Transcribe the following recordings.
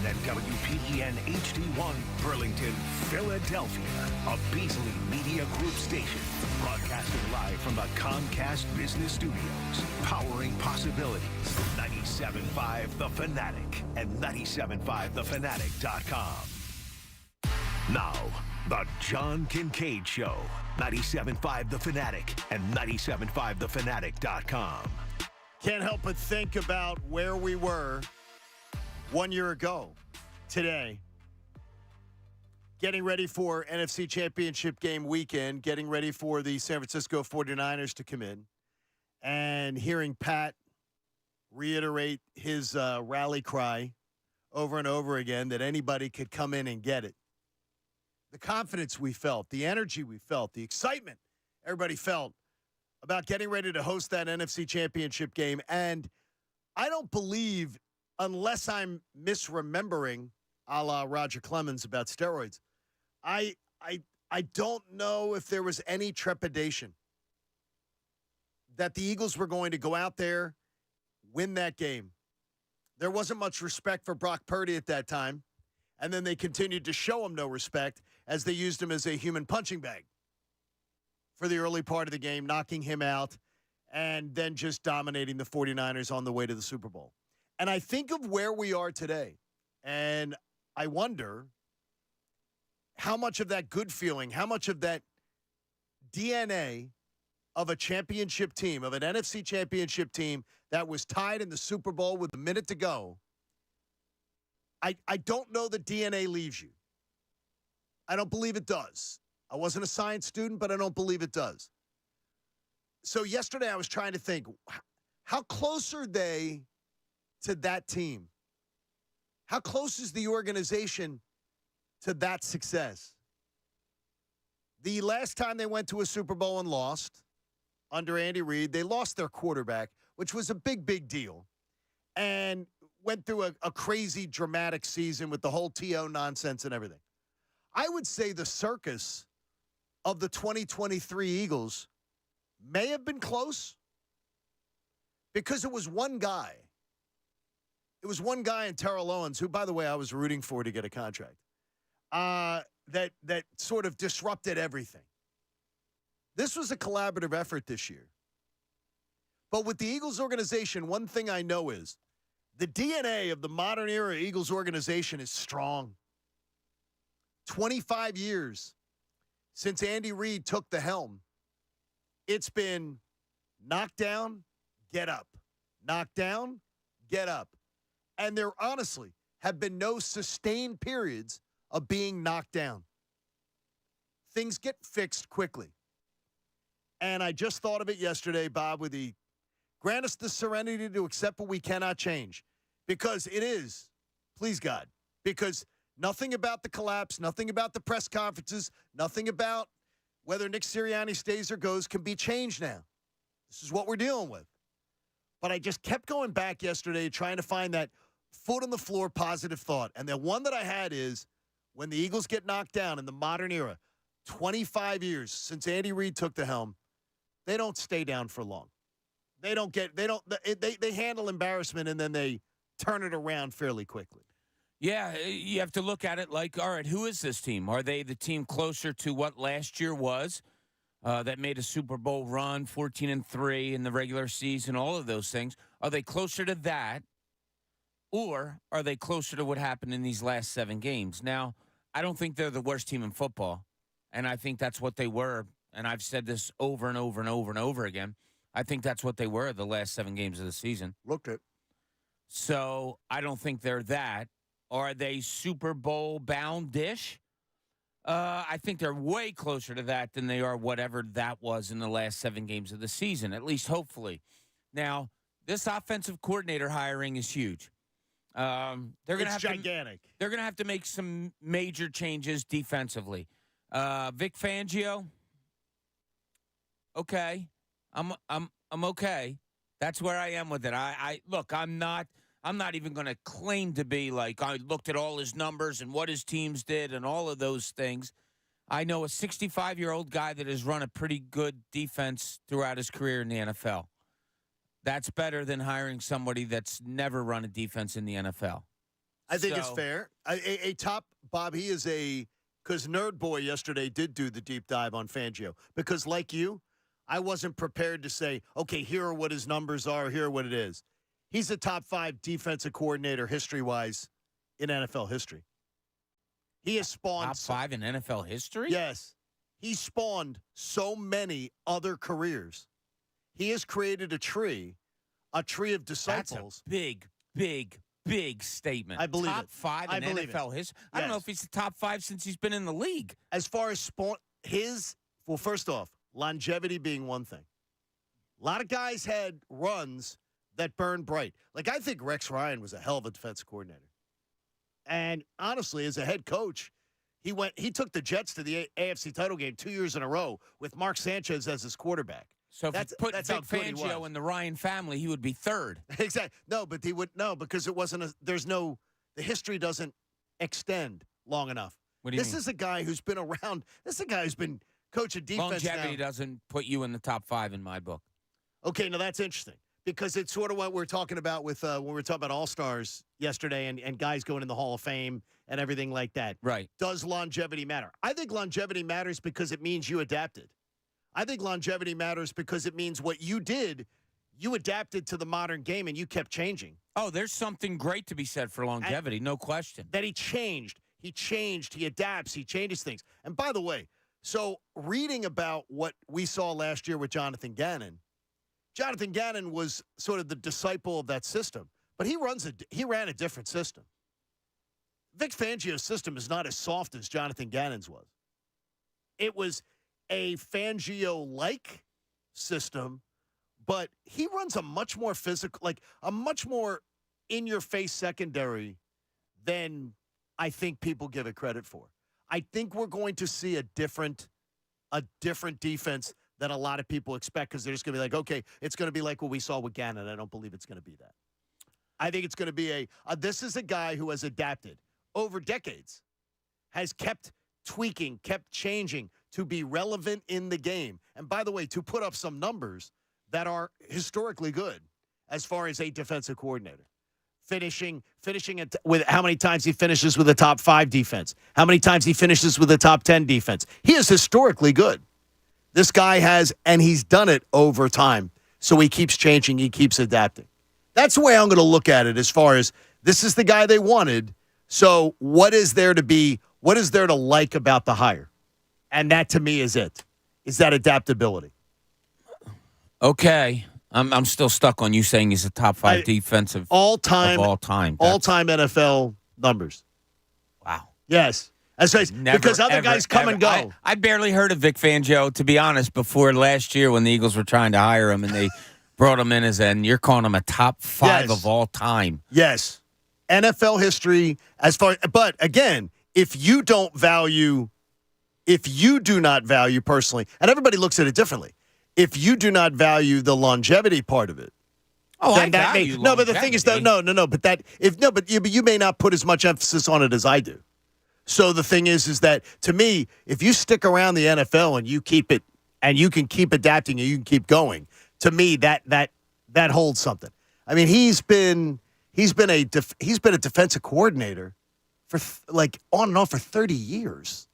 and WPEN HD1 Burlington, Philadelphia, a Beasley Media Group station. Broadcasting live from the Comcast Business Studios. Powering possibilities. 97.5 The Fanatic and 97.5thefanatic.com. Now, the John Kincade Show. 97.5 The Fanatic and 97.5thefanatic.com. Can't help but think about where we were 1 year ago today. Getting ready for NFC Championship game weekend, getting ready for the San Francisco 49ers to come in, and hearing Pat reiterate his rally cry over and over again that anybody could come in and get it. The confidence we felt, the energy we felt, the excitement everybody felt about getting ready to host that NFC Championship game. And I don't believe, unless I'm misremembering a la Roger Clemens about steroids, I don't know if there was any trepidation that the Eagles were going to go out there, win that game. There wasn't much respect for Brock Purdy at that time, and then they continued to show him no respect as they used him as a human punching bag for the early part of the game, knocking him out, and then just dominating the 49ers on the way to the Super Bowl. And I think of where we are today, and I wonder how much of that good feeling, how much of that DNA of a championship team, of an NFC championship team that was tied in the Super Bowl with a minute to go, I don't know that DNA leaves you. I don't believe it does. I wasn't a science student, but I don't believe it does. So yesterday I was trying to think, how close are they to that team? How close is the organization to that success? The last time they went to a Super Bowl and lost under Andy Reid, they lost their quarterback, which was a big, big deal, and went through a crazy, dramatic season with the whole TO nonsense and everything. I would say the circus of the 2023 Eagles may have been close because it was one guy. It was one guy in Terrell Owens, who, by the way, I was rooting for to get a contract, that sort of disrupted everything. This was a collaborative effort this year. But with the Eagles organization, one thing I know is the DNA of the modern era Eagles organization is strong. 25 years since Andy Reid took the helm, it's been knock down, get up. Knock down, get up. And there honestly have been no sustained periods of being knocked down. Things get fixed quickly. And I just thought of it yesterday, Bob, with the grant us the serenity to accept what we cannot change. Because it is, please God, because nothing about the collapse, nothing about the press conferences, nothing about whether Nick Sirianni stays or goes can be changed now. This is what we're dealing with. But I just kept going back yesterday trying to find that foot on the floor positive thought. And the one that I had is when the Eagles get knocked down in the modern era, 25 years since Andy Reid took the helm, they don't stay down for long. They handle embarrassment and then they turn it around fairly quickly. Yeah, you have to look at it like, all right, who is this team? Are they the team closer to what last year was that made a Super Bowl run, 14-3 in the regular season, all of those things? Are they closer to that, or are they closer to what happened in these last 7 games? Now, I don't think they're the worst team in football, and I think that's what they were, and I've said this over and over and over and over again. I think that's what they were the last 7 games of the season. Looked it. So I don't think they're that. Are they Super Bowl bound-ish? I think they're way closer to that than they are whatever that was in the last 7 games of the season, at least hopefully. Now, this offensive coordinator hiring is huge. It's gigantic. They're going to have to make some major changes defensively. Vic Fangio, okay. I'm okay. That's where I am with it. Look, I'm not even going to claim to be like, I looked at all his numbers and what his teams did and all of those things. I know a 65-year-old guy that has run a pretty good defense throughout his career in the NFL. That's better than hiring somebody that's never run a defense in the NFL. I think it's fair. A top, Bob, he is because Nerd Boy yesterday did do the deep dive on Fangio. Because like you, I wasn't prepared to say, okay, here are what his numbers are, here are what it is. He's a top 5 defensive coordinator history-wise in NFL history. He has spawned. Top 5 in NFL history? Yes. He spawned so many other careers. He has created a tree of disciples. That's a big statement. I believe top it. 5 in NFL history. I don't know if he's the top 5 since he's been in the league. As far as first off, longevity being one thing. A lot of guys had runs that burned bright. Like, I think Rex Ryan was a hell of a defensive coordinator. And honestly, as a head coach, he took the Jets to the AFC title game 2 years in a row with Mark Sanchez as his quarterback. So if you put Vic Fangio in the Ryan family, he would be third. Exactly. No, but he would because it wasn't the history doesn't extend long enough. What do you mean? This is a guy who's been around. This is a guy who's been coaching defense. Longevity doesn't put you in the top 5 in my book. Okay, now that's interesting because it's sort of what we're talking about with when we were talking about All-Stars yesterday and guys going in the Hall of Fame and everything like that. Right. Does longevity matter? I think longevity matters because it means you adapted. I think longevity matters because it means what you did, you adapted to the modern game and you kept changing. Oh, there's something great to be said for longevity, no question. That he changed, he adapts, he changes things. And by the way, so reading about what we saw last year with Jonathan Gannon was sort of the disciple of that system, but he ran a different system. Vic Fangio's system is not as soft as Jonathan Gannon's was. It was a Fangio-like system, but he runs a much more physical, like a much more in-your-face secondary than I think people give it credit for. I think we're going to see a different defense than a lot of people expect because they're just going to be like, okay, it's going to be like what we saw with Gannon. I don't believe it's going to be that. I think it's going to be this is a guy who has adapted over decades, has kept tweaking, kept changing to be relevant in the game. And by the way, to put up some numbers that are historically good as far as a defensive coordinator. Finishing with how many times he finishes with a top 5 defense, how many times he finishes with a top 10 defense. He is historically good. This guy has, and he's done it over time. So he keeps changing, he keeps adapting. That's the way I'm going to look at it as far as this is the guy they wanted. So what is there to like about the hire? And that, to me, is that adaptability. Okay. I'm still stuck on you saying he's a top 5 defensive all-time NFL numbers. Wow. Yes. Because other guys come and go. I barely heard of Vic Fangio, to be honest, before last year when the Eagles were trying to hire him and they brought him in and you're calling him a top 5 of all time. Yes. NFL history but again, if you do not value personally, and everybody looks at it differently, if you do not value the longevity part of it, but the thing is but you may not put as much emphasis on it as I do. So the thing is that to me, if you stick around the NFL and you keep it, and you can keep adapting and you can keep going, to me that holds something. I mean, he's been a defensive coordinator for on and off for 30 years.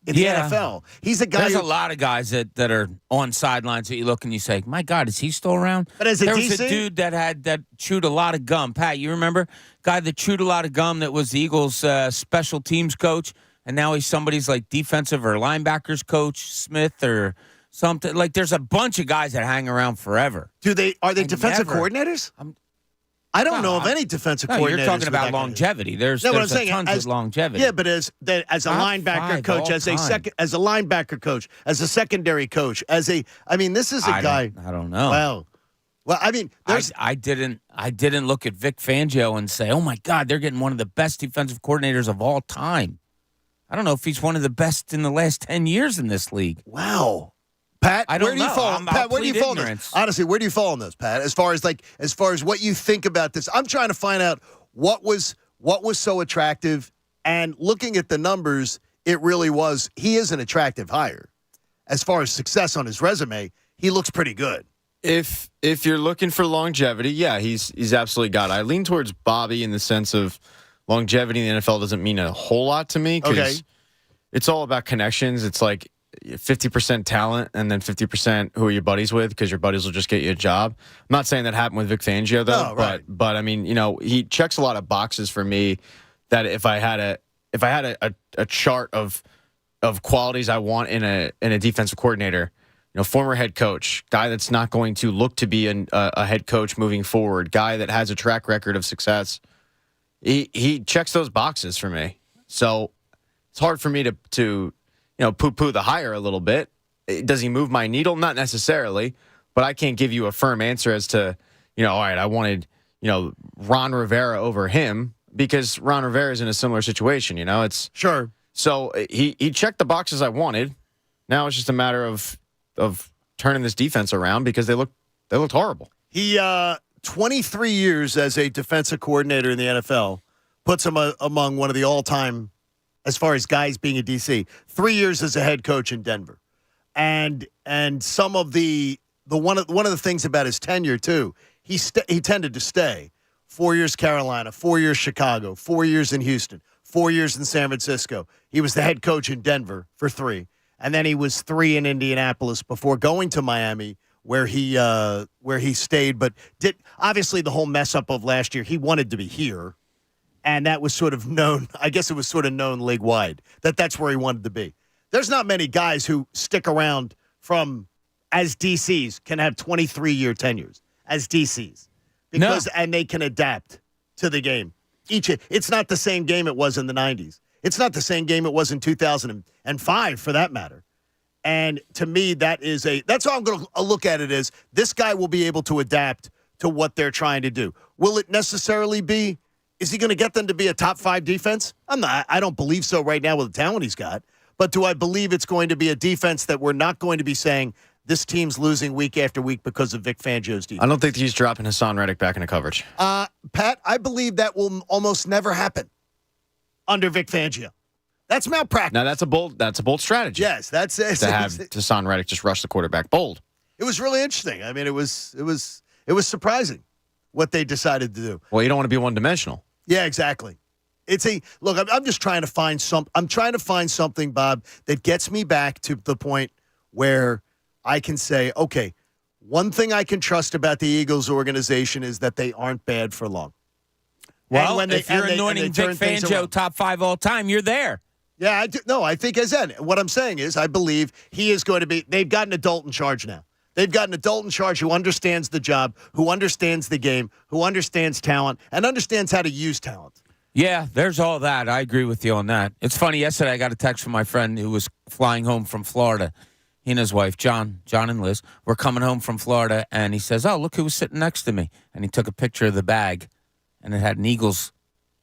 In the NFL. He's a guy. There's a lot of guys that are on sidelines that you look and you say, my God, is he still around? But there was a dude that chewed a lot of gum. Pat, you remember? Guy that chewed a lot of gum that was the Eagles special teams coach, and now he's somebody's like defensive or linebackers coach, Smith or something. Like there's a bunch of guys that hang around forever. Are they defensive coordinators? I don't know of any defensive coordinators. You're talking about longevity. There's tons of longevity. Yeah, but as a linebacker coach, as a linebacker coach, as a secondary coach, this is a guy. I don't know. Well, I mean, I didn't look at Vic Fangio and say, oh my God, they're getting one of the best defensive coordinators of all time. I don't know if he's one of the best in the last 10 years in this league. Wow. Pat, where do you fall? Pat, where do you fall on this? Honestly, where do you fall on this, Pat? As far as what you think about this, I'm trying to find out what was so attractive. And looking at the numbers, it really was. He is an attractive hire. As far as success on his resume, he looks pretty good. If you're looking for longevity, yeah, he's absolutely got it. I lean towards Bobby in the sense of longevity in the NFL doesn't mean a whole lot to me because Okay. it's all about connections. It's like 50% talent and then 50% who are your buddies with because your buddies will just get you a job. I'm not saying that happened with Vic Fangio, though, No, right. but I mean, he checks a lot of boxes for me that if I had a chart of qualities I want in a defensive coordinator, former head coach, guy that's not going to look to be a head coach moving forward, guy that has a track record of success. He checks those boxes for me. So it's hard for me to poo-poo the hire a little bit. Does he move my needle? Not necessarily, but I can't give you a firm answer as to, all right, I wanted, Ron Rivera over him because Ron Rivera is in a similar situation, it's Sure. so he checked the boxes I wanted. Now it's just a matter of turning this defense around because they looked horrible. He 23 years as a defensive coordinator in the NFL puts him among one of the all-time, as far as guys being a DC. 3 years as a head coach in Denver, and some of the one of the things about his tenure too, he tended to stay. 4 years Carolina, 4 years Chicago, 4 years in Houston, 4 years in San Francisco. He was the head coach in Denver for 3. And then he was 3 in Indianapolis before going to Miami, where he stayed. But obviously the whole mess up of last year, he wanted to be here. And that was sort of known. I guess it was sort of known league wide that's where he wanted to be. There's not many guys who stick around from as DCs can have 23-year tenures as DCs and they can adapt to the game. It's not the same game it was in the 90s. It's not the same game it was in 2005, for that matter. And to me, that's how I'm going to look at it is this guy will be able to adapt to what they're trying to do. Will it necessarily be, is he going to get them to be a top 5 defense? I don't believe so right now with the talent he's got. But do I believe it's going to be a defense that we're not going to be saying this team's losing week after week because of Vic Fangio's defense? I don't think he's dropping Hassan Reddick back into coverage. Pat, I believe that will almost never happen under Vic Fangio. That's malpractice. Now that's a bold strategy. Yes, that's it. To have Hassan Reddick just rush the quarterback. Bold. It was really interesting. I mean, it was surprising what they decided to do. Well, you don't want to be one-dimensional. Yeah, exactly. Look. I'm just trying to find I'm trying to find something, Bob, that gets me back to the point where I can say, okay, one thing I can trust about the Eagles organization is that they aren't bad for long. Well, if you're anointing Vic Fangio top 5 all time, you're there. Yeah, I do. No, I think as Ed. What I'm saying is I believe he is going to be – they've got an adult in charge now. They've got an adult in charge who understands the job, who understands the game, who understands talent, and understands how to use talent. Yeah, there's all that. I agree with you on that. It's funny. Yesterday I got a text from my friend who was flying home from Florida. He and his wife, John and Liz, were coming home from Florida, and he says, oh, look who was sitting next to me. And he took a picture of the bag, and it had an Eagles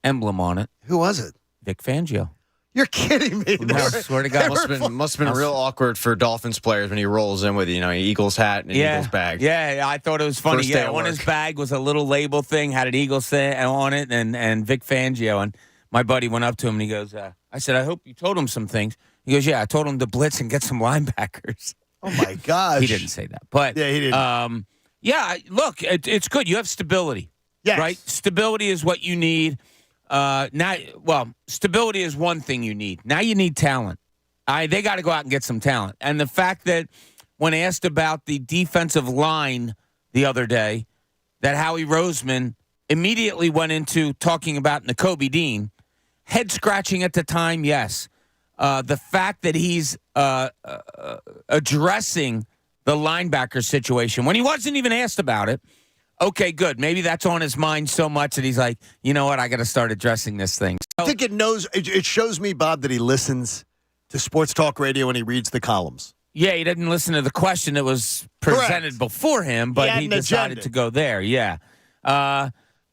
emblem on it. Who was it? Vic Fangio. You're kidding me. No, I swear to God. Must have been real awkward for Dolphins players when he rolls in with, an Eagles hat and an Eagles bag. Yeah, I thought it was funny. First day Yeah, at on work. his bag was a little label thing, had an Eagles thing on it, and Vic Fangio. And my buddy went up to him, and he goes, I said, I hope you told him some things. He goes, yeah, I told him to blitz and get some linebackers. Oh, my gosh. He didn't say that. But, yeah, he didn't. Look, it's good. You have stability. Yes. Right? Stability is what you need. Stability is one thing you need. Now you need talent. They got to go out and get some talent. And the fact that when asked about the defensive line the other day, that Howie Roseman immediately went into talking about Nakobe Dean, head scratching at the time, yes. The fact that he's addressing the linebacker situation when he wasn't even asked about it. Okay, good. Maybe that's on his mind so much that he's like, you know what? I got to start addressing this thing. I think it shows me, Bob, that he listens to sports talk radio and he reads the columns. Yeah, he didn't listen to the question that was presented Correct. Before him, but he decided to go there. Yeah.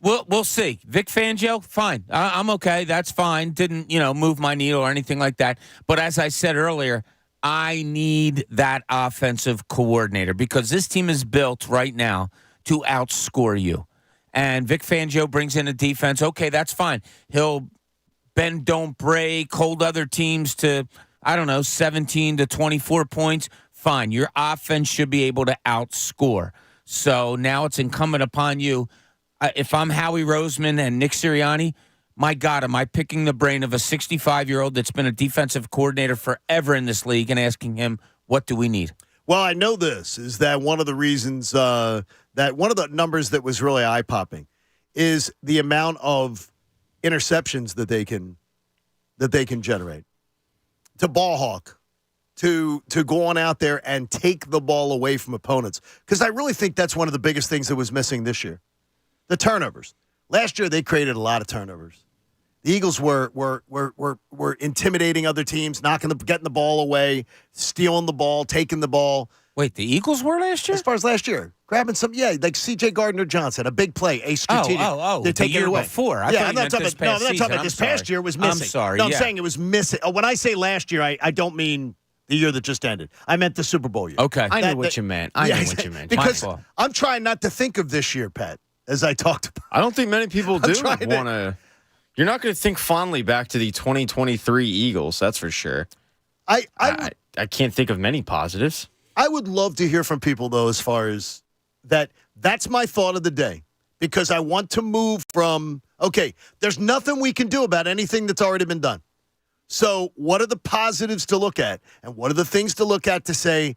We'll see. Vic Fangio, fine. I'm okay. That's fine. Didn't, move my needle or anything like that. But as I said earlier, I need that offensive coordinator because this team is built right now to outscore you. And Vic Fangio brings in a defense. Okay, that's fine. He'll bend, don't break, hold other teams to, 17 to 24 points. Fine. Your offense should be able to outscore. So now it's incumbent upon you. If I'm Howie Roseman and Nick Sirianni, My God, am I picking the brain of a 65-year-old that's been a defensive coordinator forever in this league and asking him, what do we need? Well, I know this is that one of the reasons that one of the numbers that was really eye-popping is the amount of interceptions that they can generate. To ball hawk, to go on out there and take the ball away from opponents, because I really think that's one of the biggest things that was missing this year. The turnovers. Last year they created a lot of turnovers. The Eagles were intimidating other teams, getting the ball away, stealing the ball, taking the ball. Wait, the Eagles were last year? As far as last year, grabbing some, like C.J. Gardner-Johnson, a big play, a strategic. They're taking the year it away. before. I'm not talking about this past year was missing. I'm sorry. No, I'm saying it was missing. When I say last year, I don't mean the year that just ended. I meant the Super Bowl year. Okay. I know what you meant. I know what you meant. Because I'm trying not to think of this year, Pat, as I talked about. I don't think many people do want to. You're not going to think fondly back to the 2023 Eagles, that's for sure. I can't think of many positives. I would love to hear from people, though, as far as that. That's my thought of the day, because I want to move from, okay, there's nothing we can do about anything that's already been done. So what are the positives to look at? And what are the things to look at to say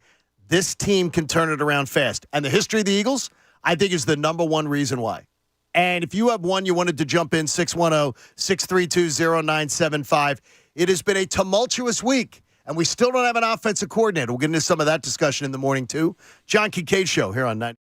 this team can turn it around fast? And the history of the Eagles, I think, is the number one reason why. And if you have one you wanted to jump in, 610-632-0975. It has been a tumultuous week, and we still don't have an offensive coordinator. We'll get into some of that discussion in the morning, too. John Kincade Show here on 9.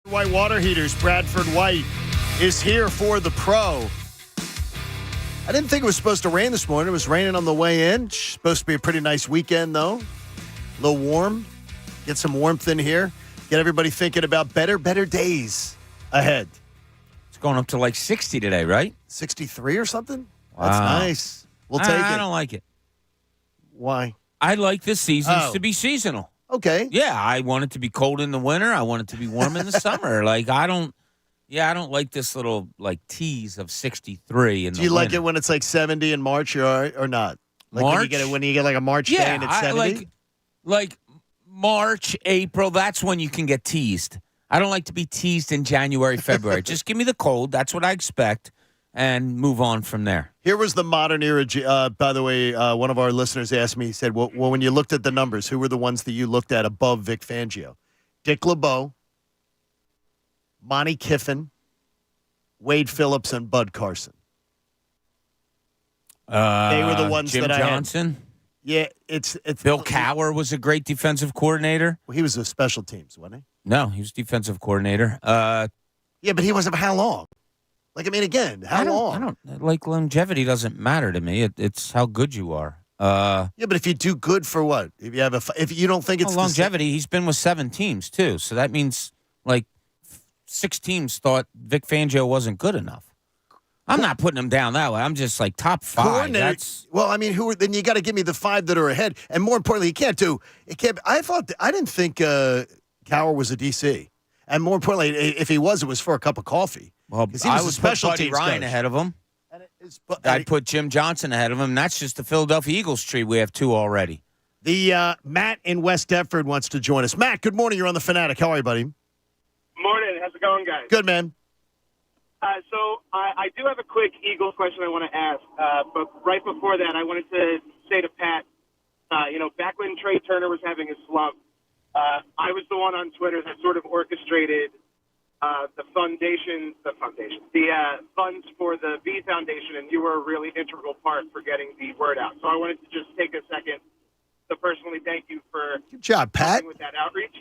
White water heaters. Bradford White is here for the pro. I didn't think it was supposed to rain this morning. It was raining on the way in. Supposed to be a pretty nice weekend, though. A little warm. Get some warmth in here. Get everybody thinking about better days ahead. It's going up to like 60 today, right? 63 or something? Wow. That's nice. We'll take it. I don't like it. Why? I like the seasons to be seasonal. Okay. Yeah, I want it to be cold in the winter. I want it to be warm in the summer. Like, I don't like this little, like, tease of 63 in the Do you like winter. it when it's like 70 in March or not? Like March? when you get like a March day and it's 70? Like March, April, that's when you can get teased. I don't like to be teased in January, February. Just give me the cold. That's what I expect, and move on from there. Here was the modern era. By the way, one of our listeners asked me, he said, well, when you looked at the numbers, who were the ones that you looked at above Vic Fangio? Dick LeBeau, Monty Kiffin, Wade Phillips, and Bud Carson. They were the ones Jim that Johnson? I had. Yeah, it's Bill Cowher was a great defensive coordinator. Well, he was a special teams, wasn't No, he was defensive coordinator. he? Yeah, but he wasn't. How long? Like, I mean, again, how long? I don't like longevity. Doesn't matter to me. It's how good you are. Yeah, but if you do good for what? If you have if you don't think it's longevity, he's been with 7 teams too. So that means like 6 teams thought Vic Fangio wasn't good enough. I'm not putting him down that way. I'm just like top 5. Well, I mean, then you got to give me the 5 that are ahead, and more importantly, it can't. I didn't think Cowher was a DC, and more importantly, if he was, it was for a cup of coffee. Well, he was I would a special put Buddy teams Ryan coach. ahead of him. And I'd put Jim Johnson ahead of him. And that's just the Philadelphia Eagles tree. We have 2 already. The Matt in West Deptford wants to join us. Matt, good morning. You're on the Fanatic. How are you, buddy? Morning. How's it going, guys? Good, man. So I do have a quick Eagles question I want to ask. But right before that, I wanted to say to Pat, back when Trey Turner was having a slump, I was the one on Twitter that sort of orchestrated the funds for the V Foundation, and you were a really integral part for getting the word out. So I wanted to just take a second to personally thank you for Good job, Pat. with that outreach.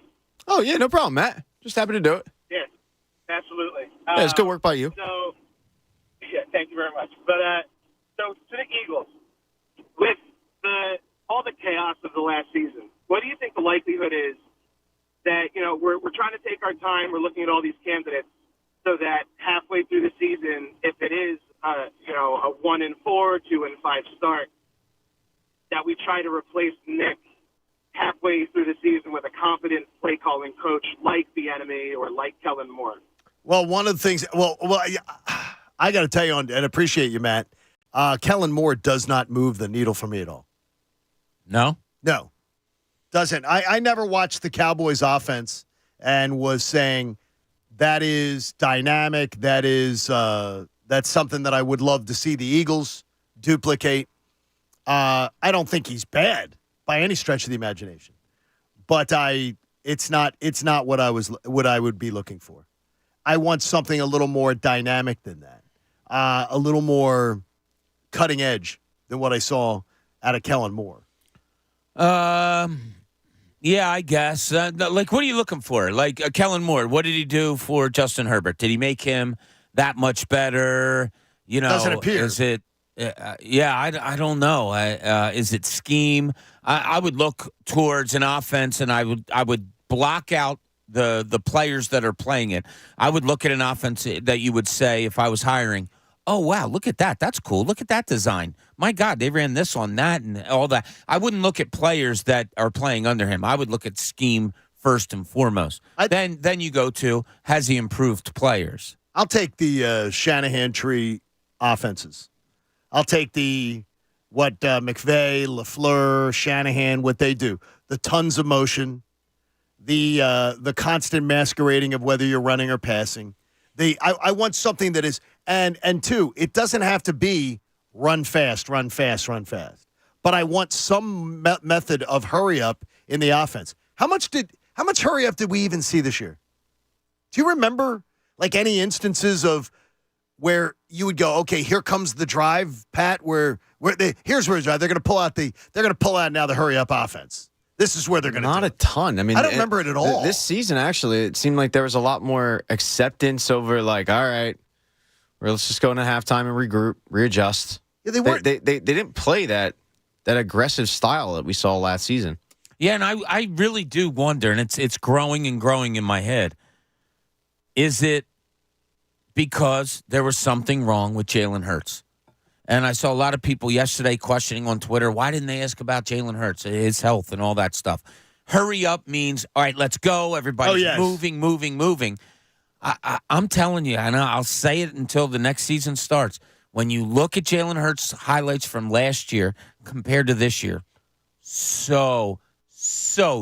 Oh, yeah, no problem, Matt. Just happy to do it. Yes, absolutely. Yeah, it's good work by you. So, yeah, thank you very much. But so to the Eagles, with all the chaos of the last season, what do you think the likelihood is that we're trying to take our time, we're looking at all these candidates, so that halfway through the season, if it is a 1-4, 2-5 start, that we try to replace Nick halfway through the season with a competent play calling coach like the enemy or like Kellen Moore? Well, one of the things. Well, I got to tell you, and appreciate you, Matt. Kellen Moore does not move the needle for me at all. No? No, doesn't. I never watched the Cowboys offense and was saying that is dynamic. That's something that I would love to see the Eagles duplicate. I don't think he's bad by any stretch of the imagination, but it's not what I would be looking for. I want something a little more dynamic than that, a little more cutting edge than what I saw out of Kellen Moore. Yeah, I guess. Like, what are you looking for? Like, Kellen Moore, what did he do for Justin Herbert? Did he make him that much better? Doesn't appear. Is it? I don't know. Is it scheme? I would look towards an offense, and I would block out the players that are playing it. I would look at an offense that you would say, if I was hiring, oh, wow, look at that. That's cool. Look at that design. My God, they ran this on that and all that. I wouldn't look at players that are playing under him. I would look at scheme first and foremost. Then you go to, has he improved players? I'll take the Shanahan tree offenses. I'll take what McVay, LaFleur, Shanahan, what they do. The tons of motion, the constant masquerading of whether you're running or passing. I want something that is, and 2, it doesn't have to be run fast. But I want some method of hurry up in the offense. How much hurry up did we even see this year? Do you remember like any instances of where you would go, okay, here comes the drive, Pat, here's where the drive. They're going to pull out now the hurry up offense. This is where they're going to Not do a it. ton. I mean, I don't remember it at all. This season, actually, it seemed like there was a lot more acceptance over, like, all right, let's just go into halftime and regroup, readjust. Yeah, they weren't. They didn't play that aggressive style that we saw last season. Yeah, and I really do wonder, and it's growing and growing in my head. Is it because there was something wrong with Jalen Hurts? And I saw a lot of people yesterday questioning on Twitter, why didn't they ask about Jalen Hurts, his health and all that stuff? Hurry up means, all right, let's go. Everybody's moving. I'm telling you, and I'll say it until the next season starts. When you look at Jalen Hurts' highlights from last year compared to this year, so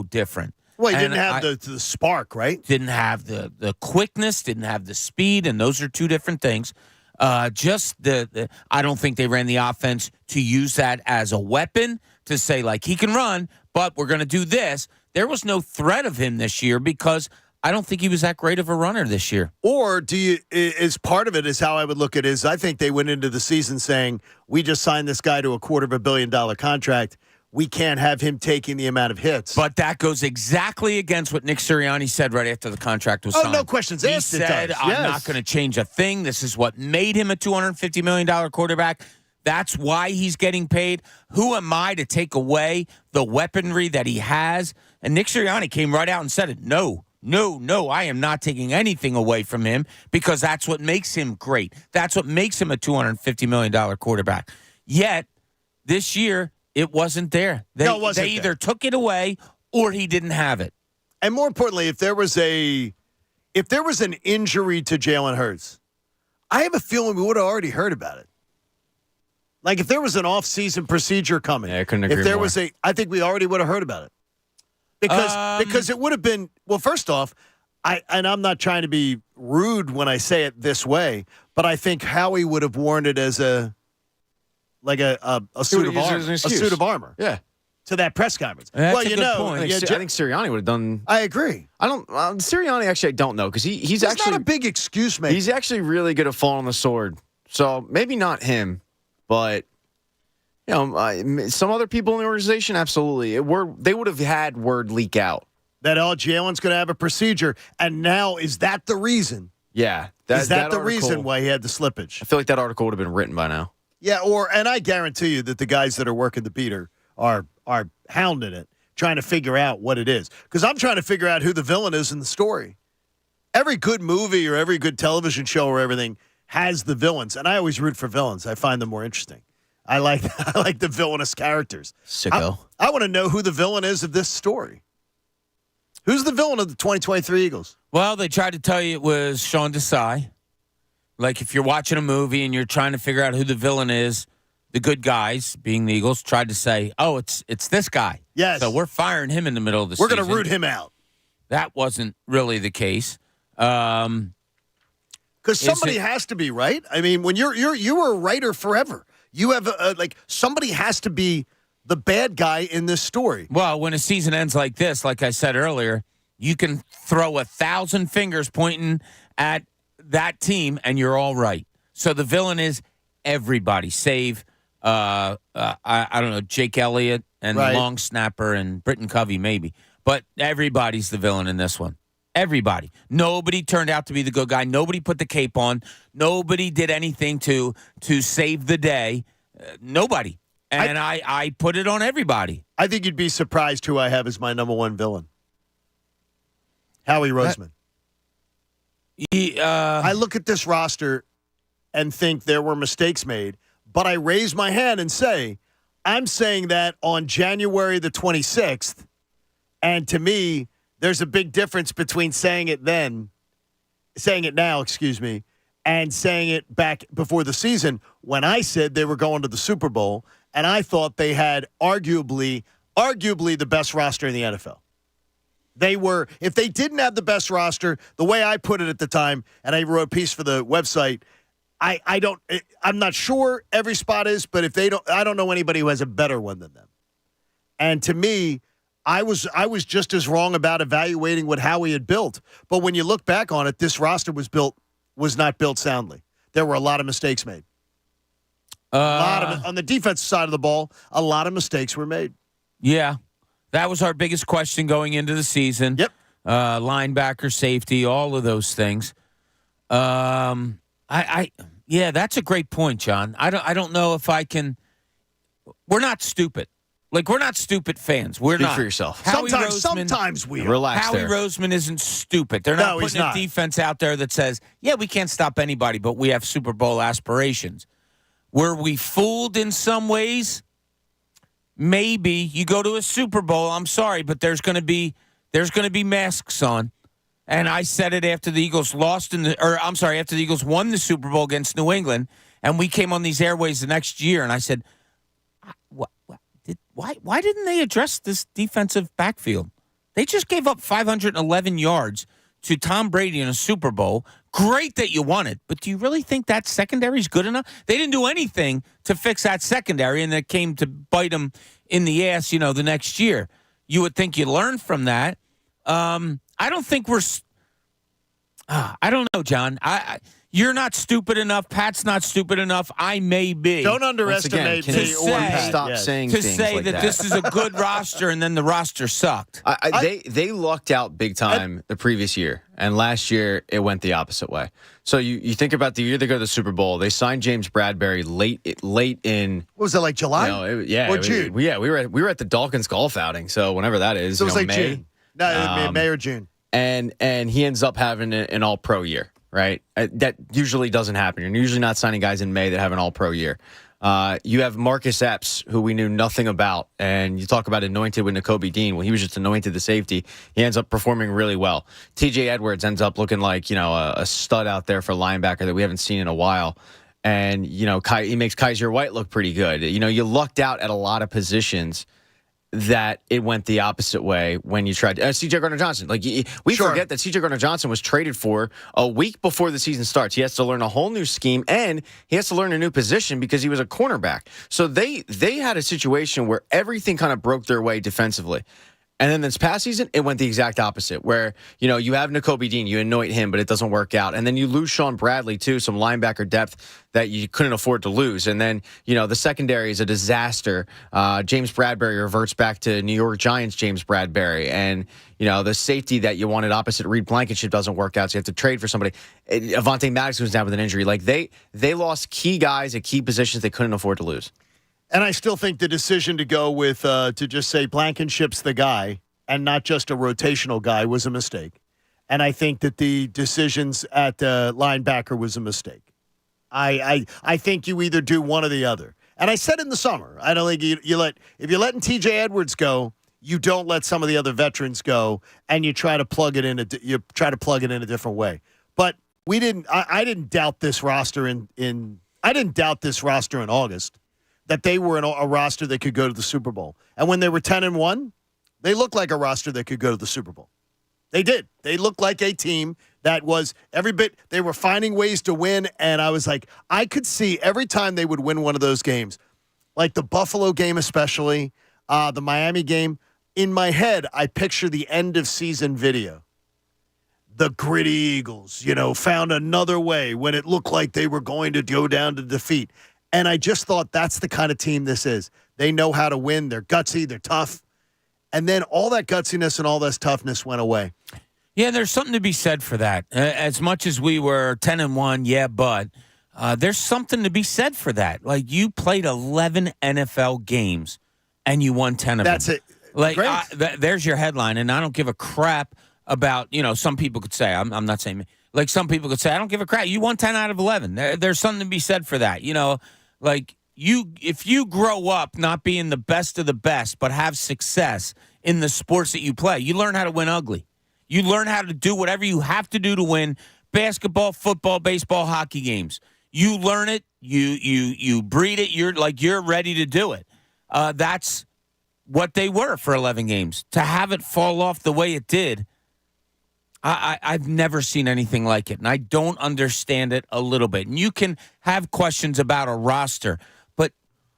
different. Well, he didn't have the spark, right? Didn't have the quickness, didn't have the speed, and those are two different things. Just I don't think they ran the offense to use that as a weapon to say, like, he can run, but we're going to do this. There was no threat of him this year because I don't think he was that great of a runner this year. Or is part of it is how I would look at it is I think they went into the season saying, we just signed this guy to a $250 million contract. We can't have him taking the amount of hits. But that goes exactly against what Nick Sirianni said right after the contract was signed. Oh, no questions asked. He said, I'm not going to change a thing. This is what made him a $250 million quarterback. That's why he's getting paid. Who am I to take away the weaponry that he has? And Nick Sirianni came right out and said it. No, I am not taking anything away from him because that's what makes him great. That's what makes him a $250 million quarterback. Yet, this year, it wasn't there. They either took it away or he didn't have it. And more importantly, if there was an injury to Jalen Hurts, I have a feeling we would have already heard about it. Like if there was an off-season procedure coming, I couldn't agree if there more. was I think we already would have heard about it. Because it would have been, well, first off, I'm not trying to be rude when I say it this way, but I think Howie would have worn it as a suit of armor. A suit of armor. Yeah. To that press conference. That's well, a good point. I think Sirianni would have done. I agree. Sirianni actually I don't know because he's actually not a big excuse maker. He's actually really good at falling on the sword. So maybe not him, but some other people in the organization absolutely. They would have had word leak out that Jalen's going to have a procedure, and now is that the reason? Yeah, is that the reason why he had the slippage? I feel like that article would have been written by now. Yeah, and I guarantee you that the guys that are working the beater are hounding it, trying to figure out what it is. Because I'm trying to figure out who the villain is in the story. Every good movie or every good television show or everything has the villains, and I always root for villains. I find them more interesting. I like the villainous characters. Sicko. I want to know who the villain is of this story. Who's the villain of the 2023 Eagles? Well, they tried to tell you it was Sean Desai. Like if you're watching a movie and you're trying to figure out who the villain is, the good guys, being the Eagles, tried to say, "Oh, it's this guy." Yes. So we're firing him in the middle of the season. We're going to root him out. That wasn't really the case. Because somebody has to be, right? I mean, when you were a writer forever, you have somebody has to be the bad guy in this story. Well, when a season ends like this, like I said earlier, you can throw 1,000 fingers pointing at that team, and you're all right. So the villain is everybody, save I don't know, Jake Elliott and the long snapper and Britton Covey maybe, but everybody's the villain in this one. Everybody. Nobody turned out to be the good guy. Nobody put the cape on. Nobody did anything to save the day. Nobody. And I put it on everybody. I think you'd be surprised who I have as my number one villain. Howie Roseman. I look at this roster and think there were mistakes made, but I raise my hand and say, I'm saying that on January the 26th, and to me, there's a big difference between saying it now, and saying it back before the season when I said they were going to the Super Bowl, and I thought they had arguably the best roster in the NFL. They were, if they didn't have the best roster, the way I put it at the time, and I wrote a piece for the website, I'm not sure every spot is, but if they don't, I don't know anybody who has a better one than them. And to me, I was just as wrong about evaluating what Howie had built. But when you look back on it, this roster was not built soundly. There were a lot of mistakes made. On the defensive side of the ball, a lot of mistakes were made. Yeah. That was our biggest question going into the season. Yep. Linebacker, safety, all of those things. Yeah, that's a great point, John. I don't know if I can. We're not stupid. Like, we're not stupid fans. We're Speak not. for yourself. Sometimes we are. Relax Howie there. Roseman isn't stupid. They're No, not he's putting not. a defense out there that says, yeah, we can't stop anybody, but we have Super Bowl aspirations. Were we fooled in some ways? Maybe. You go to a Super Bowl, I'm sorry, but there's going to be masks on. And I said it after the Eagles after the Eagles won the Super Bowl against New England, and we came on these airways the next year, and I said, why didn't they address this defensive backfield? They just gave up 511 yards to Tom Brady in a Super Bowl. Great that you won it, but do you really think that secondary is good enough? They didn't do anything to fix that secondary, and it came to bite them in the ass, the next year. You would think you learned from that. I don't think we're. I don't know, John. You're not stupid enough. Pat's not stupid enough. I may be. Don't underestimate Once again, me to or say- Pat. stop Yes. saying To things say like that this is a good roster and then the roster sucked. They lucked out big time the previous year, and last year it went the opposite way. So you think about the year they go to the Super Bowl, they signed James Bradbury late in. What was it, like July? Or June. We were at the Dawkins golf outing, so whenever that is, So it was like May. June. No, May or June. And he ends up having an all-pro year, right? That usually doesn't happen. You're usually not signing guys in May that have an all-pro year. You have Marcus Epps, who we knew nothing about, and you talk about anointed with Nakobe Dean. Well, he was just anointed the safety. He ends up performing really well. T.J. Edwards ends up looking like a stud out there for linebacker that we haven't seen in a while. And he makes Kaiser White look pretty good. You lucked out at a lot of positions that it went the opposite way when you tried C.J. Gardner-Johnson. We forget that C.J. Gardner-Johnson was traded for a week before the season starts. He has to learn a whole new scheme, and he has to learn a new position because he was a cornerback. So they had a situation where everything kind of broke their way defensively. And then this past season, it went the exact opposite, where, you have Nakobe Dean, you anoint him, but it doesn't work out. And then you lose Sean Bradley, too, some linebacker depth that you couldn't afford to lose. And then, the secondary is a disaster. James Bradbury reverts back to New York Giants James Bradbury. And, the safety that you wanted opposite Reed Blankenship doesn't work out, so you have to trade for somebody. Avonte Maddox was down with an injury. They lost key guys at key positions they couldn't afford to lose. And I still think the decision to go with to just say Blankenship's the guy and not just a rotational guy was a mistake. And I think that the decisions at linebacker was a mistake. I think you either do one or the other. And I said in the summer, I don't think if you're letting T.J. Edwards go, you don't let some of the other veterans go, and you try to plug it in a different way. But we didn't. I didn't doubt this roster I didn't doubt this roster in August, that they were a roster that could go to the Super Bowl. And when they were 10-1, they looked like a roster that could go to the Super Bowl. They did. They looked like a team that was every bit. They were finding ways to win, and I was like, I could see every time they would win one of those games, like the Buffalo game especially, the Miami game. In my head, I picture the end of season video. The gritty Eagles, found another way when it looked like they were going to go down to defeat. And I just thought that's the kind of team this is. They know how to win. They're gutsy. They're tough. And then all that gutsiness and all this toughness went away. Yeah, there's something to be said for that. As much as we were 10-1, yeah, but there's something to be said for that. Like, you played 11 NFL games and you won 10 of That's them. it. Like, Great. there's your headline, and I don't give a crap about, some people could say, I'm not saying, like, some people could say, I don't give a crap. You won 10 out of 11. There's something to be said for that. Like, if you grow up not being the best of the best, but have success in the sports that you play, you learn how to win ugly. You learn how to do whatever you have to do to win basketball, football, baseball, hockey games. You learn it. You breed it. You're ready to do it. That's what they were for 11 games. To have it fall off the way it did, I've never seen anything like it, and I don't understand it a little bit. And you can have questions about a roster, but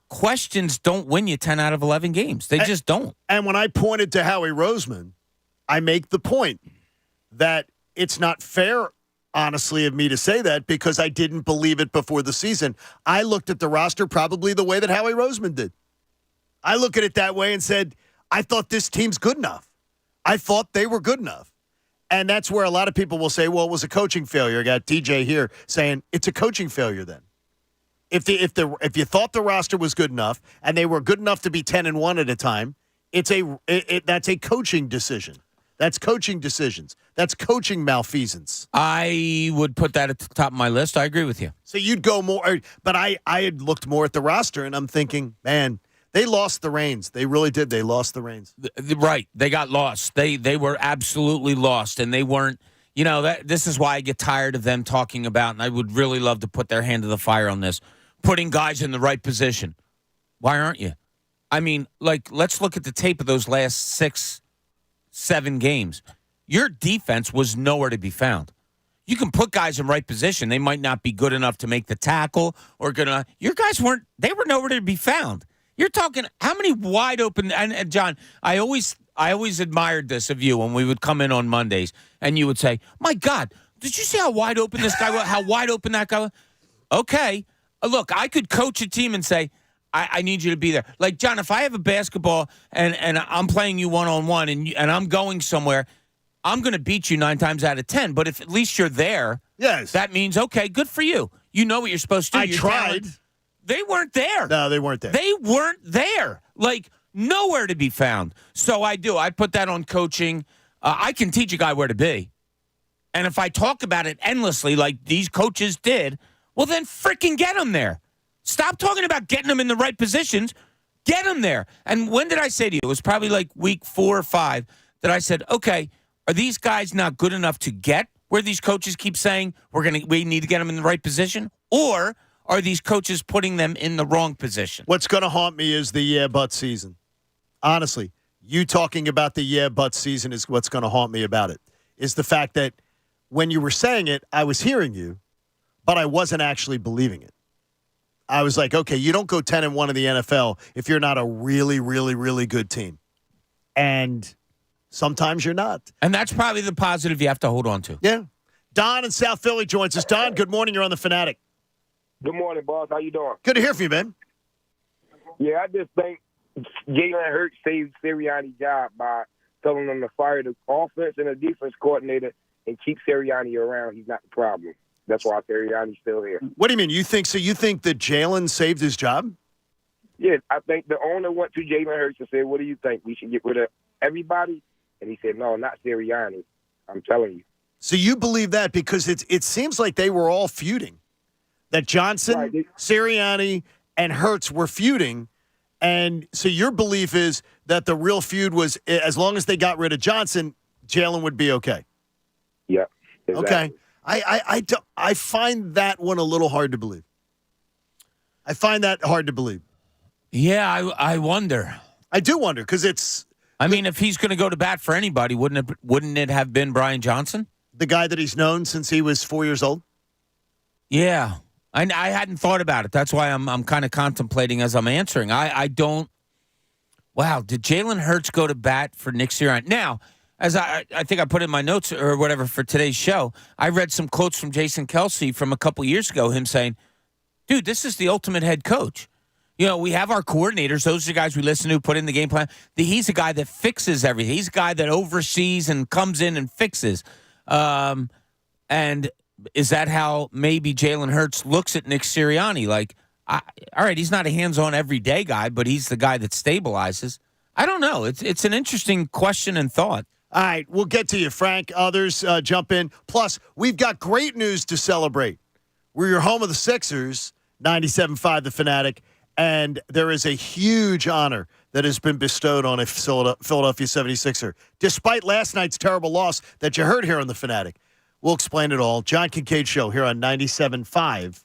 questions don't win you 10 out of 11 games. They just don't. And when I pointed to Howie Roseman, I make the point that it's not fair, honestly, of me to say that because I didn't believe it before the season. I looked at the roster probably the way that Howie Roseman did. I look at it that way and said, I thought this team's good enough. I thought they were good enough. And that's where a lot of people will say, well, it was a coaching failure. I got DJ here saying it's a coaching failure then. If you thought the roster was good enough and they were good enough to be 10-1 at a time, that's a coaching decision. That's coaching decisions. That's coaching malfeasance. I would put that at the top of my list. I agree with you. So you'd go more, but I had looked more at the roster and I'm thinking, man, they lost the reins. They really did. They lost the reins. Right. They got lost. They were absolutely lost, and they weren't. This is why I get tired of them talking about, and I would really love to put their hand to the fire on this, putting guys in the right position. Why aren't you? I mean, let's look at the tape of those last 6-7 games. Your defense was nowhere to be found. You can put guys in right position. They might not be good enough to make the tackle or good enough. Your guys weren't. They were nowhere to be found. You're talking how many wide open and John, I always admired this of you when we would come in on Mondays and you would say, "My God, did you see how wide open this guy was? How wide open that guy was?" Okay, look, I could coach a team and say, I need you to be there. Like John, if I have a basketball and I'm playing you 1-on-1 and I'm going somewhere, I'm going to beat you 9 times out of 10. But if at least you're there, yes, that means okay, good for you. You know what you're supposed to do. I tried. They weren't there. No, they weren't there. They weren't there. Nowhere to be found. So I put that on coaching. I can teach a guy where to be. And if I talk about it endlessly like these coaches did, well, then freaking get them there. Stop talking about getting them in the right positions. Get them there. And when did I say to you? It was probably like week 4 or 5 that I said, okay, are these guys not good enough to get where these coaches keep saying we need to get them in the right position? Or are these coaches putting them in the wrong position? What's going to haunt me is the yeah, but season. Honestly, you talking about the yeah, but season is what's going to haunt me about it, is the fact that when you were saying it, I was hearing you, but I wasn't actually believing it. I was like, okay, you don't go 10-1 in the NFL if you're not a really, really, really good team. And sometimes you're not. And that's probably the positive you have to hold on to. Yeah. Don in South Philly joins us. Don, good morning. You're on the Fanatic. Good morning, boss. How you doing? Good to hear from you, man. Yeah, I just think Jalen Hurts saved Sirianni's job by telling them to fire the offense and the defense coordinator and keep Sirianni around. He's not the problem. That's why Sirianni's still here. What do you mean? You think that Jalen saved his job? Yeah, I think the owner went to Jalen Hurts and said, "What do you think? We should get rid of everybody?" And he said, "No, not Sirianni. I'm telling you." So you believe that because it seems like they were all feuding. That Johnson, Right. Sirianni, and Hurts were feuding. And so your belief is that the real feud was as long as they got rid of Johnson, Jalen would be okay. Yeah. Exactly. Okay. I find that one a little hard to believe. I find that hard to believe. Yeah, I wonder. I do wonder because it's I mean, if he's going to go to bat for anybody, wouldn't it have been Brian Johnson? the guy that he's known since he was 4 years old. Yeah. I hadn't thought about it. That's why I'm kind of contemplating as I'm answering. I don't. Wow, did Jalen Hurts go to bat for Nick Sirianni? Now, as I think I put in my notes or whatever for today's show, I read some quotes from Jason Kelsey from a couple years ago, him saying, dude, this is the ultimate head coach. You know, we have our coordinators. Those are the guys we listen to, put in the game plan. He's a guy that fixes everything. He's a guy that oversees and comes in and fixes. And is that how maybe Jalen Hurts looks at Nick Sirianni? Like, all right, he's not a hands-on everyday guy, but he's the guy that stabilizes. I don't know. It's an interesting question and thought. All right, we'll get to you, Frank. Others jump in. Plus, we've got great news to celebrate. We're your home of the Sixers, 97.5 The Fanatic, and there is a huge honor that has been bestowed on a Philadelphia 76er, despite last night's terrible loss that you heard here on The Fanatic. We'll explain it all. John Kincade Show here on 97.5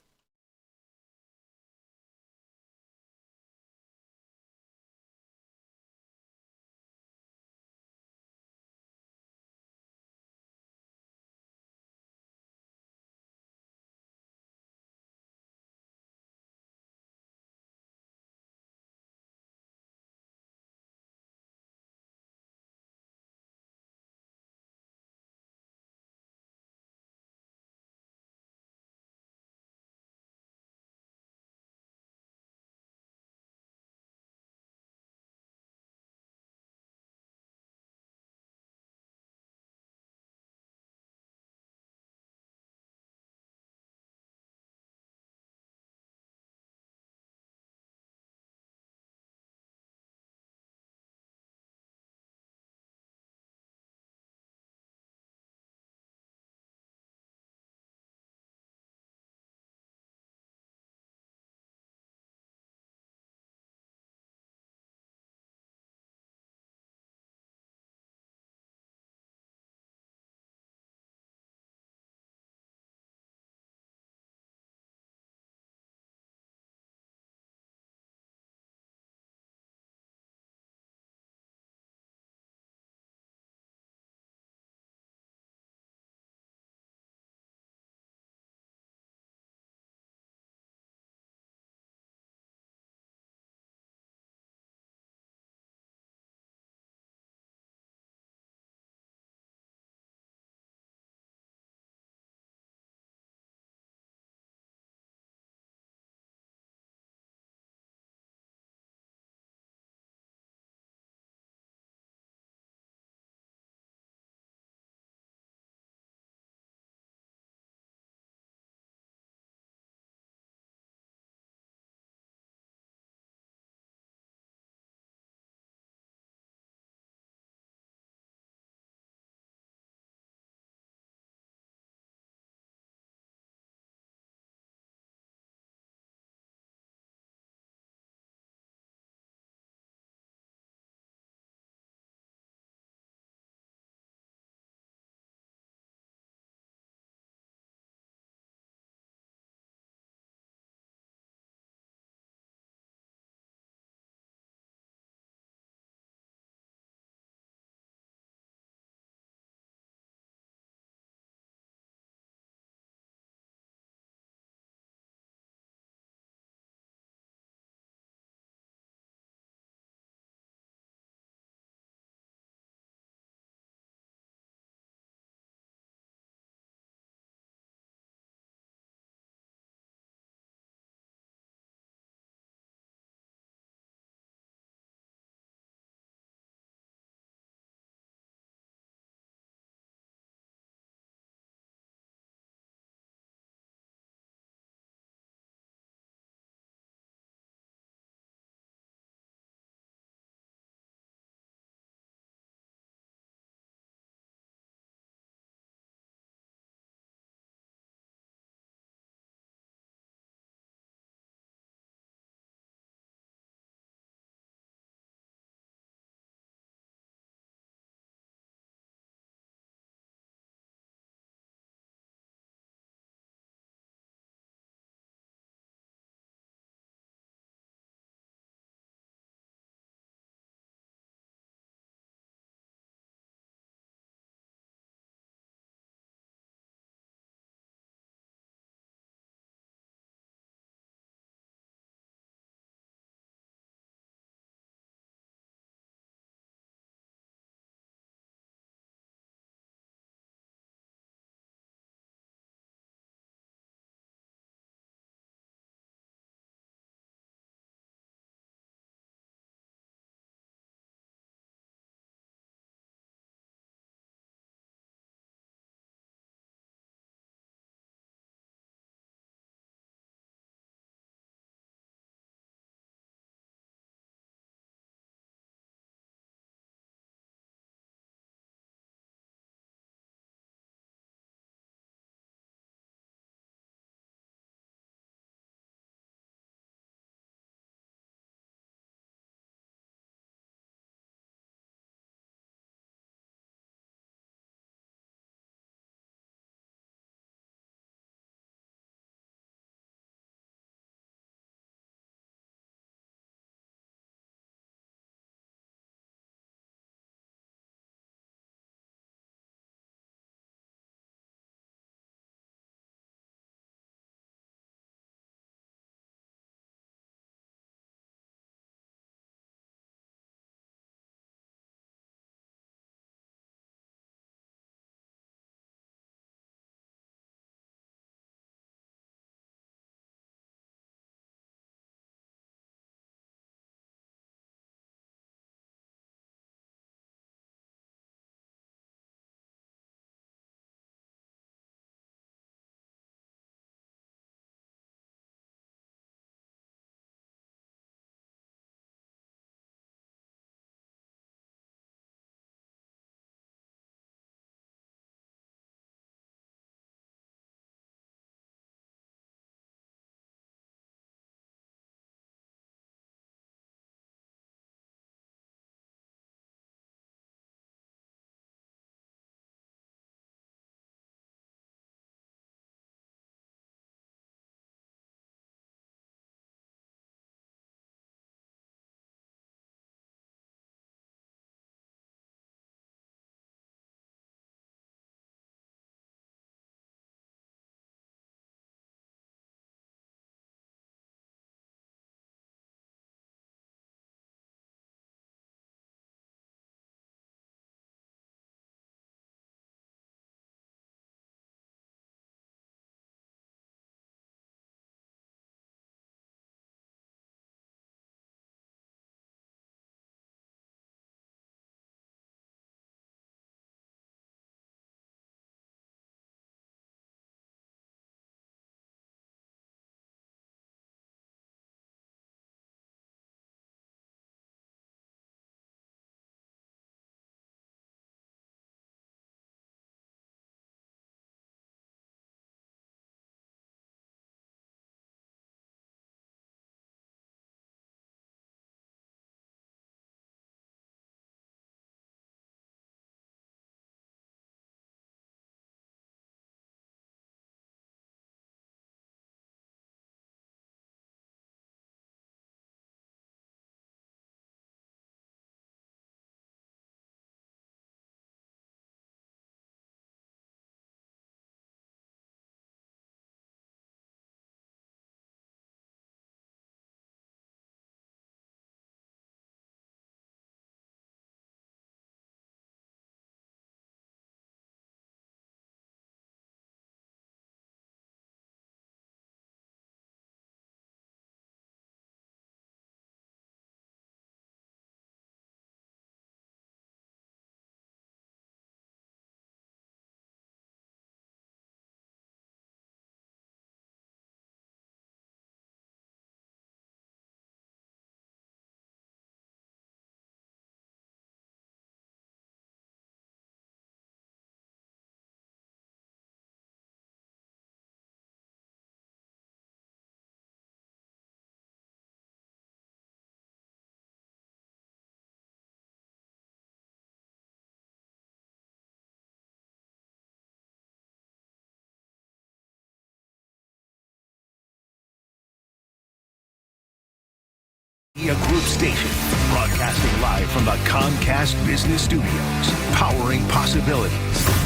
Media Group Station, broadcasting live from the Comcast Business Studios, powering possibilities.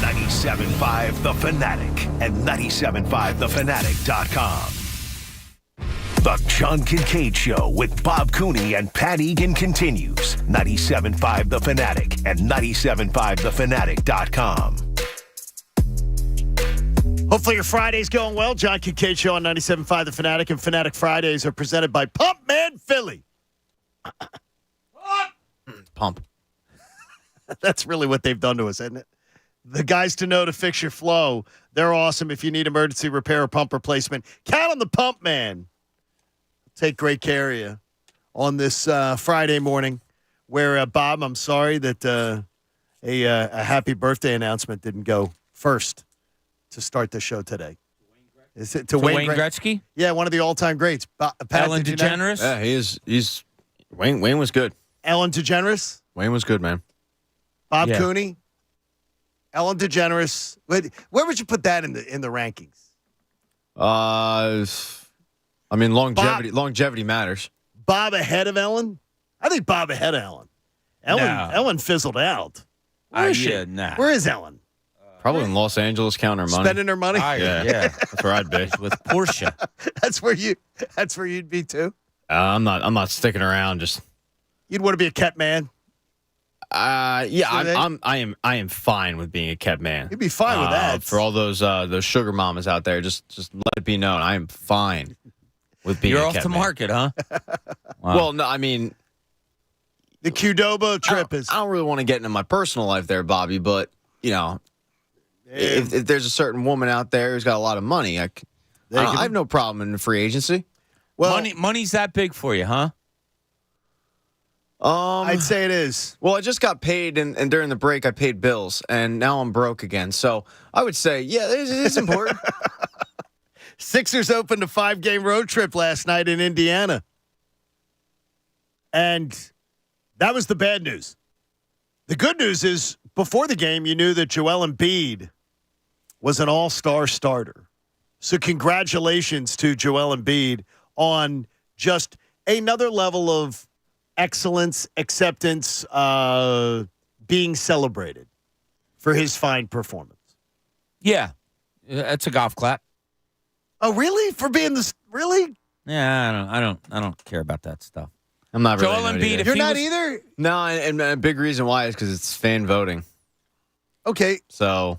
97.5 The Fanatic and 97.5thefanatic.com. The John Kincade Show with Bob Cooney and Pat Egan continues. 97.5 The Fanatic and 97.5thefanatic.com. Hopefully your Friday's going well. John Kincade Show on 97.5 The Fanatic, and Fanatic Fridays are presented by Pump Man Philly. Pump. That's really what they've done to us, isn't it? The guys to know to fix your flow. They're awesome. If you need emergency repair or pump replacement, count on the Pump Man. Take great care of you on this Friday morning where, Bob, I'm sorry that a happy birthday announcement didn't go first to start the show today. Is it to Wayne Gretzky? Yeah, one of the all-time greats. Pat, Ellen did you know? DeGeneres? Yeah, he's Wayne was good. Ellen DeGeneres? Wayne was good, man. Bob Yeah. Cooney? Ellen DeGeneres? Where would you put that in the rankings? I mean, longevity matters. Bob ahead of Ellen? I think Bob ahead of Ellen. No. Ellen fizzled out. Where is she? Yeah, nah. Where is Ellen? Probably in Los Angeles, counting her money. Spending her money? Yeah. That's where I'd be. With Portia. That's where you'd be too. I'm not sticking around. Just You'd want to be a kept man. I am fine with being a kept man. You'd be fine with that. For all those sugar mamas out there, just let it be known, I am fine with being. You're a off kept to man. market, huh? Wow. Well, no, I mean, The Qdoba trip is. I don't really want to get into my personal life there, Bobby, but you know, if there's a certain woman out there who's got a lot of money, I have no problem in the free agency. Well, money's that big for you, huh? I'd say it is. Well, I just got paid, and during the break, I paid bills, and now I'm broke again. So I would say, yeah, it's important. Sixers opened a 5-game road trip last night in Indiana. And that was the bad news. The good news is, before the game, you knew that Joel Embiid was an all-star starter. So congratulations to Joel Embiid on just another level of excellence, acceptance, being celebrated for his fine performance. Yeah. That's a golf clap. Oh, really? For being this? Really? Yeah, I don't care about that stuff. I'm not really. Joel into it Embiid, either. if You're he not was- either? No, and a big reason why is because it's fan voting. Okay. So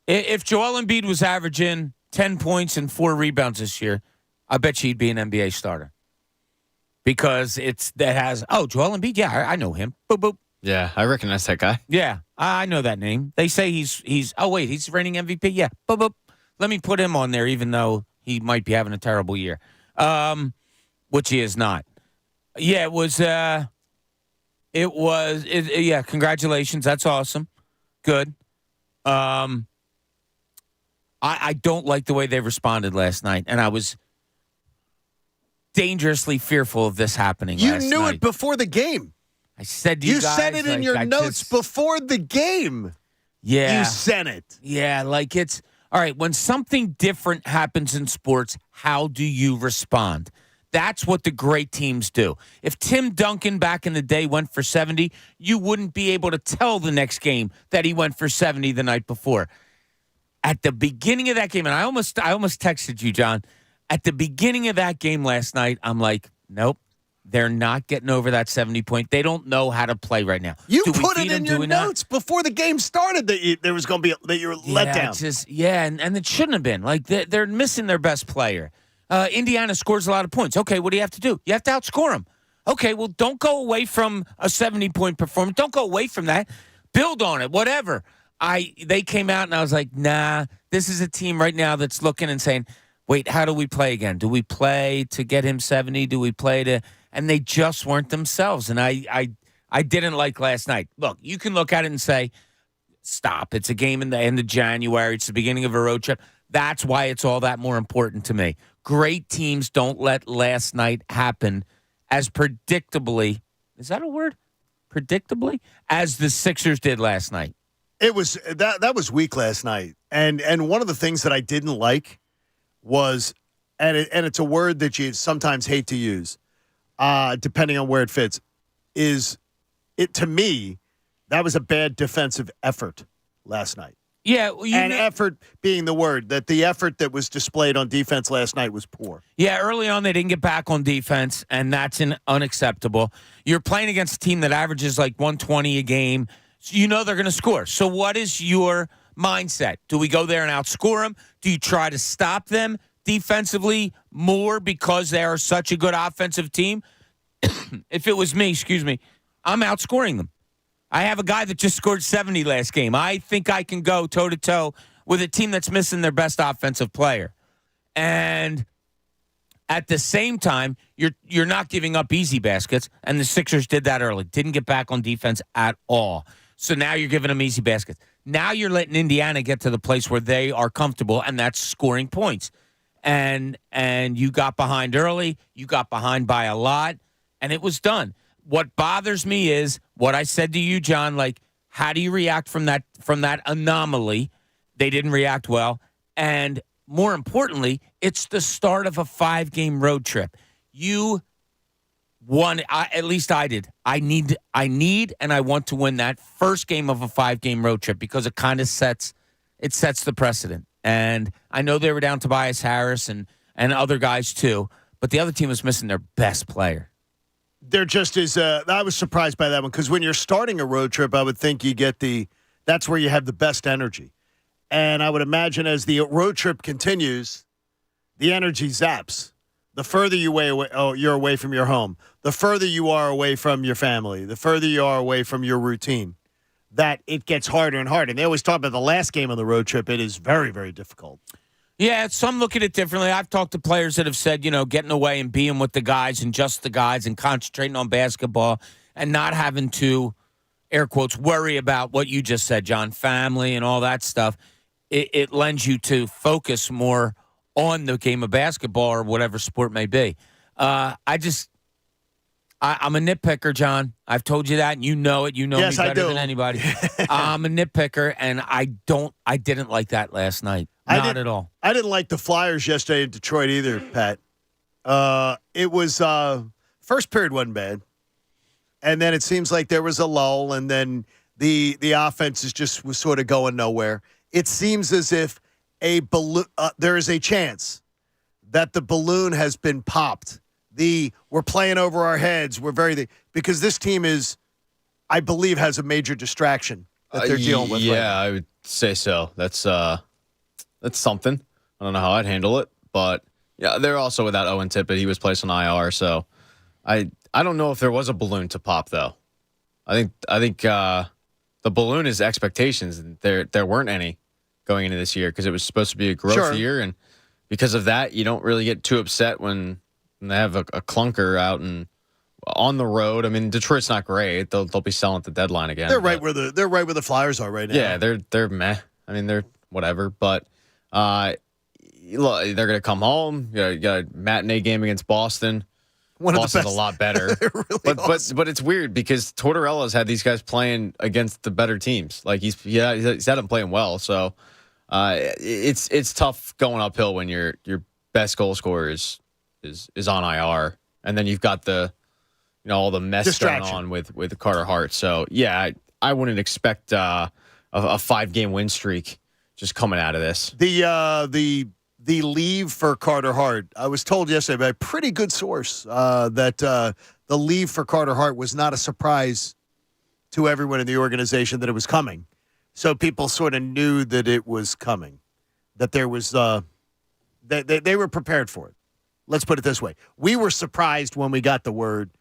If Joel Embiid was averaging 10 points and 4 rebounds this year, I bet you he'd be an NBA starter. Because Joel Embiid, yeah, I know him. Boop, boop. yeah, I recognize that guy. Yeah, I know that name. They say he's reigning MVP. Yeah, boop, boop. Let me put him on there, even though he might be having a terrible year, which he is not. Yeah, yeah, congratulations. That's awesome. Good. I don't like the way they responded last night, and I was dangerously fearful of this happening You last knew night. it before the game. I said to you guys. said it in your notes before the game. Yeah. You said it. Yeah, like it's all right. When something different happens in sports, how do you respond? That's what the great teams do. If Tim Duncan back in the day went for 70, you wouldn't be able to tell the next game that he went for 70 the night before. At the beginning of that game, and I almost texted you, John. At the beginning of that game last night, I'm like, nope, they're not getting over that 70 point. They don't know how to play right now. You Do we put feed it in them? your Do we not? notes before the game started that there was going to be that you were let down. And it shouldn't have been. Like they're missing their best player. Indiana scores a lot of points. Okay, what do you have to do? You have to outscore them. Okay, well, don't go away from a 70-point performance. Don't go away from that. Build on it, whatever. They came out, and I was like, nah, this is a team right now that's looking and saying, wait, how do we play again? Do we play to get him 70? Do we play to – and they just weren't themselves. And I didn't like last night. Look, you can look at it and say, stop. It's a game in the end of January. It's the beginning of a road trip. That's why it's all that more important to me. Great teams don't let last night happen as predictably – is that a word? Predictably? As the Sixers did last night. It was that was weak last night. And one of the things that I didn't like was, and it's a word that you sometimes hate to use, depending on where it fits, is it to me, that was a bad defensive effort last night. Yeah, effort being the word, that the effort that was displayed on defense last night was poor. Yeah, early on they didn't get back on defense, and that's unacceptable. You're playing against a team that averages like 120 a game. So you know they're going to score. So what is your mindset? Do we go there and outscore them? Do you try to stop them defensively more because they are such a good offensive team? If it was me, I'm outscoring them. I have a guy that just scored 70 last game. I think I can go toe-to-toe with a team that's missing their best offensive player. And at the same time, you're not giving up easy baskets, and the Sixers did that early. Didn't get back on defense at all. So now you're giving them easy baskets. Now you're letting Indiana get to the place where they are comfortable, and that's scoring points. And you got behind early. You got behind by a lot, and it was done. What bothers me is what I said to you, John, like, how do you react from that anomaly? They didn't react well. And more importantly, it's the start of a 5-game road trip. You won, at least I did. I need and I want to win that first game of a 5-game road trip because it kind of sets the precedent. And I know they were down Tobias Harris and other guys too, but the other team was missing their best player. There just is I was surprised by that one because when you're starting a road trip, I would think you get that's where you have the best energy. And I would imagine as the road trip continues, the energy zaps. The further you're away from your home, the further you are away from your family, the further you are away from your routine, that it gets harder and harder. And they always talk about the last game on the road trip. It is very, very difficult. Yeah, some look at it differently. I've talked to players that have said, getting away and being with the guys and just the guys and concentrating on basketball and not having to, air quotes, worry about what you just said, John, family and all that stuff. It lends you to focus more on the game of basketball or whatever sport may be. I'm a nitpicker, John. I've told you that, and you know it. You know yes, me better than anybody. I'm a nitpicker, and I didn't like that last night. Not at all. I didn't like the Flyers yesterday in Detroit either, Pat. It was first period wasn't bad, and then it seems like there was a lull, and then the offense was sort of going nowhere. It seems as if there is a chance that the balloon has been popped. We're playing over our heads. Because this team I believe, has a major distraction that they're dealing with. Yeah, I would say so. That's something. I don't know how I'd handle it, but yeah, they're also without Owen Tippett. He was placed on IR, so I don't know if there was a balloon to pop though. I think the balloon is expectations. There weren't any going into this year because it was supposed to be a growth year, and because of that, you don't really get too upset when they have a clunker out and on the road. I mean, Detroit's not great. They'll be selling at the deadline again. They're right where the Flyers are right now. Yeah, they're meh. I mean, they're whatever, but they're going to come home. You got a matinee game against Boston. Boston's a lot better. Really but it's weird because Tortorella's had these guys playing against the better teams. Like he's had them playing well. So it's tough going uphill when your best goal scorer is on IR, and then you've got all the mess going on with Carter Hart. So yeah, I wouldn't expect a 5-game win streak just coming out of this. The leave for Carter Hart. I was told yesterday by a pretty good source that the leave for Carter Hart was not a surprise to everyone in the organization that it was coming. So people sort of knew that it was coming, that there was they were prepared for it. Let's put it this way: we were surprised when we got the word.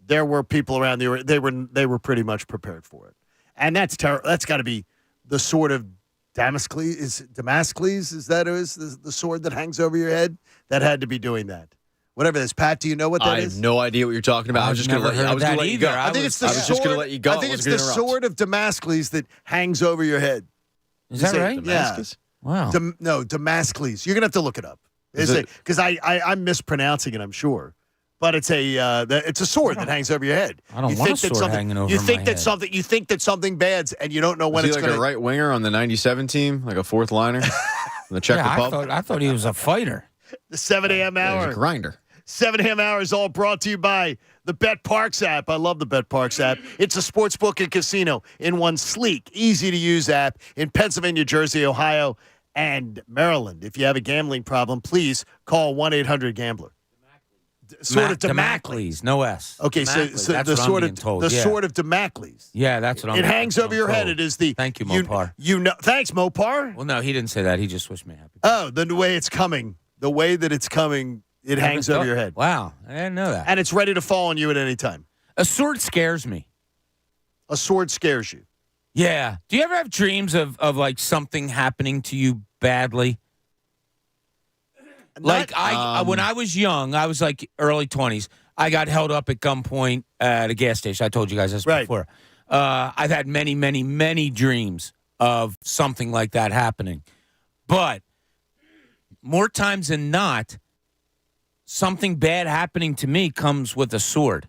There were people around they were pretty much prepared for it, and that's that's got to be the sort of Damocles, is the sword that hangs over your head? That had to be doing that. Whatever it is. Pat, do you know what that is? I have no idea what you're talking about. I was just going to let you go. I think it's the sword. I was just going to let you go. I think it's the sword of Damocles that hangs over your head. Is that right? Damascus? Yeah. Wow. No, Damocles. You're going to have to look it up. Because I'm mispronouncing it, I'm sure. But it's a sword that hangs over your head. I don't want a sword hanging over my head. You think that something bad's, and you don't know when it's going to. Like a right winger on the '97 team, like a fourth liner in the Czech Republic. I thought he was a fighter. The 7 a.m. hour. He's a grinder. 7 a.m. hours all brought to you by the Bet Parks app. I love the Bet Parks app. It's a sports book and casino in one sleek, easy-to-use app in Pennsylvania, Jersey, Ohio, and Maryland. If you have a gambling problem, please call 1-800-GAMBLER. Demacles, no S. Okay, Demacles, so that's the what I'm sword being of told. the Yeah. sword of Demacles. Yeah, that's what I'm. It hangs over your head. told. It is the. Thank you, Mopar. Thanks, Mopar. Well, no, he didn't say that. He just wished me happy. Oh, the way it's coming, the way that it's coming, it hangs over your head, Wow, I didn't know that. and it's ready to fall on you at any time. A sword scares me. A sword scares you. Yeah. Do you ever have dreams of like something happening to you badly? Like when I was young, I was like early 20s. I got held up at gunpoint at a gas station. I told you guys this before. I've had many, many, many dreams of something like that happening. But more times than not, something bad happening to me comes with a sword.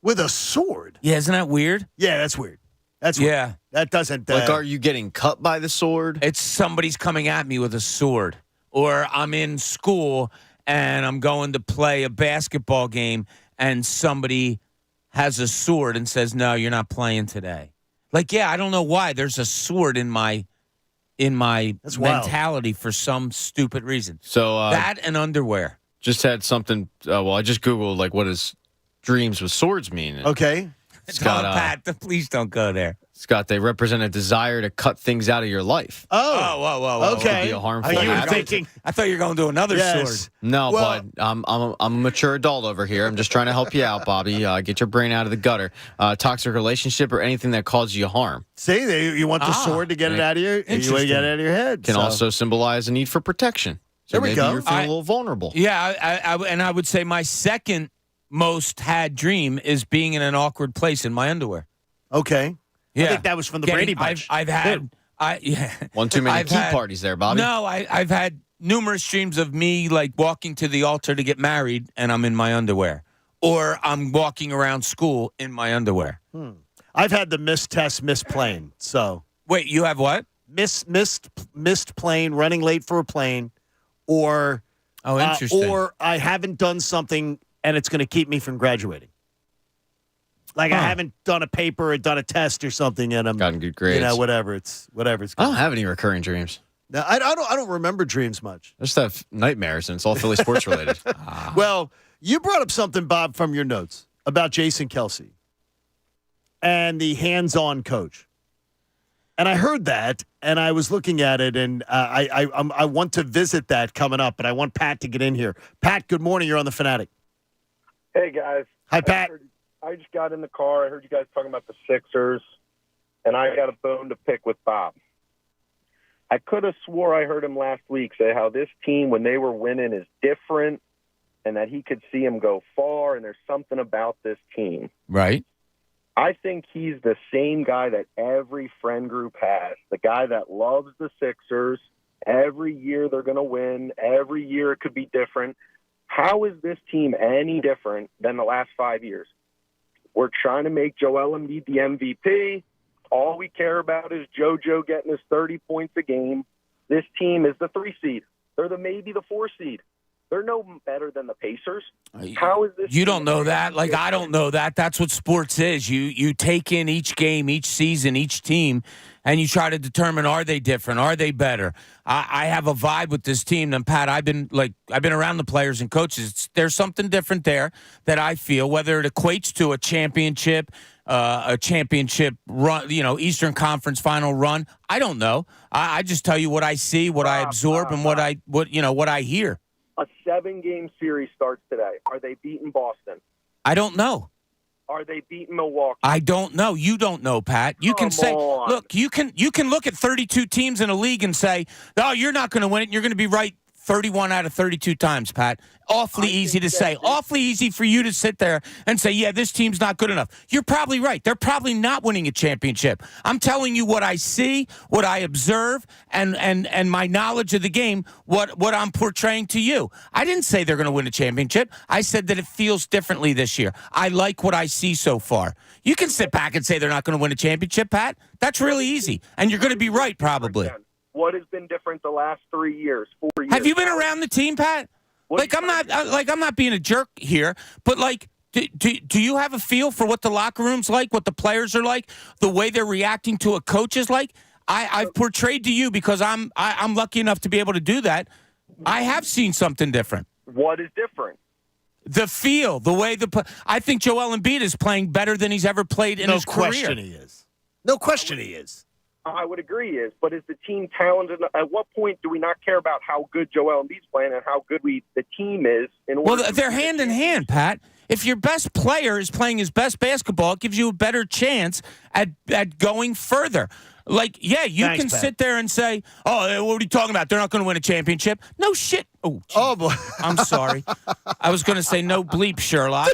With a sword? Yeah, isn't that weird? Yeah, that's weird. That's weird. Yeah. That doesn't. Like, are you getting cut by the sword? It's somebody's coming at me with a sword. Or I'm in school and I'm going to play a basketball game and somebody has a sword and says, "No, you're not playing today." Like, yeah, I don't know why. There's a sword in my That's wild. mentality for some stupid reason. So That and underwear. just had something. I just Googled, like, what does dreams with swords mean? Okay. Scott, Pat, please don't go there. Scott, they represent a desire to cut things out of your life. Oh. Whoa. Okay. Be a harmful you were habit. thinking. I thought you were going to do another Yes. sword. No, Well- but I'm a mature adult over here. I'm just trying to help you out, Bobby. Get your brain out of the gutter. Toxic relationship or anything that causes you harm See, you want the sword to get it out of your. You want to Interesting. get it out of your head. can so. also symbolize a need for protection. So There we maybe go. you're feeling a little vulnerable. Yeah, and I would say my second most had dream is being in an awkward place in my underwear. Okay. Yeah. I think that was from the Brady Bunch. I've had. Yeah. One too many I've key had- parties there, Bobby. No, I've had numerous dreams of me like walking to the altar to get married and I'm in my underwear. Or I'm walking around school in my underwear. I've had the missed test, missed plane. So Wait, you have what? missed plane, running late for a plane, or Oh, interesting. or I haven't done something and it's going to keep me from graduating. Like I haven't done a paper or done a test or something, and I'm Gotten good grades. whatever it's. I don't have any recurring dreams. Now, I don't remember dreams much. I just have nightmares, and it's all Philly sports related. Well, you brought up something, Bob, from your notes about Jason Kelsey and the hands-on coach. And I heard that, and I was looking at it, and I want to visit that coming up, but I want Pat to get in here. Pat, good morning. You're on the Fanatic. Hey, guys. Hi, Pat. I just got in the car. I heard you guys talking about the Sixers, and I got a bone to pick with Bob. I could have swore I heard him last week say how this team, when they were winning, is different and that he could see them go far, and there's something about this team. Right. I think he's the same guy that every friend group has, the guy that loves the Sixers. Every year they're going to win. Every year it could be different. How is this team any different than the last 5 years? We're trying to make Joel Embiid the MVP. All we care about is JoJo getting his 30 points a game. This team is the 3 seed. They're maybe the 4 seed. They're no better than the Pacers. How is this? You don't know that. Like, I don't know that. That's what sports is. You take in each game, each season, each team, and you try to determine, are they different? Are they better? I have a vibe with this team. And Pat, I've been around the players and coaches. There's something different there that I feel, whether it equates to a championship run, Eastern Conference final run. I don't know. I just tell you what I see, what I absorb, and what I hear. A 7-game series starts today. Are they beating Boston? I don't know. Are they beating Milwaukee? I don't know. You don't know, Pat. You can say, look, you can look at 32 teams in a league and say, oh, you're not going to win it. And you're going to be right 31 out of 32 times, Pat. Awfully easy to say. Awfully easy for you to sit there and say, yeah, this team's not good enough. You're probably right. They're probably not winning a championship. I'm telling you what I see, what I observe, and my knowledge of the game, what I'm portraying to you. I didn't say they're going to win a championship. I said that it feels differently this year. I like what I see so far. You can sit back and say they're not going to win a championship, Pat. That's really easy. And you're going to be right, probably. What has been different the last 3 years, 4 years? Have you been around the team, Pat? Like I'm not being a jerk here, but like, do you have a feel for what the locker room's like, what the players are like, the way they're reacting to a coach is like? I've portrayed to you because I'm lucky enough to be able to do that. I have seen something different. What is different? The feel, the way I think Joel Embiid is playing better than he's ever played in his career. No question he is. No question he is. I would agree is, but is the team talented? At what point do we not care about how good Joel Embiid's playing and how good the team is? Well, they're hand in hand, Pat. If your best player is playing his best basketball, it gives you a better chance at going further. Like, yeah, you can sit there and say, oh, what are you talking about? They're not going to win a championship. No shit. Oh, boy. I'm sorry. I was going to say no bleep, Sherlock.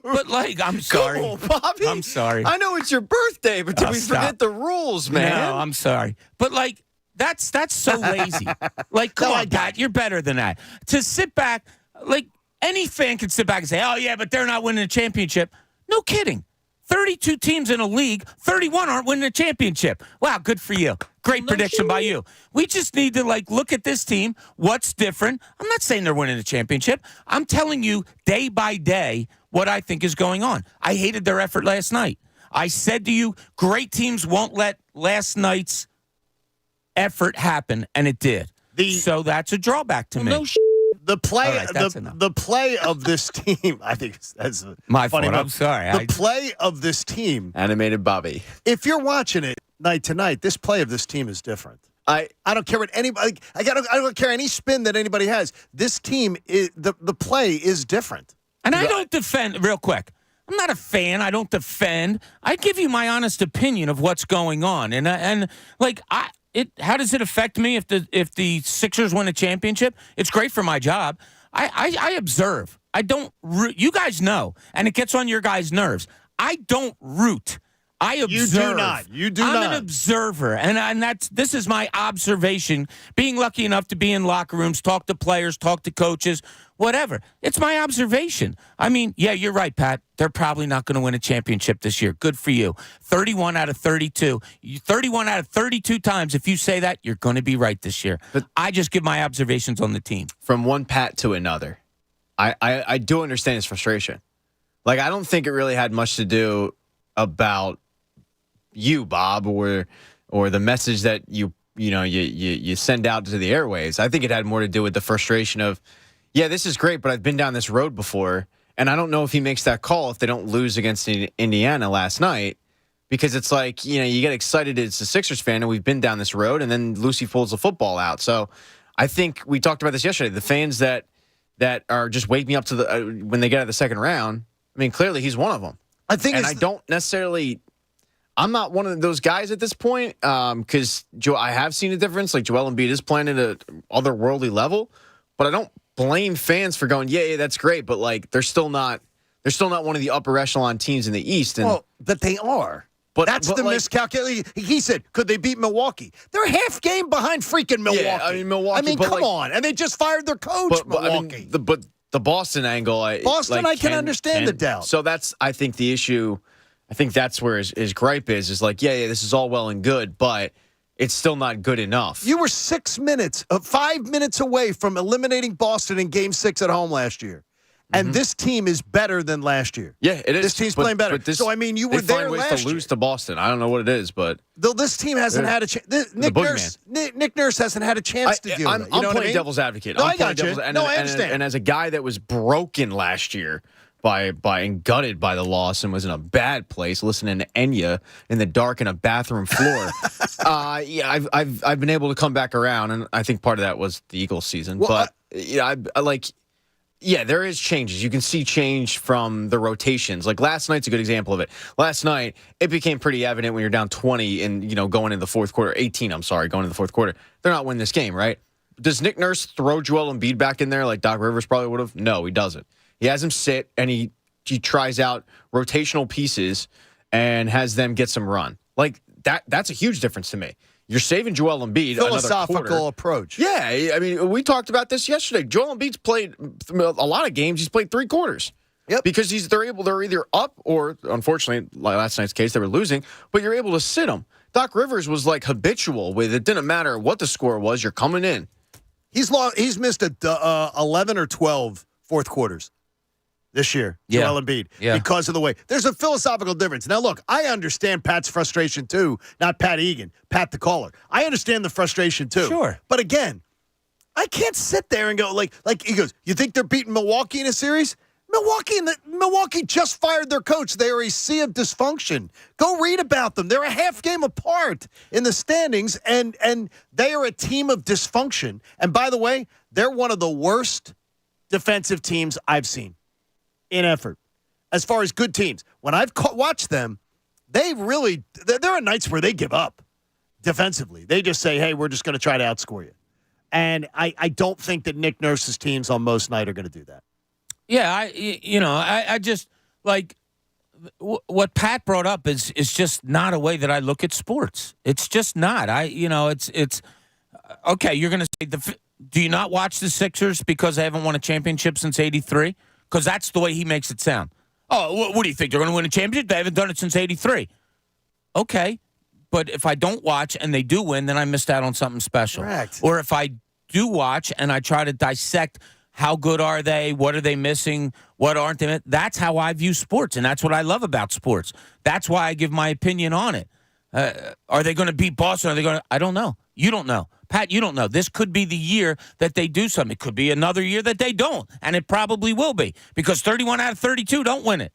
But, like, I'm sorry. Cool, Bobby. I'm sorry. I know it's your birthday, but did we forget the rules, man? No, I'm sorry. But, like, that's so lazy. Like, come on, Pat, you're better than that. To sit back, like, any fan can sit back and say, oh, yeah, but they're not winning a championship. No kidding. 32 teams in a league, 31 aren't winning a championship. Wow, good for you. Great prediction by you. We just need to, like, look at this team. What's different? I'm not saying they're winning a championship. I'm telling you day by day what I think is going on. I hated their effort last night. I said to you, great teams won't let last night's effort happen, and it did. So that's a drawback to me. The play, right, the play of this team, I think that's my funny. fault. I'm sorry. The play of this team, Animated Bobby. if you're watching it night to night, this play of this team is different. I don't care what anybody. I don't care any spin that anybody has. This team is the play is different. And I don't defend, real quick. I'm not a fan. I don't defend. I give you my honest opinion of what's going on, how does it affect me if the Sixers win a championship? It's great for my job. I observe. I don't root. You guys know, and it gets on your guys' nerves. I don't root. I observe. You do not. You do not. I'm an observer, and this is my observation. Being lucky enough to be in locker rooms, talk to players, talk to coaches, whatever. It's my observation. I mean, yeah, you're right, Pat. They're probably not going to win a championship this year. Good for you. 31 out of 32. 31 out of 32 times, if you say that, you're going to be right this year. But I just give my observations on the team. From one Pat to another, I do understand his frustration. Like, I don't think it really had much to do about you, Bob, or the message that you send out to the airwaves. I think it had more to do with the frustration of, yeah, this is great, but I've been down this road before, and I don't know if he makes that call if they don't lose against Indiana last night, because it's like, you get excited as a Sixers fan, and we've been down this road, and then Lucy pulls the football out. So I think we talked about this yesterday. The fans that are just waking up to when they get out of the second round, I mean, clearly he's one of them. I'm not one of those guys at this point because I have seen a difference. Like, Joel Embiid is playing at an otherworldly level, but I don't blame fans for going, yeah, that's great, but like they're still not one of the upper echelon teams in the East. And, but they are. But that's the miscalculation. He said, could they beat Milwaukee? They're half game behind freaking Milwaukee. Yeah, I mean, Milwaukee. I mean, come on. And they just fired their coach, Milwaukee. But the Boston angle, I can understand the doubt. So that's, I think, the issue. I think that's where his gripe is like, yeah, this is all well and good, but it's still not good enough. You were 5 minutes away from eliminating Boston in Game 6 at home last year. And this team is better than last year. Yeah, it is. This team's playing better. So, I mean, you were there last year. They find ways to lose to Boston. I don't know what it is, but... Though this team hasn't had a chance. Nick Nurse hasn't had a chance to deal with it. I'm playing devil's advocate. No, I got you. I understand. And as a guy that was broken last year and gutted by the loss and was in a bad place listening to Enya in the dark in a bathroom floor, I've been able to come back around, and I think part of that was the Eagles season. Well, but there is changes. You can see change from the rotations. Like last night's a good example of it. Last night, it became pretty evident when you're down 20 and, going into the fourth quarter, 18, I'm sorry, going into the fourth quarter. They're not winning this game, right? Does Nick Nurse throw Joel Embiid back in there like Doc Rivers probably would have? No, he doesn't. He has him sit, and he tries out rotational pieces and has them get some run. Like, that's a huge difference to me. You're saving Joel Embiid. Philosophical approach. Yeah, I mean, we talked about this yesterday. Joel Embiid's played a lot of games. He's played 3 quarters. Yep. Because they're either up or, unfortunately, like last night's case, they were losing, but you're able to sit them. Doc Rivers was like habitual with it. Didn't matter what the score was. You're coming in. He's missed 11 or 12 fourth quarters this year, Yeah. Joel Embiid, Yeah. because of the way. There's a philosophical difference. Now, look, I understand Pat's frustration too, not Pat Egan, Pat the caller. I understand the frustration too. Sure. But again, I can't sit there and go like he goes, you think they're beating Milwaukee in a series? Milwaukee just fired their coach. They are a sea of dysfunction. Go read about them. They're a half game apart in the standings, and they are a team of dysfunction. And by the way, they're one of the worst defensive teams I've seen in effort. As far as good teams, when I've watched them, there are nights where they give up defensively. They just say, hey, we're just going to try to outscore you. And I don't think that Nick Nurse's teams on most night are going to do that. Yeah, I just like what Pat brought up is just not a way that I look at sports. It's just not. It's okay. You're going to say, do you not watch the Sixers because they haven't won a championship since '83? Because that's the way he makes it sound. Oh, what do you think? They're going to win a championship? They haven't done it since '83. Okay, but if I don't watch and they do win, then I missed out on something special. Correct. Or if I do watch and I try to dissect. How good are they? What are they missing? What aren't they? That's how I view sports, and that's what I love about sports. That's why I give my opinion on it. Are they going to beat Boston? Are they going to? I don't know. You don't know. Pat, you don't know. This could be the year that they do something. It could be another year that they don't, and it probably will be because 31 out of 32 don't win it.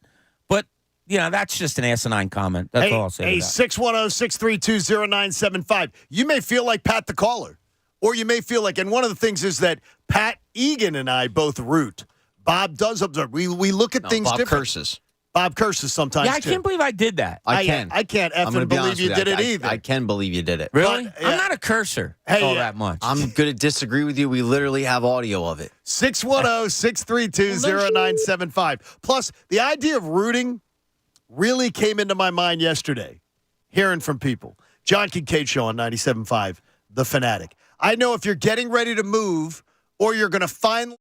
But, that's just an asinine comment. That's all I'll say. 610-632-0975. You may feel like Pat the caller. Or you may feel like, and one of the things is that Pat Egan and I both root. Bob does observe. We look at things Bob different. curses. Bob curses sometimes, Yeah, I can't believe I did that. I can. I can't I'm gonna effing be believe honest you with did it either. I can believe you did it. Really? But, yeah. I'm not a cursor all that much. I'm going to disagree with you. We literally have audio of it. 610-632-0975. Plus, the idea of rooting really came into my mind yesterday, hearing from people. John Kincade Show on 97.5, The Fanatic. I know if you're getting ready to move or you're going to finally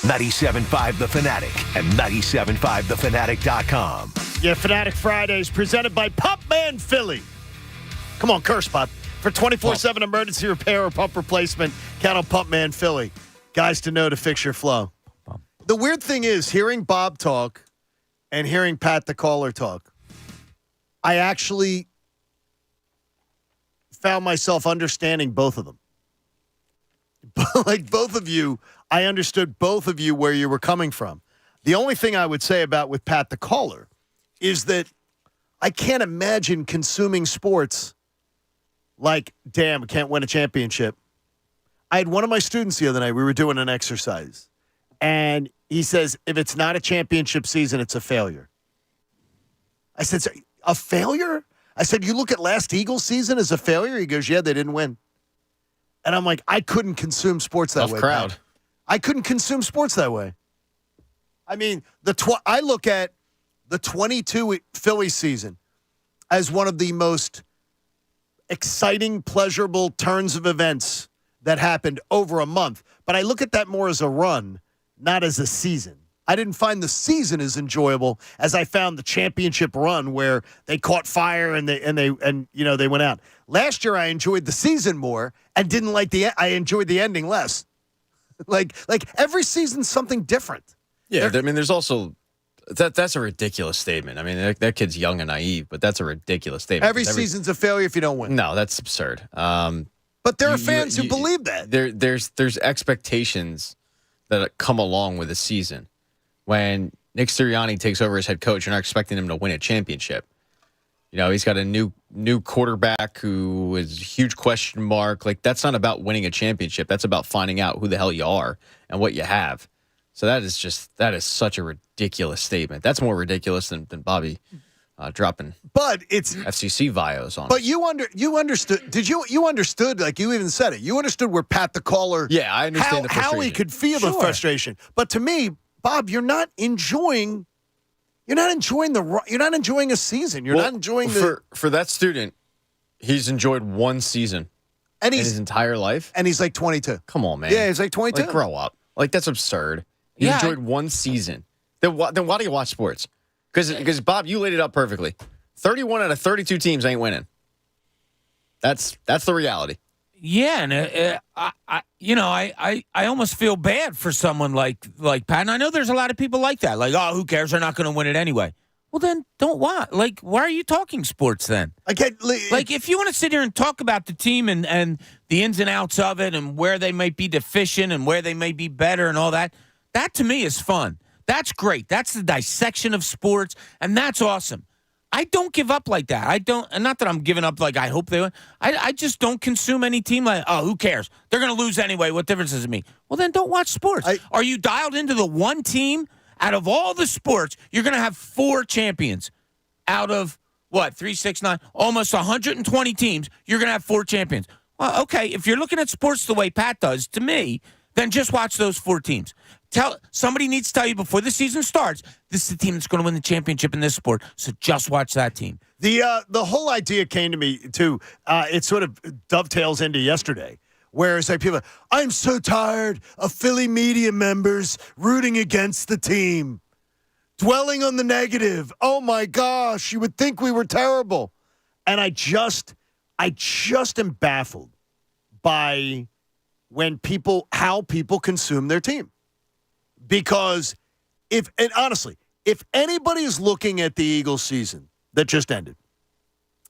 97.5 The Fanatic and 97.5thefanatic.com. Yeah, Fanatic Fridays presented by Pumpman Philly. Come on, curse, Bob. For 24/7 emergency repair or pump replacement, count on Pumpman Philly. Guys to know to fix your flow. The weird thing is, hearing Bob talk and hearing Pat the caller talk, I actually found myself understanding both of them. Like both of you, I understood both of you where you were coming from. The only thing I would say about with Pat the caller is that I can't imagine consuming sports like, damn, we can't win a championship. I had one of my students the other night, we were doing an exercise, and he says, if it's not a championship season, it's a failure. I said, a failure? I said, you look at last Eagles season as a failure? He goes, yeah, they didn't win. And I'm like, I couldn't consume sports that way. Crowd. Pat. I couldn't consume sports that way. I mean, I look at the 22 Phillies season as one of the most exciting, pleasurable turns of events that happened over a month. But I look at that more as a run, not as a season. I didn't find the season as enjoyable as I found the championship run where they caught fire and they went out. Last year I enjoyed the season more and didn't like I enjoyed the ending less. like every season's something different. Yeah, there's also that's a ridiculous statement. I mean, that kid's young and naive, but that's a ridiculous statement. Every season's a failure if you don't win. No, that's absurd. But there are fans who believe that. There's expectations that come along with a season. When Nick Sirianni takes over as head coach, you're not expecting him to win a championship. You know, he's got a new quarterback who is a huge question mark. Like, that's not about winning a championship. That's about finding out who the hell you are and what you have. So that is such a ridiculous statement. That's more ridiculous than Bobby dropping. But it's FCC bios on. But you understood? Did you understood? Like you even said it. You understood where Pat the caller. Yeah, I understand how he could feel the frustration. But to me, Bob, you're not enjoying a season. You're not enjoying for that student. He's enjoyed one season in his entire life, and he's like 22. Come on, man. Yeah, he's like 22. Like, grow up. Like, that's absurd. He enjoyed one season. Then why do you watch sports? Because Bob, you laid it up perfectly. 31 out of 32 teams ain't winning. That's the reality. Yeah, and I almost feel bad for someone like Pat. And I know there's a lot of people like that. Like, oh, who cares? They're not going to win it anyway. Well, then don't watch. Like, why are you talking sports then? Like, if you want to sit here and talk about the team and the ins and outs of it and where they might be deficient and where they may be better and all that, that to me is fun. That's great. That's the dissection of sports, and that's awesome. I don't give up like that. I don't, and not that I'm giving up like I hope they win. I just don't consume any team like, oh, who cares? They're going to lose anyway. What difference does it make? Well, then don't watch sports. Are you dialed into the one team out of all the sports? You're going to have 4 champions out of, what, 3, 6, 9, almost 120 teams. You're going to have 4 champions. Well, okay, if you're looking at sports the way Pat does, to me, then just watch those 4 teams. Somebody needs to tell you before the season starts, this is the team that's going to win the championship in this sport, so just watch that team. The whole idea came to me, too. It sort of dovetails into yesterday, where it's like people, I'm so tired of Philly media members rooting against the team, dwelling on the negative. Oh, my gosh, you would think we were terrible. And I just am baffled by how people consume their team. Because honestly, if anybody is looking at the Eagles season that just ended,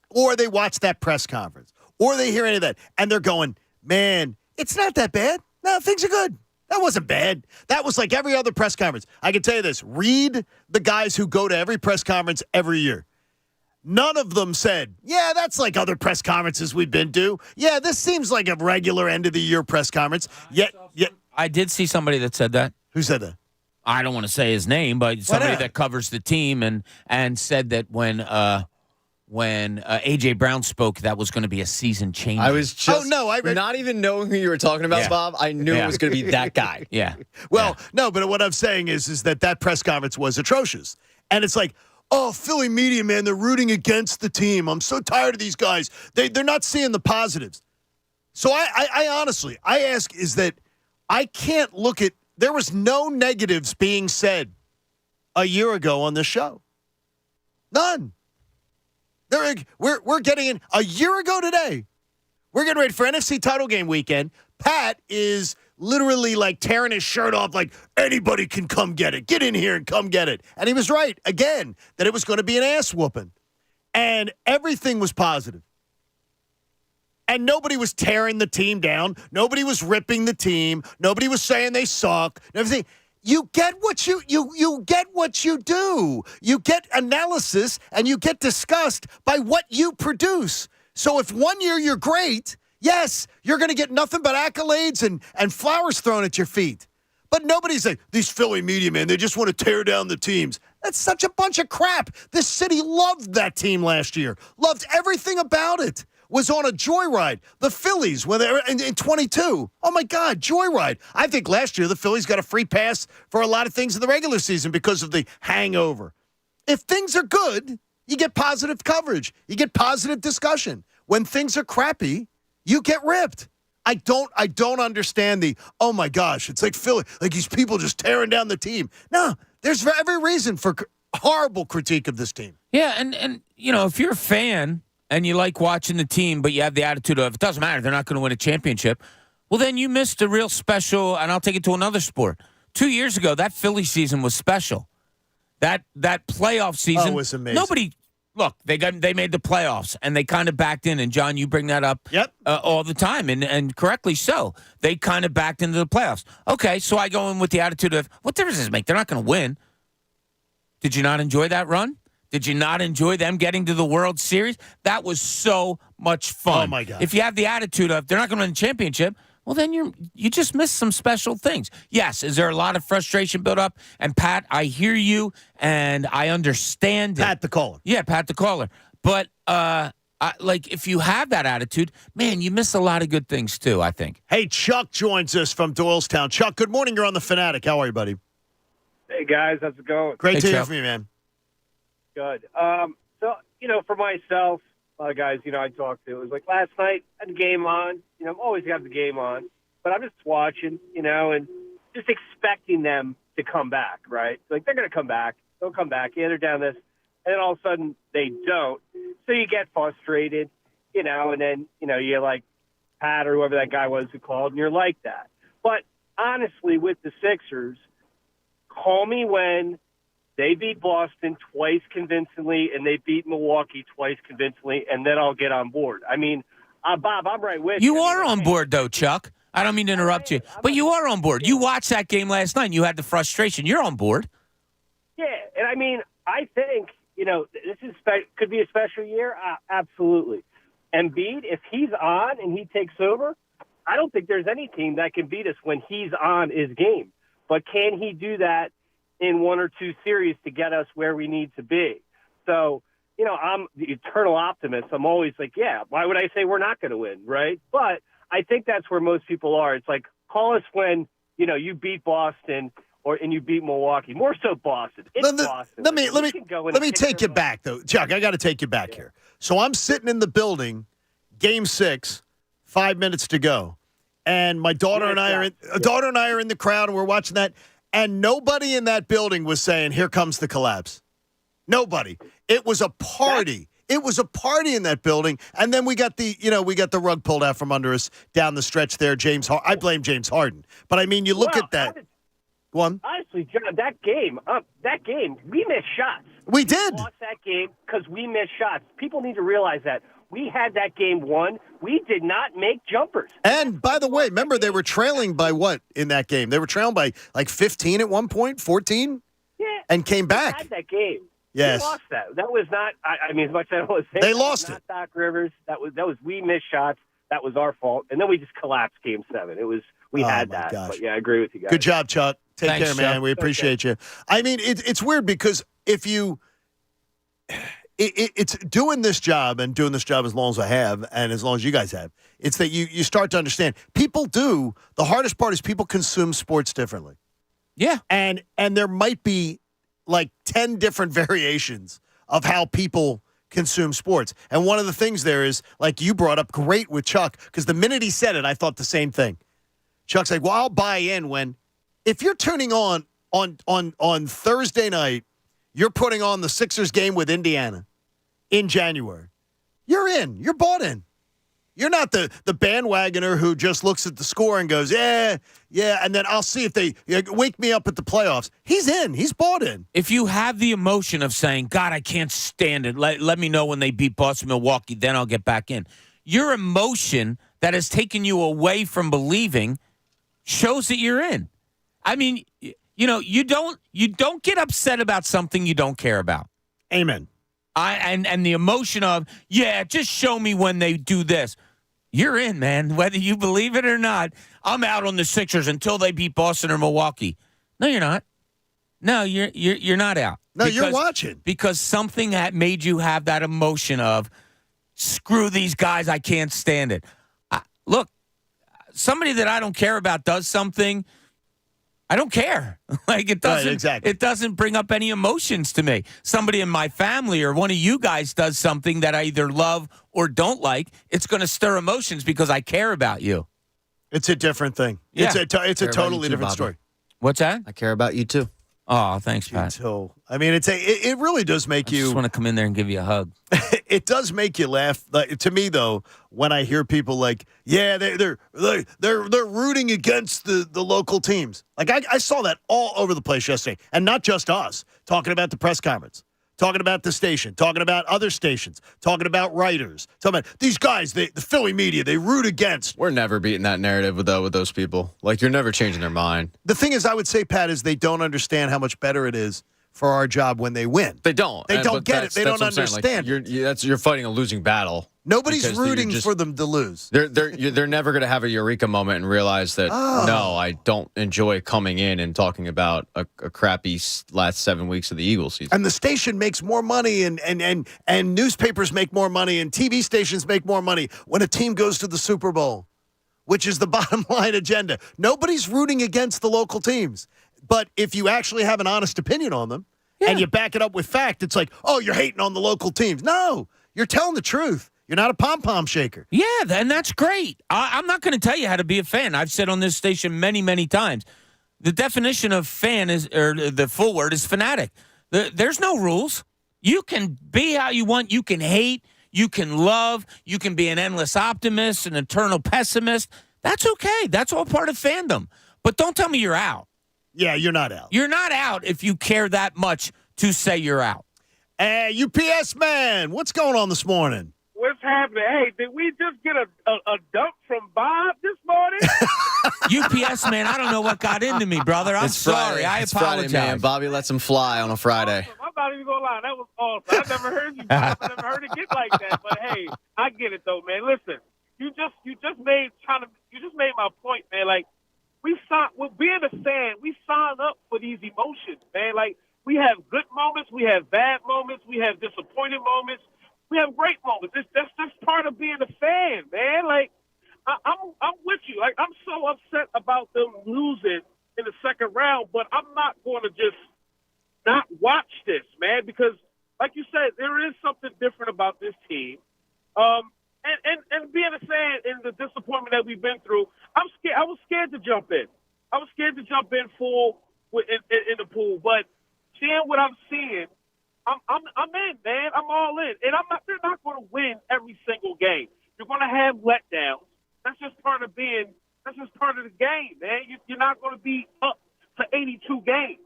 or they watch that press conference, or they hear any of that, and they're going, man, it's not that bad. No, things are good. That wasn't bad. That was like every other press conference. I can tell you this. Read the guys who go to every press conference every year. None of them said, yeah, that's like other press conferences we've been to. Yeah, this seems like a regular end-of-the-year press conference. Yet, I did see somebody that said that. Who said that? I don't want to say his name, but somebody that covers the team and said that when A.J. Brown spoke, that was going to be a season changer. I was just not even knowing who you were talking about, Bob. I knew it was going to be that guy. Yeah. Well, no, but what I'm saying is that press conference was atrocious. And it's like, oh, Philly media, man, they're rooting against the team. I'm so tired of these guys. They're not seeing the positives. So I honestly, I ask is that I can't look at there was no negatives being said a year ago on this show. None. We're getting in a year ago today. We're getting ready for NFC title game weekend. Pat is literally like tearing his shirt off like anybody can come get it. Get in here and come get it. And he was right, again, that it was going to be an ass whooping. And everything was positive. And nobody was tearing the team down. Nobody was ripping the team. Nobody was saying they suck. Everything. You get what you get what you do. You get analysis and you get discussed by what you produce. So if one year you're great, yes, you're going to get nothing but accolades and flowers thrown at your feet. But nobody's like, these Philly media, man, they just want to tear down the teams. That's such a bunch of crap. This city loved that team last year. Loved everything about it. Was on a joyride. The Phillies, when they were in 22. Oh, my God, joyride. I think last year the Phillies got a free pass for a lot of things in the regular season because of the hangover. If things are good, you get positive coverage. You get positive discussion. When things are crappy, you get ripped. I don't understand the, oh, my gosh, it's like Philly, like these people just tearing down the team. No, there's every reason for horrible critique of this team. Yeah, and you know, if you're a fan and you like watching the team, but you have the attitude of, it doesn't matter, they're not going to win a championship, well, then you missed a real special, and I'll take it to another sport. 2 years ago, that Philly season was special. That playoff season. Was amazing. Nobody, look, they made the playoffs, and they kind of backed in, and John, you bring that up all the time, and correctly so. They kind of backed into the playoffs. Okay, so I go in with the attitude of, what difference does it make? They're not going to win. Did you not enjoy that run? Did you not enjoy them getting to the World Series? That was so much fun. Oh, my God. If you have the attitude of they're not going to win the championship, well, then you just missed some special things. Yes, is there a lot of frustration built up? And, Pat, I hear you, and I understand it. Pat the caller. Yeah, Pat the caller. But, if you have that attitude, man, you miss a lot of good things, too, I think. Hey, Chuck joins us from Doylestown. Chuck, good morning. You're on The Fanatic. How are you, buddy? Hey, guys. How's it going? Great to hear Chuck. from you, man. Good. So, for myself, a lot of guys, I talked to, it was like last night, I had the game on. I'm always got the game on. But I'm just watching, and just expecting them to come back, right? Like, they're going to come back. They'll come back. Yeah, they're down this. And then all of a sudden, they don't. So you get frustrated, and then, you're like Pat or whoever that guy was who called, and you're like that. But honestly, with the Sixers, call me when they beat Boston twice convincingly, and they beat Milwaukee twice convincingly, and then I'll get on board. I mean, Bob, I'm right with you. You are on board, though, Chuck. I don't mean to interrupt you, but you are on board. You watched that game last night, and you had the frustration. You're on board. Yeah, and I mean, I think, this is could be a special year. Absolutely. Embiid, if he's on and he takes over, I don't think there's any team that can beat us when he's on his game. But can he do that in one or two series to get us where we need to be? So, I'm the eternal optimist. I'm always like, yeah, why would I say we're not going to win, right? But I think that's where most people are. It's like, call us when, you beat Boston and you beat Milwaukee. More so Boston. It's Boston. Let me take you back, though. Chuck, I got to take you back here. So I'm sitting in the building, Game 6, 5 minutes to go. And my daughter and I are in the crowd, and we're watching that. And nobody in that building was saying, here comes the collapse. Nobody. It was a party. It was a party in that building. And then we got the rug pulled out from under us down the stretch there. I blame James Harden. But, I mean, you look at that. Go on. Honestly, John, that game, we missed shots. We did. We lost that game because we missed shots. People need to realize that. We had that game won. We did not make jumpers. And, by the way, remember, they were trailing by what in that game? They were trailing by like 15 at one point, 14? Yeah. And came back. We had that game. Yes. We lost that. That was not, I mean, as much as I was saying, they lost not it. Doc Rivers. That was we missed shots. That was our fault. And then we just collapsed Game 7. We had that. Gosh. But, yeah, I agree with you guys. Good job, Chuck. Thanks, care, man. Chuck. We appreciate you. I mean, it's weird because if you it's doing this job and doing this job as long as I have and as long as you guys have, it's that you start to understand. People do. The hardest part is people consume sports differently. Yeah. And there might be like 10 different variations of how people consume sports. And one of the things there is, like you brought up great with Chuck, because the minute he said it, I thought the same thing. Chuck's like, well, I'll buy in when If you're tuning on Thursday night, you're putting on the Sixers game with Indiana in January. You're in. You're bought in. You're not the bandwagoner who just looks at the score and goes, yeah, and then I'll see if they wake me up at the playoffs. He's in. He's bought in. If you have the emotion of saying, God, I can't stand it, let me know when they beat Boston, Milwaukee, then I'll get back in. Your emotion that has taken you away from believing shows that you're in. I mean, you don't get upset about something you don't care about. Amen. And the emotion of, just show me when they do this. You're in, man, whether you believe it or not. I'm out on the Sixers until they beat Boston or Milwaukee. No, you're not. No, you're not out. No, you're watching. Because something that made you have that emotion of, screw these guys, I can't stand it. Look, somebody that I don't care about does something, I don't care. Like it doesn't. Right, exactly. It doesn't bring up any emotions to me. Somebody in my family or one of you guys does something that I either love or don't like. It's going to stir emotions because I care about you. It's a different thing. Yeah. It's a totally different story. What's that? I care about you too. Oh, thanks, Pat. I mean, it really does make I just want to come in there and give you a hug. It does make you laugh. Like, to me, though, when I hear people like, they're rooting against the local teams. Like I saw that all over the place yesterday, and not just us talking about the press conference, talking about the station, talking about other stations, talking about writers, talking about these guys. The Philly media, they root against. We're never beating that narrative with those people. Like, you're never changing their mind. The thing is, I would say, Pat, is they don't understand how much better it is for our job when they win. They don't. They don't get it. They don't understand. Like, you're fighting a losing battle. Nobody's rooting for them to lose. They're never going to have a eureka moment and realize that, no, I don't enjoy coming in and talking about a crappy last 7 weeks of the Eagles season. And the station makes more money, and newspapers make more money, and TV stations make more money when a team goes to the Super Bowl, which is the bottom line agenda. Nobody's rooting against the local teams. But if you actually have an honest opinion on them and you back it up with fact, it's like, oh, you're hating on the local teams. No, you're telling the truth. You're not a pom-pom shaker. Yeah, and that's great. I'm not going to tell you how to be a fan. I've said on this station many, many times, the definition of fan or the full word is fanatic. There's no rules. You can be how you want. You can hate. You can love. You can be an endless optimist, an eternal pessimist. That's okay. That's all part of fandom. But don't tell me you're out. Yeah, you're not out. You're not out if you care that much to say you're out. Hey, UPS man, what's going on this morning? What's happening? Hey, did we just get a dump from Bob this morning? UPS man, I don't know what got into me, brother. I'm sorry. I apologize. Friday, man. Bobby lets him fly on a Friday. Awesome. I'm not even gonna lie. That was awesome. I never heard you. Bob. I never heard it get like that. But hey, I get it though, man. Listen, you just made my point, man. Like, being a fan, we sign up for these emotions, man. Like, we have good moments, we have bad moments, we have disappointing moments, we have great moments. That's just part of being a fan, man. Like, I'm with you. Like, I'm so upset about them losing in the second round, but I'm not going to just not watch this, man, because, like you said, there is something different about this team. And being a fan in the disappointment that we've been through, I'm scared. I was scared to jump in. I was scared to jump in full in the pool. But seeing what I'm seeing, I'm in, man. I'm all in. And they're not going to win every single game. You're going to have letdowns. That's just part of the game, man. You're not going to be up to 82 games.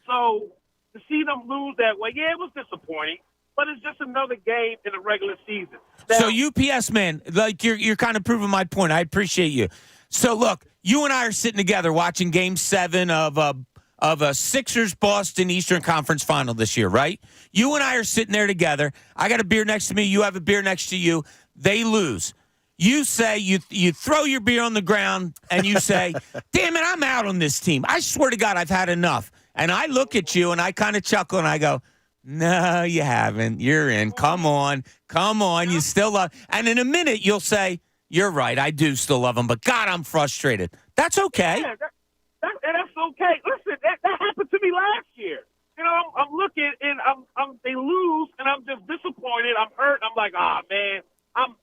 So to see them lose that way, yeah, it was disappointing. But it's just another game in the regular season. Now, so UPS man, like you're kind of proving my point. I appreciate you. So look, you and I are sitting together watching Game 7 of a Sixers Boston Eastern Conference Final this year, right? You and I are sitting there together. I got a beer next to me. You have a beer next to you. They lose. You say you throw your beer on the ground and you say, "Damn it, I'm out on this team. I swear to God, I've had enough." And I look at you and I kind of chuckle and I go, "No, you haven't. You're in. Come on. You still love." And in a minute, you'll say, "You're right. I do still love them, but God, I'm frustrated." That's okay. Yeah, that's okay. Listen, that happened to me last year. You know, I'm looking and they lose, and I'm just disappointed. I'm hurt. I'm like, man, I'm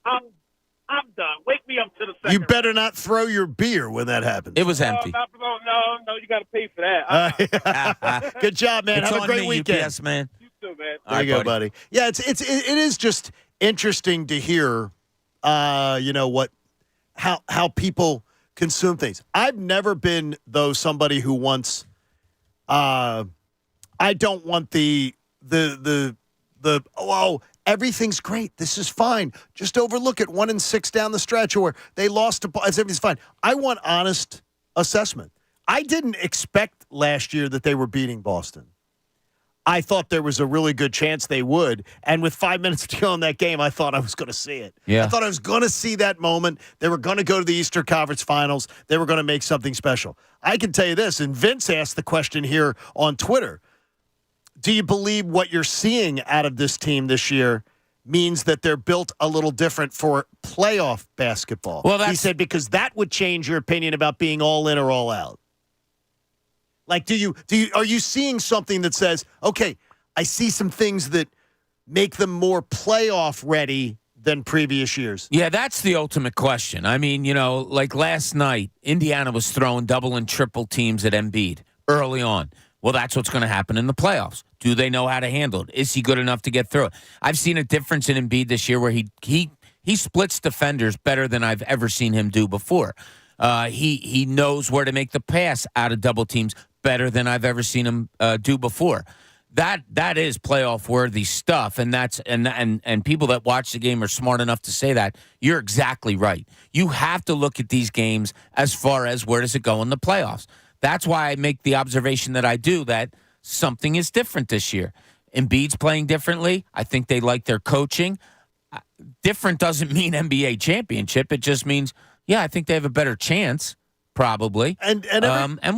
done. Wake me up to the second. You better not throw your beer when that happens. It was empty. No, you got to pay for that. Good job, man. It's Have a on great me, weekend. UPS man. You too, man. There you go, buddy. Yeah, it is just interesting to hear, how people consume things. I've never been, though, somebody who wants. I don't want the everything's great. This is fine. Just overlook it 1-6 down the stretch, or they lost to everything's fine. I want honest assessment. I didn't expect last year that they were beating Boston. I thought there was a really good chance they would. And with 5 minutes to go in that game, I thought I was going to see it. Yeah. I thought I was going to see that moment. They were going to go to the Eastern Conference Finals. They were going to make something special. I can tell you this, and Vince asked the question here on Twitter. Do you believe what you're seeing out of this team this year means that they're built a little different for playoff basketball? Well, he said because that would change your opinion about being all in or all out. Like, are you seeing something that says, okay, I see some things that make them more playoff ready than previous years? Yeah, that's the ultimate question. I mean, like last night, Indiana was throwing double and triple teams at Embiid early on. Well, that's what's going to happen in the playoffs. Do they know how to handle it? Is he good enough to get through it? I've seen a difference in Embiid this year where he splits defenders better than I've ever seen him do before. He knows where to make the pass out of double teams better than I've ever seen him do before. That is playoff worthy stuff, and that's and people that watch the game are smart enough to say that. You're exactly right. You have to look at these games as far as where does it go in the playoffs. That's why I make the observation that I do, that something is different this year. Embiid's playing differently. I think they like their coaching. Different doesn't mean NBA championship. It just means, I think they have a better chance, probably. And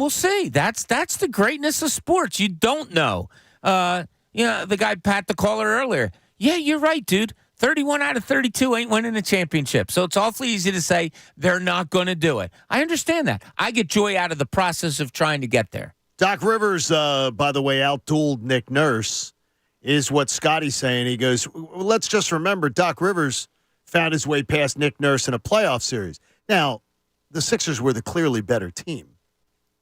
we'll see. That's the greatness of sports. You don't know. The guy, Pat, the caller earlier. Yeah, you're right, dude. 31 out of 32 ain't winning a championship. So it's awfully easy to say they're not going to do it. I understand that. I get joy out of the process of trying to get there. Doc Rivers, by the way, outdueled Nick Nurse, is what Scotty's saying. He goes, let's just remember, Doc Rivers found his way past Nick Nurse in a playoff series. Now, the Sixers were the clearly better team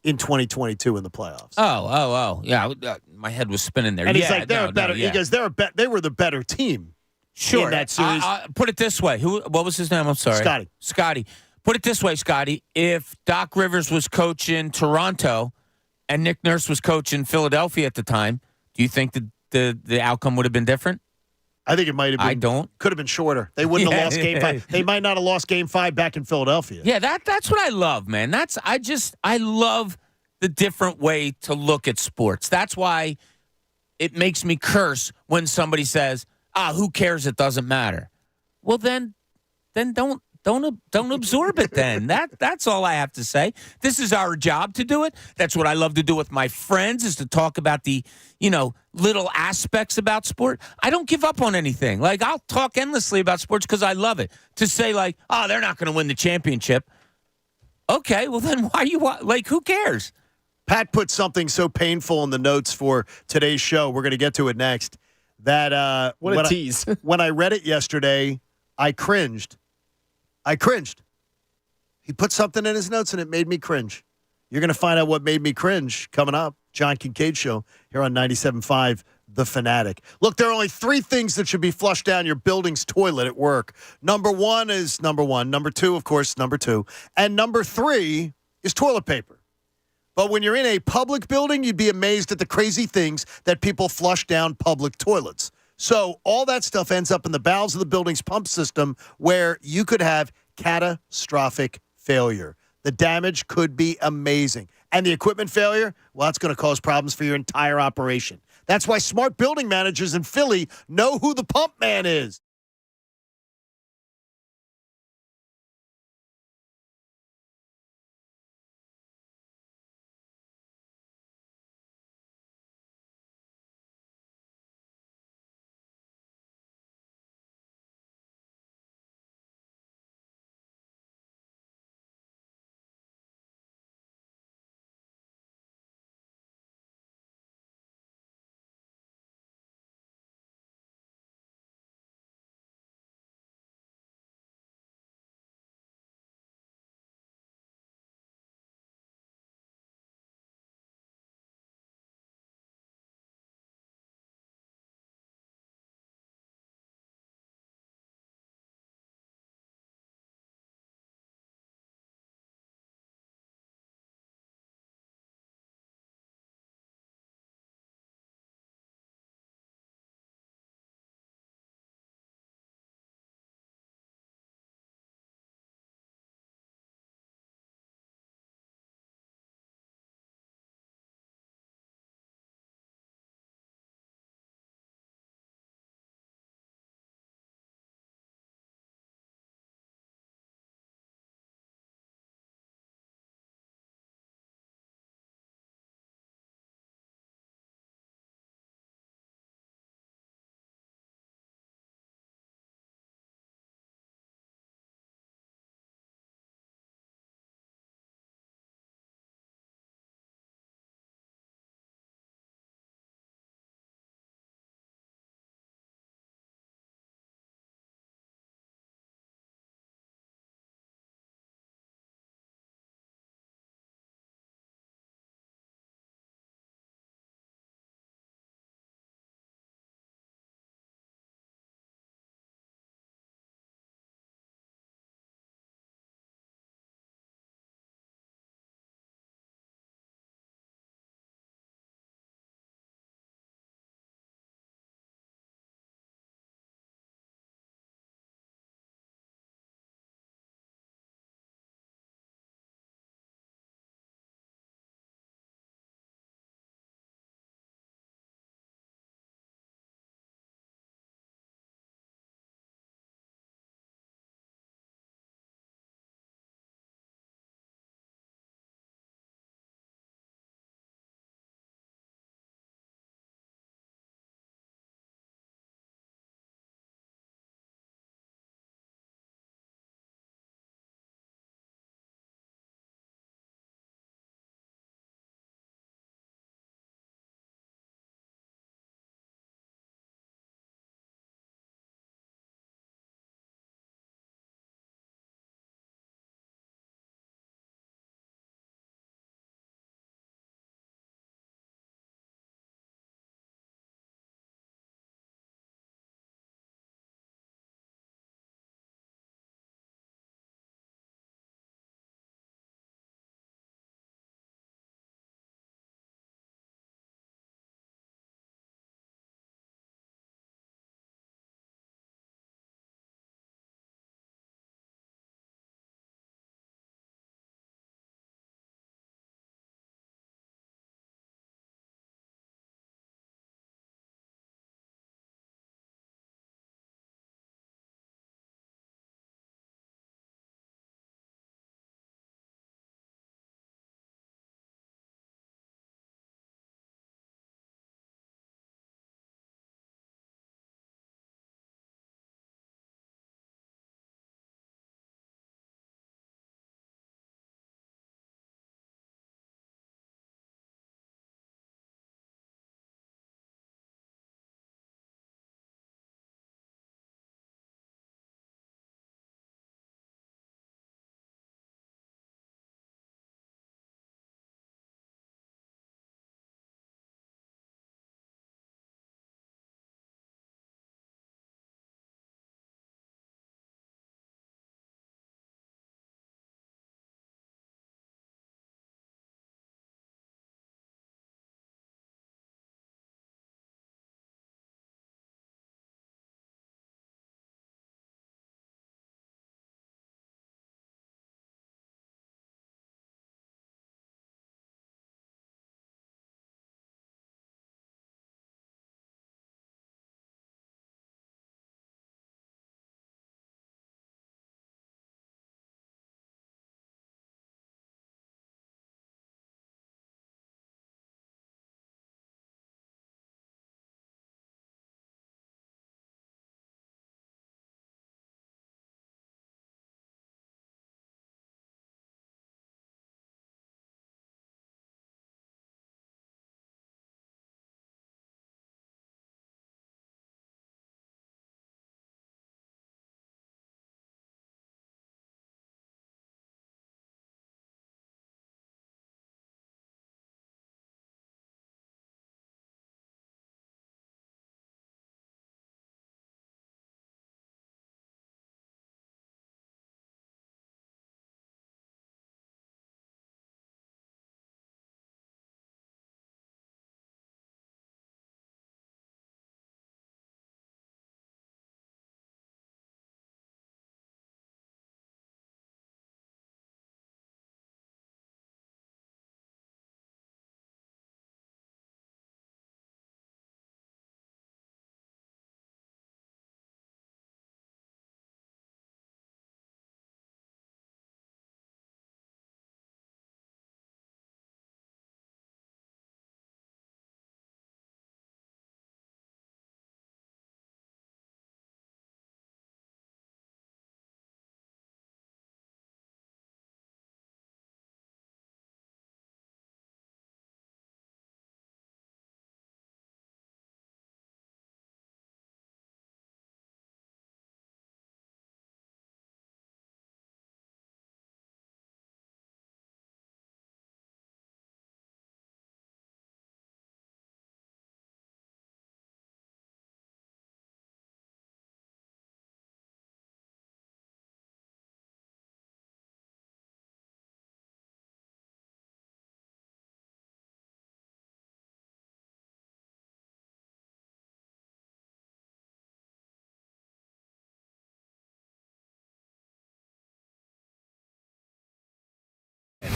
in 2022 in the playoffs. Oh. Yeah, my head was spinning there. And he's like, they're better. Yeah. He goes, they were the better team. Sure. In that series. Put it this way. What was his name? I'm sorry. Scotty. Put it this way, Scotty. If Doc Rivers was coaching Toronto and Nick Nurse was coaching Philadelphia at the time, do you think the outcome would have been different? I think it might have been. I don't. Could have been shorter. They wouldn't have lost Game 5. They might not have lost Game 5 back in Philadelphia. Yeah, that's what I love, man. I love the different way to look at sports. That's why it makes me curse when somebody says, who cares? It doesn't matter. Well, then don't absorb it then. That's all I have to say. This is our job to do it. That's what I love to do with my friends, is to talk about the, little aspects about sport. I don't give up on anything. Like, I'll talk endlessly about sports because I love it. To say like, they're not going to win the championship. Okay, well then who cares? Pat put something so painful in the notes for today's show. We're going to get to it next. That what a tease. When I read it yesterday, I cringed. He put something in his notes, and it made me cringe. You're going to find out what made me cringe coming up. John Kincade Show here on 97.5 The Fanatic. Look, there are only 3 things that should be flushed down your building's toilet at work. Number 1 is number 1. Number 2, of course, number 2. And number 3 is toilet paper. But when you're in a public building, you'd be amazed at the crazy things that people flush down public toilets. So all that stuff ends up in the bowels of the building's pump system, where you could have catastrophic failure. The damage could be amazing. And the equipment failure, well, that's going to cause problems for your entire operation. That's why smart building managers in Philly know who the pump man is.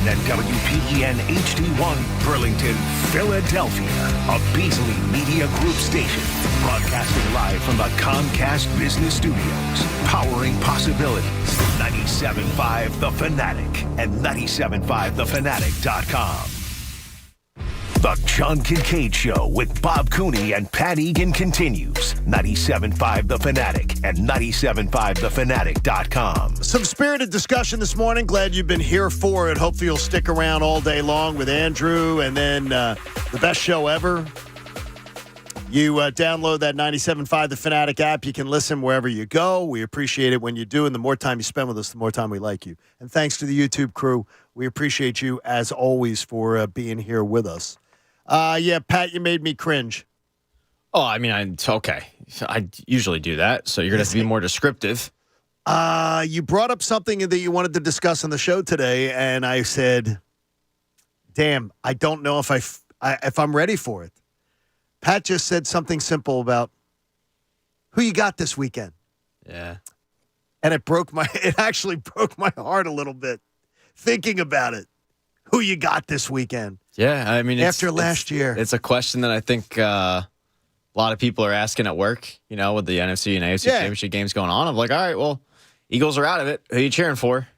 and WPEN HD1 Burlington, Philadelphia, a Beasley Media Group station, broadcasting live from the Comcast Business Studios, powering possibilities. 97.5 The Fanatic and 97.5thefanatic.com. The John Kincade Show with Bob Cooney and Pat Egan continues. 97.5 The Fanatic and 97.5thefanatic.com. Some spirited discussion this morning. Glad you've been here for it. Hopefully you'll stick around all day long with Andrew. And then the best show ever. You download that 97.5 The Fanatic app. You can listen wherever you go. We appreciate it when you do. And the more time you spend with us, the more time we like you. And thanks to the YouTube crew. We appreciate you, as always, for being here with us. Yeah, Pat, you made me cringe. Oh, I mean, okay. I usually do that, so you're going to have to be more descriptive. You brought up something that you wanted to discuss on the show today, and I said, damn, I don't know if I'm ready for it. Pat just said something simple about who you got this weekend. Yeah. And it actually broke my heart a little bit thinking about it. Who you got this weekend? Yeah, I mean, after last year. It's a question that I think a lot of people are asking at work, with the NFC and AFC championship games going on. I'm like, all right, well, Eagles are out of it. Who are you cheering for?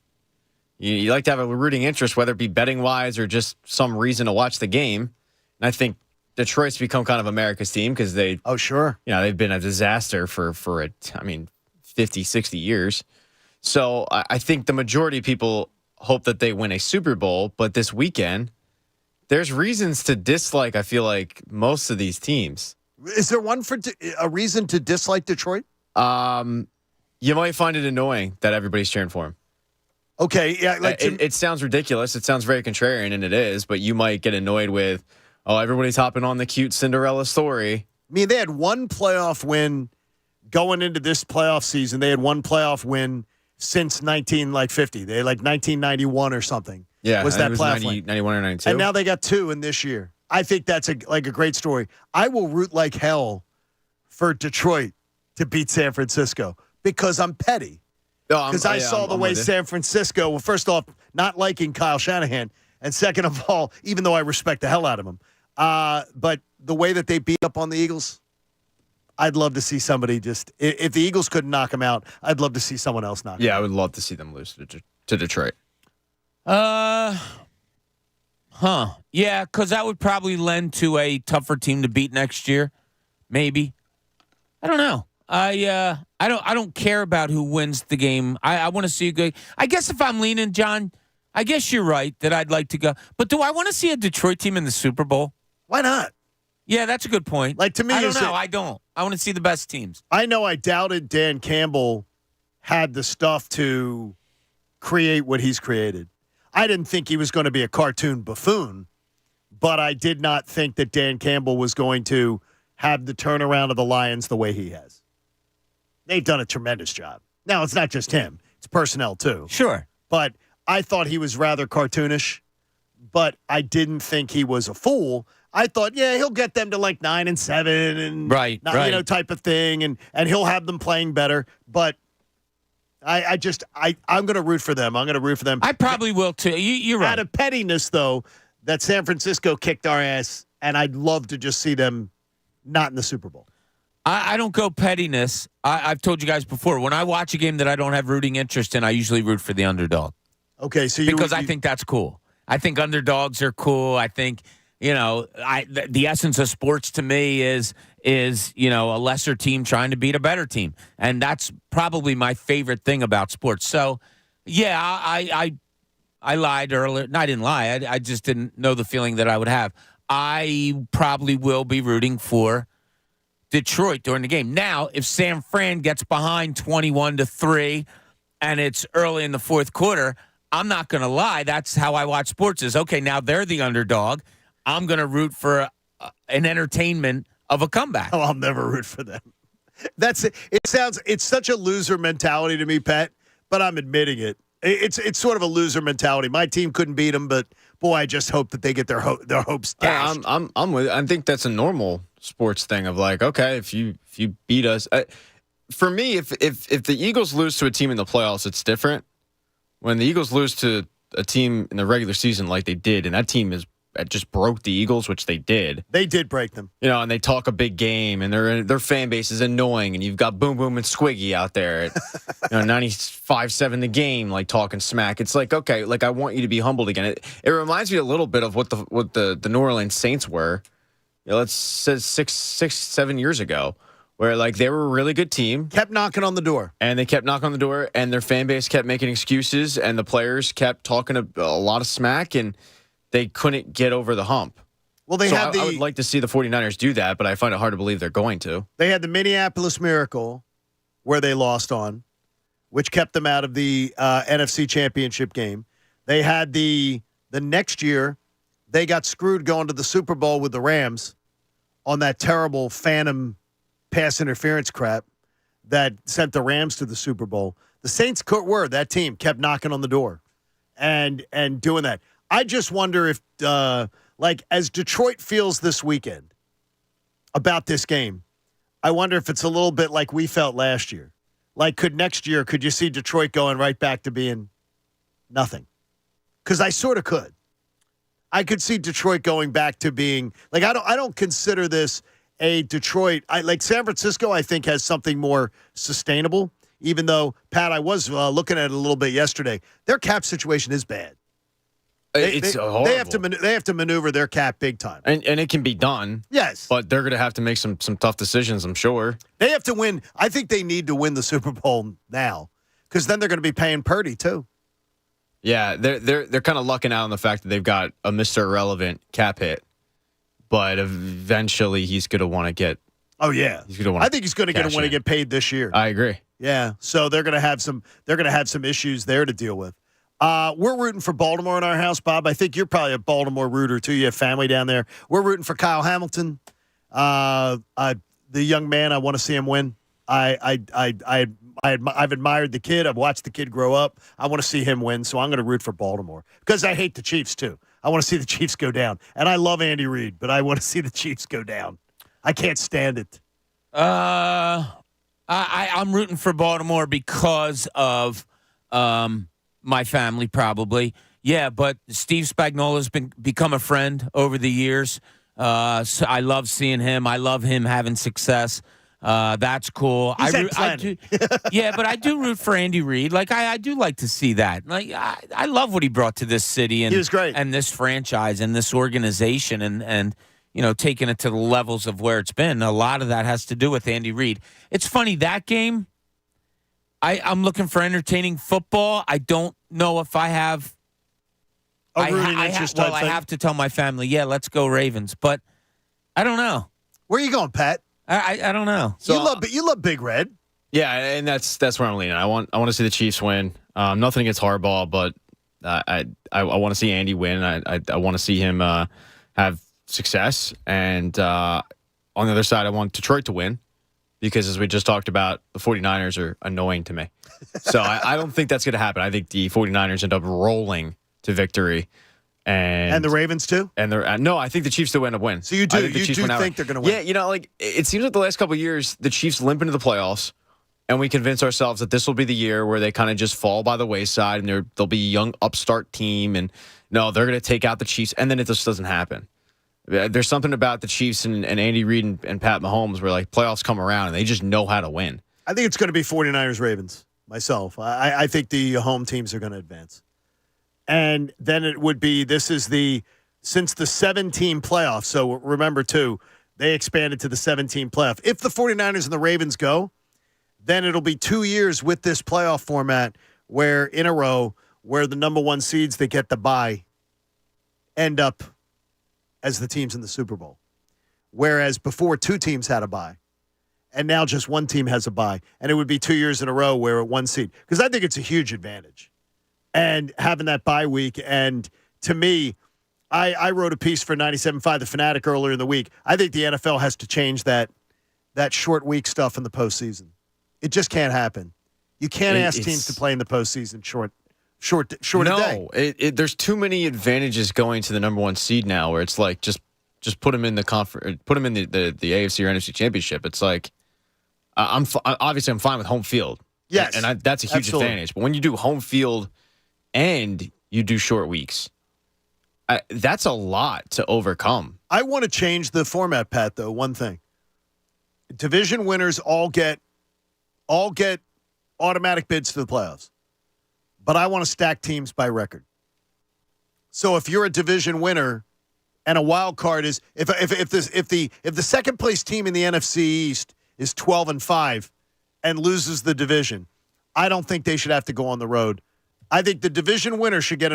You like to have a rooting interest, whether it be betting-wise or just some reason to watch the game. And I think Detroit's become kind of America's team because they've been a disaster for 50, 60 years. So I think the majority of people hope that they win a Super Bowl, but this weekend, there's reasons to dislike, I feel like, most of these teams. Is there a reason to dislike Detroit? You might find it annoying that everybody's cheering for him. Okay, yeah. It sounds ridiculous. It sounds very contrarian, and it is, but you might get annoyed with, everybody's hopping on the cute Cinderella story. I mean, they had one playoff win going into this playoff season. They had one playoff win since 1950. They had 1991 or something. Yeah, was that playoff 91 or 92? And now they got two in this year. I think that's a great story. I will root like hell for Detroit to beat San Francisco because I'm petty. Because I saw the way San Francisco, well, first off, not liking Kyle Shanahan, and second of all, even though I respect the hell out of him, but the way that they beat up on the Eagles, I'd love to see somebody if the Eagles couldn't knock them out, I'd love to see someone else knock them out. Yeah, I would love to see them lose to Detroit. Yeah, because that would probably lend to a tougher team to beat next year. Maybe. I don't know. I don't care about who wins the game. I want to see a good. I guess if I'm leaning, John, I guess you're right that I'd like to go. But do I want to see a Detroit team in the Super Bowl? Why not? Yeah, that's a good point. To me, I don't know. I don't. I want to see the best teams. I know I doubted Dan Campbell had the stuff to create what he's created. I didn't think he was going to be a cartoon buffoon, but I did not think that Dan Campbell was going to have the turnaround of the Lions the way he has. They've done a tremendous job. Now, it's not just him. It's personnel, too. Sure. But I thought he was rather cartoonish, but I didn't think he was a fool. I thought, he'll get them to 9-7 and right. Type of thing, and he'll have them playing better. But I'm going to root for them. I'm going to root for them. I probably will too. You're right. Out of pettiness, though, that San Francisco kicked our ass, and I'd love to just see them not in the Super Bowl. I don't go pettiness. I've told you guys before, when I watch a game that I don't have rooting interest in, I usually root for the underdog. Okay, so I think that's cool. I think underdogs are cool. I think the essence of sports to me is a lesser team trying to beat a better team, and that's probably my favorite thing about sports. So, yeah, I lied earlier. No, I didn't lie. I just didn't know the feeling that I would have. I probably will be rooting for Detroit during the game. Now, if San Fran gets behind 21-3 and it's early in the fourth quarter, I'm not going to lie. That's how I watch sports is, okay, now they're the underdog. I'm going to root for an entertainment of a comeback. Oh, I'll never root for them. That's it. It's such a loser mentality to me, Pat, but I'm admitting it. It's sort of a loser mentality. My team couldn't beat them, but boy, I just hope that they get their hopes dashed. I'm with. I think that's a normal sports thing of okay, if you beat us. For me, if the Eagles lose to a team in the playoffs, it's different. When the Eagles lose to a team in the regular season like they did, and that team just broke the Eagles, which they did. They did break them. And they talk a big game, and their fan base is annoying, and you've got Boom Boom and Squiggy out there at 95-7 the game, like talking smack. It's like, okay, like I want you to be humbled again. It reminds me a little bit of what the New Orleans Saints were. Let's say 7 years ago, where like they were a really good team, Kept knocking on the door. and they kept knocking on the door, and their fan base kept making excuses, and the players kept talking a lot of smack, and they couldn't get over the hump. Well, I would like to see the 49ers do that, but I find it hard to believe they're going to. They had the Minneapolis Miracle, where they lost on, which kept them out of the NFC Championship game. They had the next year, they got screwed going to the Super Bowl with the Rams on that terrible phantom pass interference crap that sent the Rams to the Super Bowl. The Saints that team kept knocking on the door and doing that. I just wonder if, as Detroit feels this weekend about this game, I wonder if it's a little bit like we felt last year. Like, could you see Detroit going right back to being nothing? Because I sort of could. I could see Detroit going back to being like I don't consider this a Detroit. San Francisco. I think has something more sustainable. Even though Pat, I was looking at it a little bit yesterday. Their cap situation is bad. It's horrible. They have to maneuver their cap big time, and it can be done. Yes, but they're going to have to make some tough decisions. I'm sure they have to win. I think they need to win the Super Bowl now because then they're going to be paying Purdy too. Yeah, they're kind of lucking out on the fact that they've got a Mr. Irrelevant cap hit, but eventually he's going to want to get. Oh yeah, I think he's going to want to get paid this year. I agree. Yeah, so they're going to have some issues there to deal with. We're rooting for Baltimore in our house, Bob. I think you're probably a Baltimore rooter too. You have family down there. We're rooting for Kyle Hamilton, the young man. I want to see him win. I've admired the kid. I've watched the kid grow up. I want to see him win, so I'm going to root for Baltimore because I hate the Chiefs too. I want to see the Chiefs go down, and I love Andy Reid, but I want to see the Chiefs go down. I can't stand it. I'm rooting for Baltimore because of my family, probably. Yeah, but Steve Spagnuolo's become a friend over the years. So I love seeing him. I love him having success. That's cool. I do, yeah, but I do root for Andy Reid. Like I do like to see that. Like I love what he brought to this city and he was great. And this franchise and this organization and taking it to the levels of where it's been. A lot of that has to do with Andy Reid. It's funny that game. I'm looking for entertaining football. I don't know if I have a rooting interest. I have to tell my family, yeah, let's go Ravens. But I don't know. Where are you going, Pat? I don't know. So you love Big Red. Yeah, and that's where I'm leaning. I want to see the Chiefs win. Nothing against Harbaugh, but I want to see Andy win. I want to see him have success. And on the other side, I want Detroit to win. Because as we just talked about, the 49ers are annoying to me. So I don't think that's going to happen. I think the 49ers end up rolling to victory. And the Ravens too? And no, I think the Chiefs still end up winning. So you do think they're going to win? Yeah, it seems like the last couple of years, the Chiefs limp into the playoffs, and we convince ourselves that this will be the year where they kind of just fall by the wayside, and they'll be a young upstart team, and no, they're going to take out the Chiefs, and then it just doesn't happen. There's something about the Chiefs and Andy Reid and Pat Mahomes where like playoffs come around and they just know how to win. I think it's going to be 49ers Ravens myself. I think the home teams are going to advance. And then it would be since the 7-team playoff. So remember too, they expanded to the 7-team playoff. If the 49ers and the Ravens go, then it'll be 2 years with this playoff format where in a row where the number one seeds that get the bye end up as the teams in the Super Bowl. Whereas before 2 teams had a bye. And now just 1 team has a bye. And it would be 2 years in a row where 1 seed. Because I think it's a huge advantage. And having that bye week. And to me, I wrote a piece for 97.5 The Fanatic earlier in the week. I think the NFL has to change that short week stuff in the postseason. It just can't happen. You can't ask teams to play in the postseason short a day. No, there's too many advantages going to the number 1 seed now, where it's like just put them in the put them in the AFC or NFC Championship. It's like I'm fine with home field. Yes, and that's a huge advantage. But when you do home field and you do short weeks. That's a lot to overcome. I want to change the format, Pat, though, one thing. Division winners all get automatic bids to the playoffs. But I want to stack teams by record. So if you're a division winner and a wild card is if the second place team in the NFC East is 12-5 and loses the division, I don't think they should have to go on the road. I think the division winner should get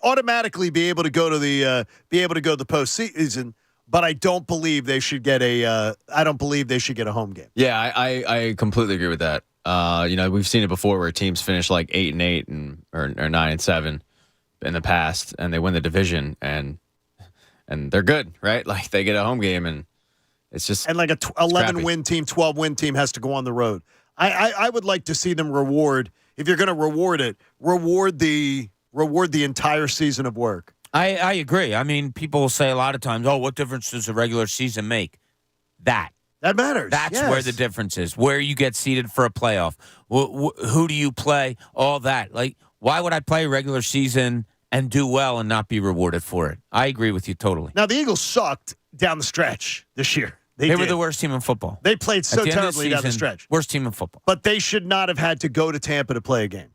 automatically be able to go to the postseason. But I don't believe they should get a home game. Yeah, I completely agree with that. We've seen it before where teams finish like 8-8 or 9-7 in the past, and they win the division and they're good, right? Like they get a home game, and it's just and like a 11-win team, 12-win team has to go on the road. I would like to see them reward. If you're going to reward it, reward the entire season of work. I agree. I mean, people will say a lot of times, "Oh, what difference does a regular season make?" That matters. That's where the difference is. Where you get seeded for a playoff. Who do you play? All that. Like, why would I play a regular season and do well and not be rewarded for it? I agree with you totally. Now, the Eagles sucked down the stretch this year. They were the worst team in football. They played so terribly down the stretch. Worst team in football. But they should not have had to go to Tampa to play a game.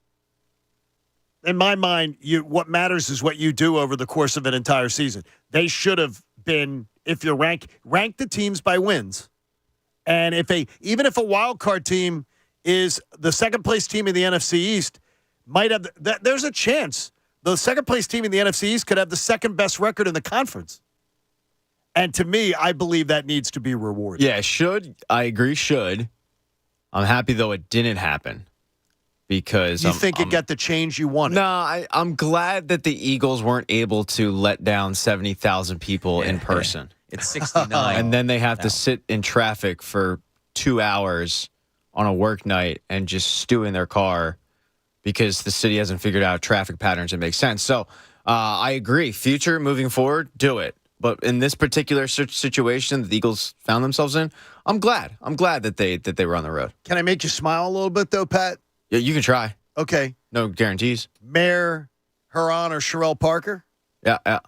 In my mind, what matters is what you do over the course of an entire season. They should have been, if you rank the teams by wins. And even if a wild card team is the second place team in the NFC East, might have there's a chance the second place team in the NFC East could have the second best record in the conference. And to me, I believe that needs to be rewarded. Yeah, should. I agree, should. I'm happy, though, it didn't happen. Because you think it got the change you wanted? No, I'm glad that the Eagles weren't able to let down 70,000 people in person. It's 69. And then they have to sit in traffic for 2 hours on a work night and just stew in their car because the city hasn't figured out traffic patterns that make sense. So I agree. Future, moving forward, do it. But in this particular situation that the Eagles found themselves in, I'm glad. I'm glad that they were on the road. Can I make you smile a little bit, though, Pat? Yeah, you can try. Okay. No guarantees. Mayor Huron or Sherelle Parker? Yeah.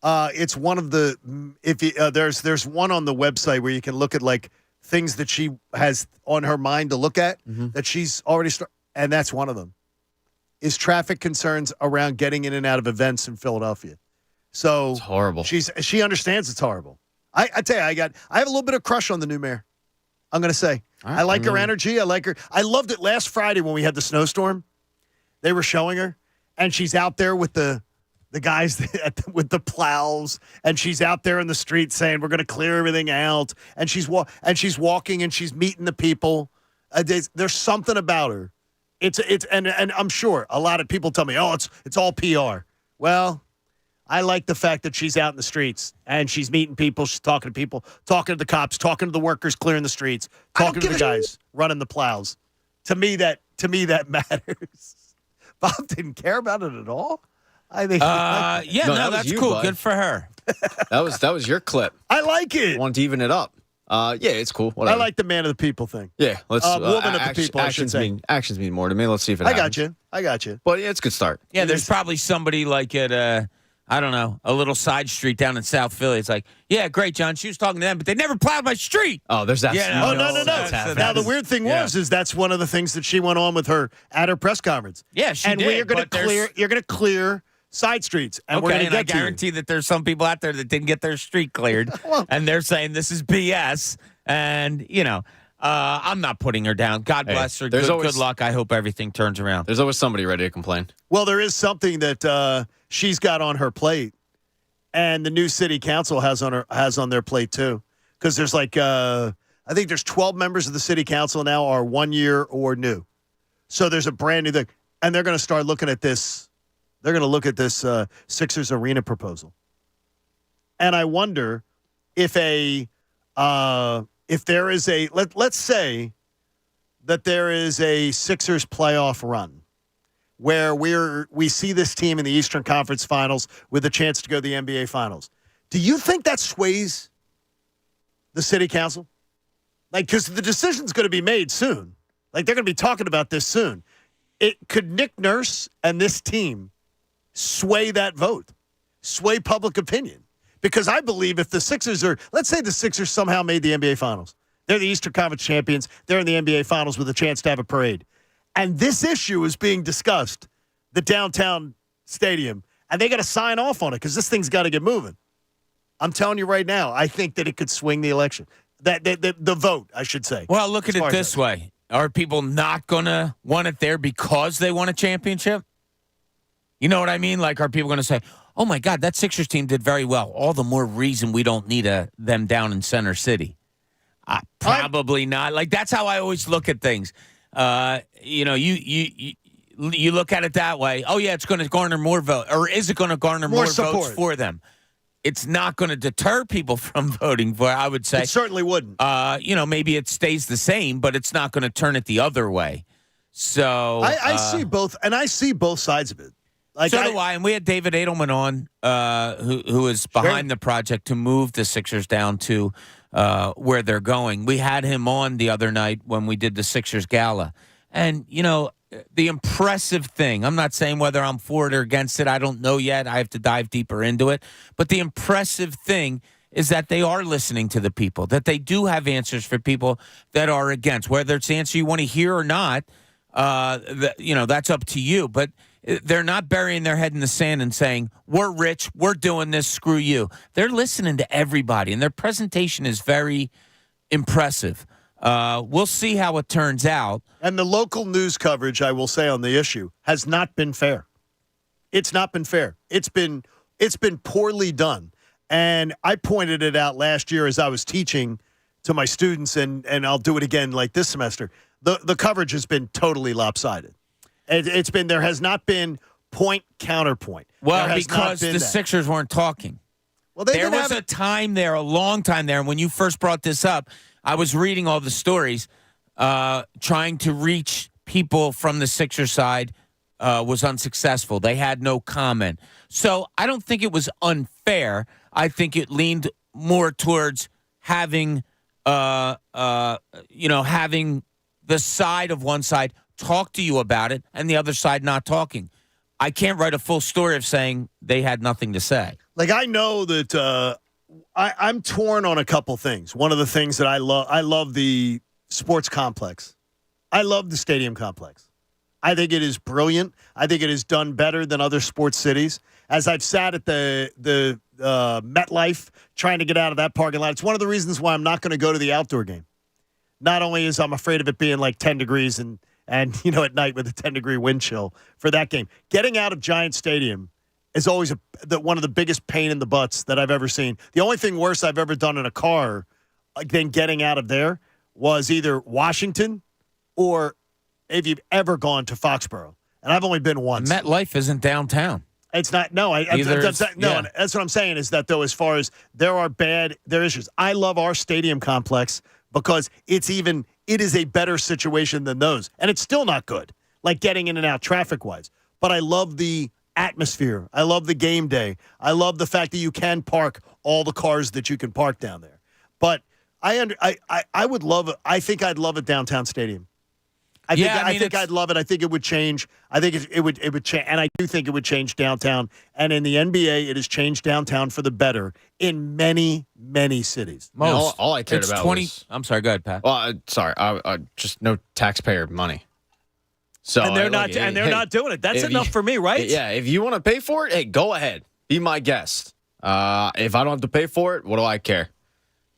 It's one of the there's one on the website where you can look at like things that she has on her mind to look at that she's already started, and that's one of them. Is traffic concerns around getting in and out of events in Philadelphia. So it's horrible. She understands it's horrible. I tell you, I have a little bit of crush on the new mayor. I'm going to say. I like her energy. I like her. I loved it last Friday when we had the snowstorm. They were showing her, and she's out there with the guys with the plows, and she's out there in the street saying, we're going to clear everything out. And she's walking, and she's meeting the people. There's something about her. And I'm sure a lot of people tell me, oh, it's all PR. Well, I like the fact that she's out in the streets and she's meeting people, she's talking to people, talking to the cops, talking to the workers clearing the streets, talking to the guys running the plows. To me that matters. Bob didn't care about it at all. I think that's cool. Bud. Good for her. That was your clip. I like it. Want to even it up. Yeah, it's cool. Whatever. I like the man of the people thing. Yeah, let's woman of the people. Actions mean more to me. Let's see if it happens. I got you. But yeah, it's a good start. Yeah, there's probably somebody like at I don't know, a little side street down in South Philly. It's like, yeah, great, John. She was talking to them, but they never plowed my street. Oh, there's that. No. Now, the weird thing is that's one of the things that she went on with her at her press conference. Yeah, she did. And you're going to clear side streets. And we're going to get I guarantee that there's some people out there that didn't get their street cleared, and they're saying this is BS. And, I'm not putting her down. God bless her. Good luck. I hope everything turns around. There's always somebody ready to complain. Well, there is something that she's got on her plate, and the new city council has on their plate too. Because there's I think there's 12 members of the city council now are 1 year or new. So there's a brand new thing, and they're going to start looking at this. They're going to look at this Sixers arena proposal, and I wonder if there is let's say that there is a Sixers playoff run where we see this team in the Eastern Conference Finals with a chance to go to the NBA Finals. Do you think that sways the city council? Because the decision's going to be made soon. They're going to be talking about this soon. Could Nick Nurse and this team sway that vote, sway public opinion. Because I believe if the Sixers let's say the Sixers somehow made the NBA Finals. They're the Eastern Conference champions. They're in the NBA Finals with a chance to have a parade. And this issue is being discussed, the downtown stadium, and they got to sign off on it because this thing's got to get moving. I'm telling you right now, I think that it could swing the election. The vote, I should say. Well, look at it this way. Are people not going to want it there because they won a championship? You know what I mean? Like, are people going to say, oh, my God, that Sixers team did very well. All the more reason we don't need them down in Center City. Probably not. Like, that's how I always look at things. You look at it that way. Oh, yeah, it's going to garner more votes. Or is it going to garner more votes for them? It's not going to deter people from voting for it, I would say. It certainly wouldn't. Maybe it stays the same, but it's not going to turn it the other way. So I see both, and I see both sides of it. Like so do I. And we had David Edelman on, who is behind the project to move the Sixers down to where they're going. We had him on the other night when we did the Sixers Gala. And, the impressive thing, I'm not saying whether I'm for it or against it. I don't know yet. I have to dive deeper into it. But the impressive thing is that they are listening to the people, that they do have answers for people that are against. Whether it's the answer you want to hear or not, that's up to you. But they're not burying their head in the sand and saying, we're rich, we're doing this, screw you. They're listening to everybody, and their presentation is very impressive. We'll see how it turns out. And the local news coverage, I will say, on the issue has not been fair. It's not been fair. It's been poorly done. And I pointed it out last year as I was teaching to my students, and I'll do it again like this semester. The coverage has been totally lopsided. There has not been point counterpoint. Well, because the Sixers weren't talking. Well, there was a time there, a long time there, and when you first brought this up, I was reading all the stories, trying to reach people from the Sixers side was unsuccessful. They had no comment. So I don't think it was unfair. I think it leaned more towards having, having the side of one side talk to you about it and the other side not talking. I can't write a full story of saying they had nothing to say. Like, I know that I'm torn on a couple things. One of the things that I love the sports complex. I love the stadium complex. I think it is brilliant. I think it is done better than other sports cities. As I've sat at the MetLife trying to get out of that parking lot, it's one of the reasons why I'm not going to go to the outdoor game. Not only is I'm afraid of it being like 10 degrees and at night with a 10-degree wind chill for that game. Getting out of Giant Stadium is always one of the biggest pain in the butts that I've ever seen. The only thing worse I've ever done in a car than getting out of there was either Washington or if you've ever gone to Foxborough. And I've only been once. MetLife isn't downtown. It's not. No, that's what I'm saying is that, though, as far as there are issues. I love our stadium complex because it is a better situation than those. And it's still not good, like getting in and out traffic-wise. But I love the atmosphere. I love the game day. I love the fact that you can park all the cars that you can park down there. But I would love it. I think I'd love a downtown stadium. I think I'd love it. I think it would change. I think it would change, and I do think it would change downtown. And in the NBA, it has changed downtown for the better in many, many cities. All I cared about was. I'm sorry. Go ahead, Pat. Well, sorry. Just no taxpayer money. So and they're not doing it. That's enough for me, right? Yeah. If you want to pay for it, hey, go ahead. Be my guest. If I don't have to pay for it, what do I care?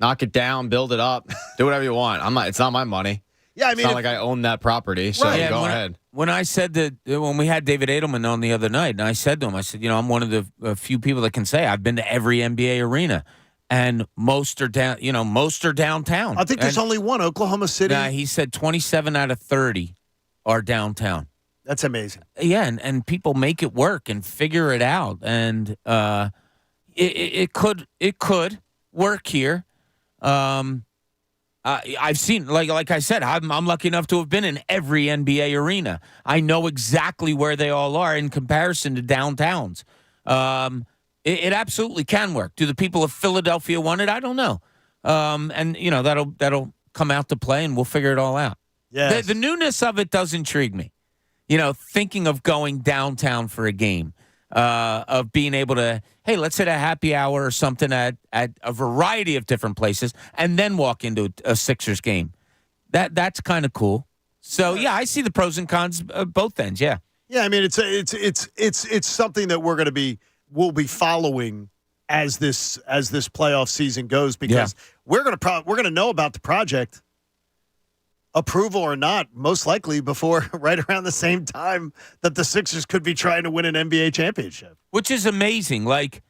Knock it down, build it up, do whatever you want. It's not my money. Yeah, I mean, it's not like I own that property, so go ahead. When I said that, when we had David Edelman on the other night, and I said to him, I'm one of the few people that can say I've been to every NBA arena, and most are downtown. I think there's only one, Oklahoma City. He said 27 out of 30 are downtown. That's amazing. Yeah, and people make it work and figure it out, and it could work here. I've seen, like I said, I'm lucky enough to have been in every NBA arena. I know exactly where they all are in comparison to downtowns. It absolutely can work. Do the people of Philadelphia want it? I don't know. And that'll come out to play, and we'll figure it all out. Yeah. The newness of it does intrigue me. Thinking of going downtown for a game. of being able to, hey, let's hit a happy hour or something at a variety of different places, and then walk into a Sixers game. That's kind of cool. So yeah, I see the pros and cons of both ends. Yeah. Yeah, I mean it's something that we'll be following as this playoff season goes, because we're gonna know about the project, approval or not, most likely before right around the same time that the Sixers could be trying to win an NBA championship. Which is amazing. Like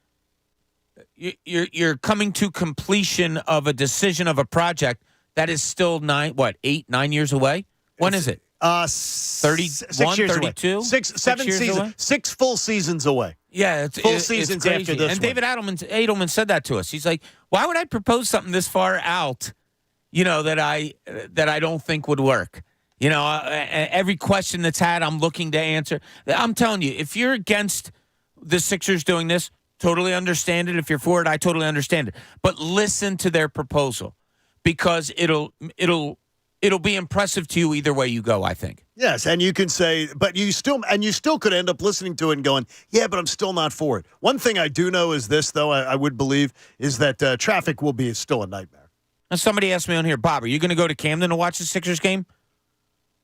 you're coming to completion of a decision of a project that is still 8, 9 years away. When is it? 6 years 32? away. 7 years seasons, away? 6 full seasons away. Yeah, it's Full it's seasons crazy. after this And one. David Edelman said that to us. He's like, "Why would I propose something this far out? That I don't think would work. Every question that's had, I'm looking to answer. I'm telling you, if you're against the Sixers doing this, totally understand it. If you're for it, I totally understand it. But listen to their proposal, because it'll be impressive to you either way you go, I think. Yes, and you can say, but you still could end up listening to it and going, yeah, but I'm still not for it. One thing I do know is this, though, I would believe, is that traffic will be still a nightmare. Now, somebody asked me on here, Bob, are you going to go to Camden to watch the Sixers game?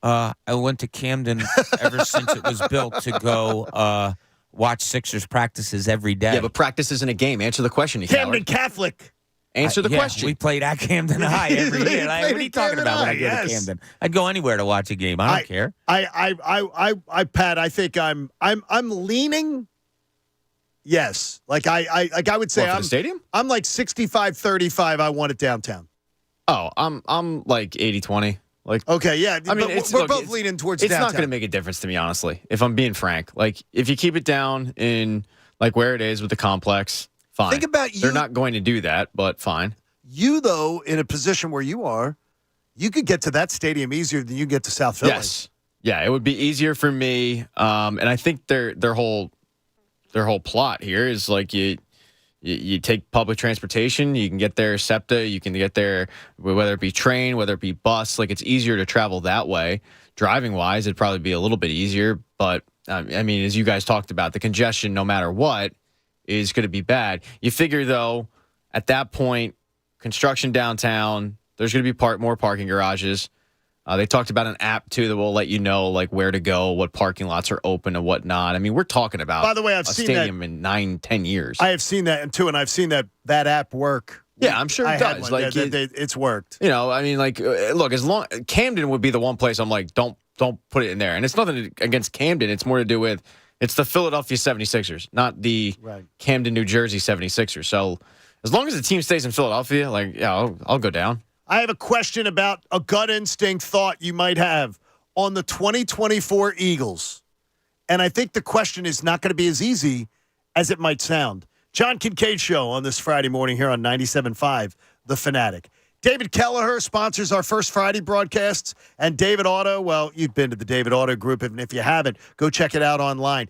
I went to Camden ever since it was built to go watch Sixers practices every day. Yeah, but practice isn't a game. Answer the question, you Camden coward. Catholic. Answer the question. We played at Camden High every We year. Like, played what are you at talking Camden about when I High, go to yes. Camden? I'd go anywhere to watch a game. I don't care. Pat, I think I'm leaning. Yes, like I would say, For the stadium? I'm like 65-35. I want it downtown. Oh, I'm like 80-20. Like, Okay, yeah. I mean, but we're both leaning towards it's downtown. not going to make a difference to me, honestly, if I'm being frank. Like, if you keep it down in like where it is with the complex, fine. Think about you. They're not going to do that, but fine. You, though, in a position where you are, you could get to that stadium easier than you get to South Philly. Yes. Yeah, it would be easier for me. And I think their whole plot here is like you take public transportation, you can get there SEPTA, you can get there whether it be train, whether it be bus. Like, it's easier to travel that way. Driving wise, it'd probably be a little bit easier, but I mean, as you guys talked about, the congestion, no matter what, is going to be bad. You figure, though, at that point, construction downtown, there's going to be more parking garages. They talked about an app, too, that will let you know, like, where to go, what parking lots are open and whatnot. I mean, we're talking about, By the way, I've a seen stadium in 9-10 years. I have seen that, too, and I've seen that app work. Yeah, I'm sure it I had does. one. Like, It's worked. I mean, like, look, as long Camden would be the one place I'm like, don't put it in there. And it's nothing against Camden. It's more to do with it's the Philadelphia 76ers, not the Camden, New Jersey 76ers. So as long as the team stays in Philadelphia, like, yeah, I'll go down. I have a question about a gut instinct thought you might have on the 2024 Eagles. And I think the question is not going to be as easy as it might sound. John Kincade Show on this Friday morning here on 97.5, The Fanatic. David Kelleher sponsors our First Friday broadcasts. And David Auto, well, you've been to the David Auto Group. And if you haven't, go check it out online.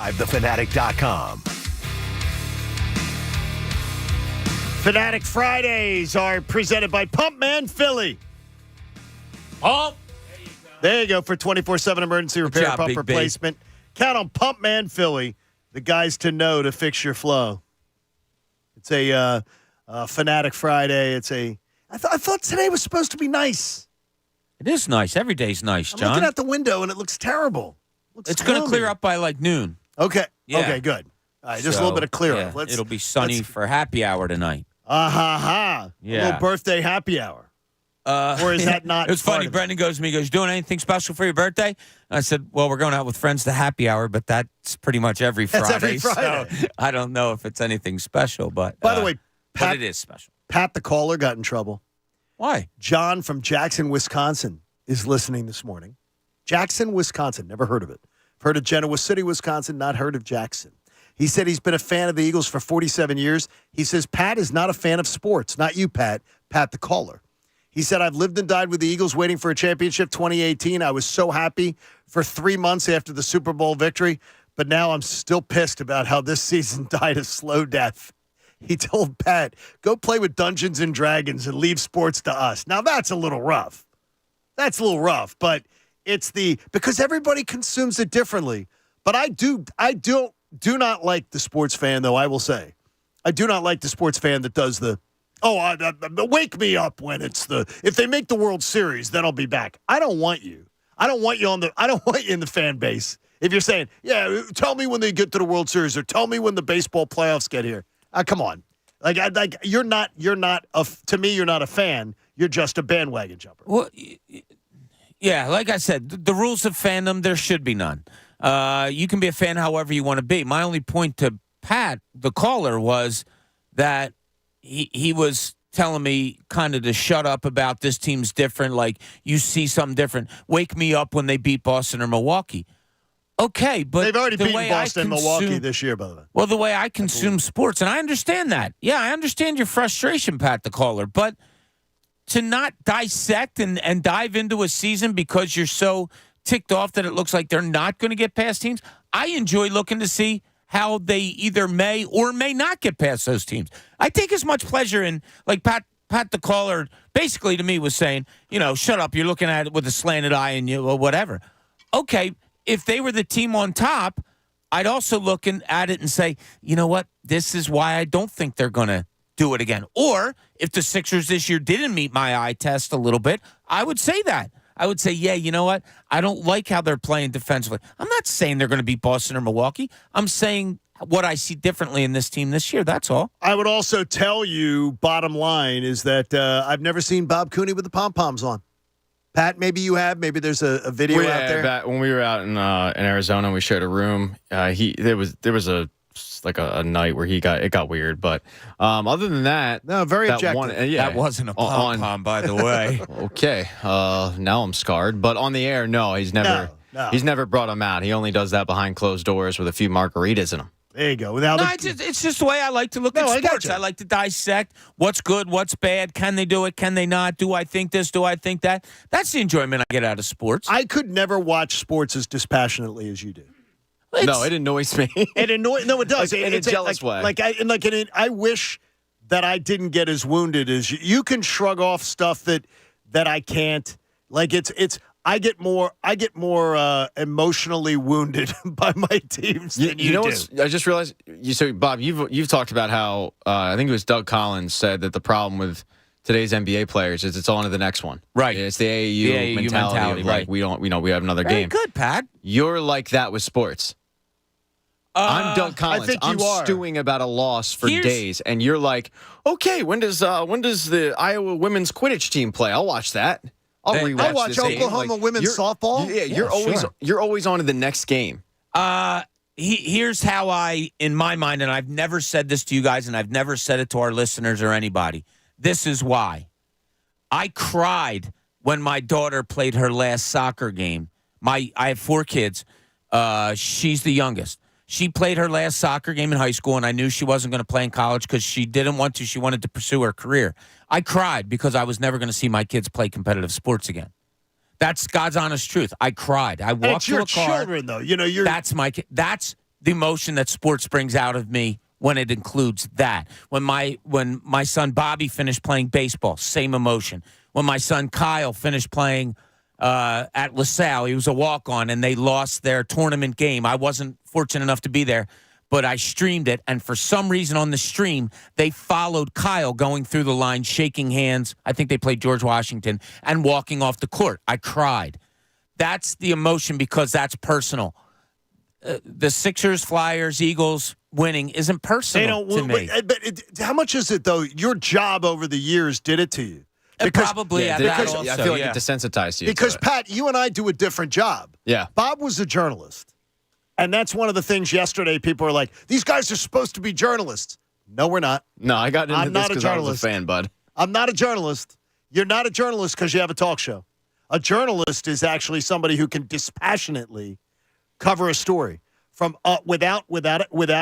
TheFanatic.com. Fanatic Fridays are presented by Pumpman Philly. Oh, There you go for 24/7 emergency repair, job, pump Big B. replacement. Count on Pumpman Philly, the guys to know to fix your flow. It's a Fanatic Friday. I thought today was supposed to be nice. it is nice. Every day's nice, I'm John. looking out the window and it looks terrible. It's going to clear up by like noon. Okay. Yeah. Okay, good. All right, just a little bit of clear up. It'll be sunny for happy hour tonight. A Yeah. little birthday happy hour. Or is that not It was part funny. of it? Brendan goes to me, he goes, doing anything special for your birthday? I said, well, we're going out with friends to happy hour, but that's pretty much every Friday. That's every Friday. So I don't know if it's anything special, but By the way, but it is special. Pat the caller got in trouble. Why? John from Jackson, Wisconsin is listening this morning. Jackson, Wisconsin. Never heard of it. Heard of Genoa City, Wisconsin. Not heard of Jackson. He said he's been a fan of the Eagles for 47 years. He says Pat is not a fan of sports. Not you, Pat. Pat the caller. He said, I've lived and died with the Eagles waiting for a championship 2018. I was so happy for 3 months after the Super Bowl victory, but now I'm still pissed about how this season died a slow death. He told Pat, go play with Dungeons and Dragons and leave sports to us. Now, that's a little rough. That's a little rough, but it's because everybody consumes it differently. But I do not like the sports fan, though, I will say. I do not like the sports fan that does wake me up when if they make the World Series, then I'll be back. I don't want you. I don't want you in the fan base. If you're saying, yeah, tell me when they get to the World Series or tell me when the baseball playoffs get here. Come on. You're not to me, you're not a fan. You're just a bandwagon jumper. Well, yeah, like I said, the rules of fandom, there should be none. You can be a fan however you want to be. My only point to Pat, the caller, was that he was telling me kind of to shut up about this team's different, like you see something different. Wake me up when they beat Boston or Milwaukee. Okay, but they've already beaten Boston and Milwaukee this year, by the way. Well, the way I consume sports, and I understand that. Yeah, I understand your frustration, Pat the caller, but to not dissect and dive into a season because you're so ticked off that it looks like they're not going to get past teams, I enjoy looking to see how they either may or may not get past those teams. I take as much pleasure in, like Pat the caller basically to me was saying, shut up, you're looking at it with a slanted eye and whatever. Okay, if they were the team on top, I'd also look at it and say, you know what, this is why I don't think they're going to do it again. Or if the Sixers this year didn't meet my eye test a little bit, I would say that. I would say, yeah, you know what? I don't like how they're playing defensively. I'm not saying they're going to beat Boston or Milwaukee. I'm saying what I see differently in this team this year. That's all. I would also tell you, bottom line, is that I've never seen Bob Cooney with the pom-poms on. Pat, maybe you have. Maybe there's a video out there. Back when we were out in Arizona, we shared a room. There was a night where it got weird, but other than that, no, very objective. That wasn't a pom-pom, by the way. Okay, now I'm scarred. But on the air, no, he's never. No. He's never brought them out. He only does that behind closed doors with a few margaritas in them. There you go. It's just the way I like to look at sports. I like to dissect what's good, what's bad. Can they do it? Can they not? Do I think this? Do I think that? That's the enjoyment I get out of sports. I could never watch sports as dispassionately as you do. No, it annoys me. No, it does. In a jealous way. I wish that I didn't get as wounded as you. You can shrug off stuff that I can't. Like I get more emotionally wounded by my teams than you do. I just realized. So Bob, you've talked about how I think it was Doug Collins said that the problem with today's NBA players is it's on to the next one. Right. It's the AAU mentality of, like, right. we have another game. Good, Pat. You're like that with sports. I'm Doug Collins. I think I'm you are. stewing about a loss for days, and you're like, okay, when does the Iowa women's Quidditch team play? I'll watch that. I'll rewatch I watch this game. Oklahoma women's softball. Yeah, you're always on to the next game. Here's how in my mind, and I've never said this to you guys, and I've never said it to our listeners or anybody. This is why. I cried when my daughter played her last soccer game. I have 4 kids. She's the youngest. She played her last soccer game in high school, and I knew she wasn't going to play in college because she didn't want to. She wanted to pursue her career. I cried because I was never going to see my kids play competitive sports again. That's God's honest truth. I cried. I walked to a car. Children, though. That's my kid. That's the emotion that sports brings out of me when it includes that. When my son Bobby finished playing baseball, same emotion. When my son Kyle finished playing at LaSalle, he was a walk-on, and they lost their tournament game. I wasn't fortunate enough to be there, but I streamed it, and for some reason on the stream, they followed Kyle going through the line, shaking hands. I think they played George Washington, and walking off the court. I cried. That's the emotion because that's personal. The Sixers, Flyers, Eagles winning isn't personal to me. But how much is it, though? Your job over the years did it to you. Probably at that also, I feel like it desensitized you. Because, to it. Pat, you and I do a different job. Yeah. Bob was a journalist. And that's one of the things yesterday people were like, these guys are supposed to be journalists. No, we're not. No, I got into this because I was a fan, bud. I'm not a journalist. You're not a journalist because you have a talk show. A journalist is actually somebody who can dispassionately cover a story from without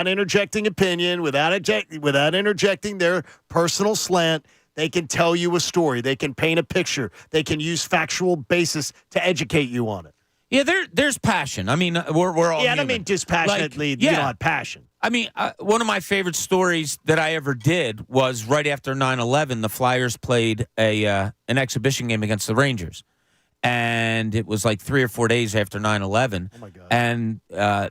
interjecting opinion, without interjecting their personal slant. They can tell you a story. They can paint a picture. They can use factual basis to educate you on it. Yeah, there's passion. I mean, we're all Yeah, I don't human. mean dispassionately. You don't have passion. I mean, one of my favorite stories that I ever did was right after 9/11. The Flyers played an exhibition game against the Rangers, and it was like 3 or 4 days after 9/11. Oh my God! And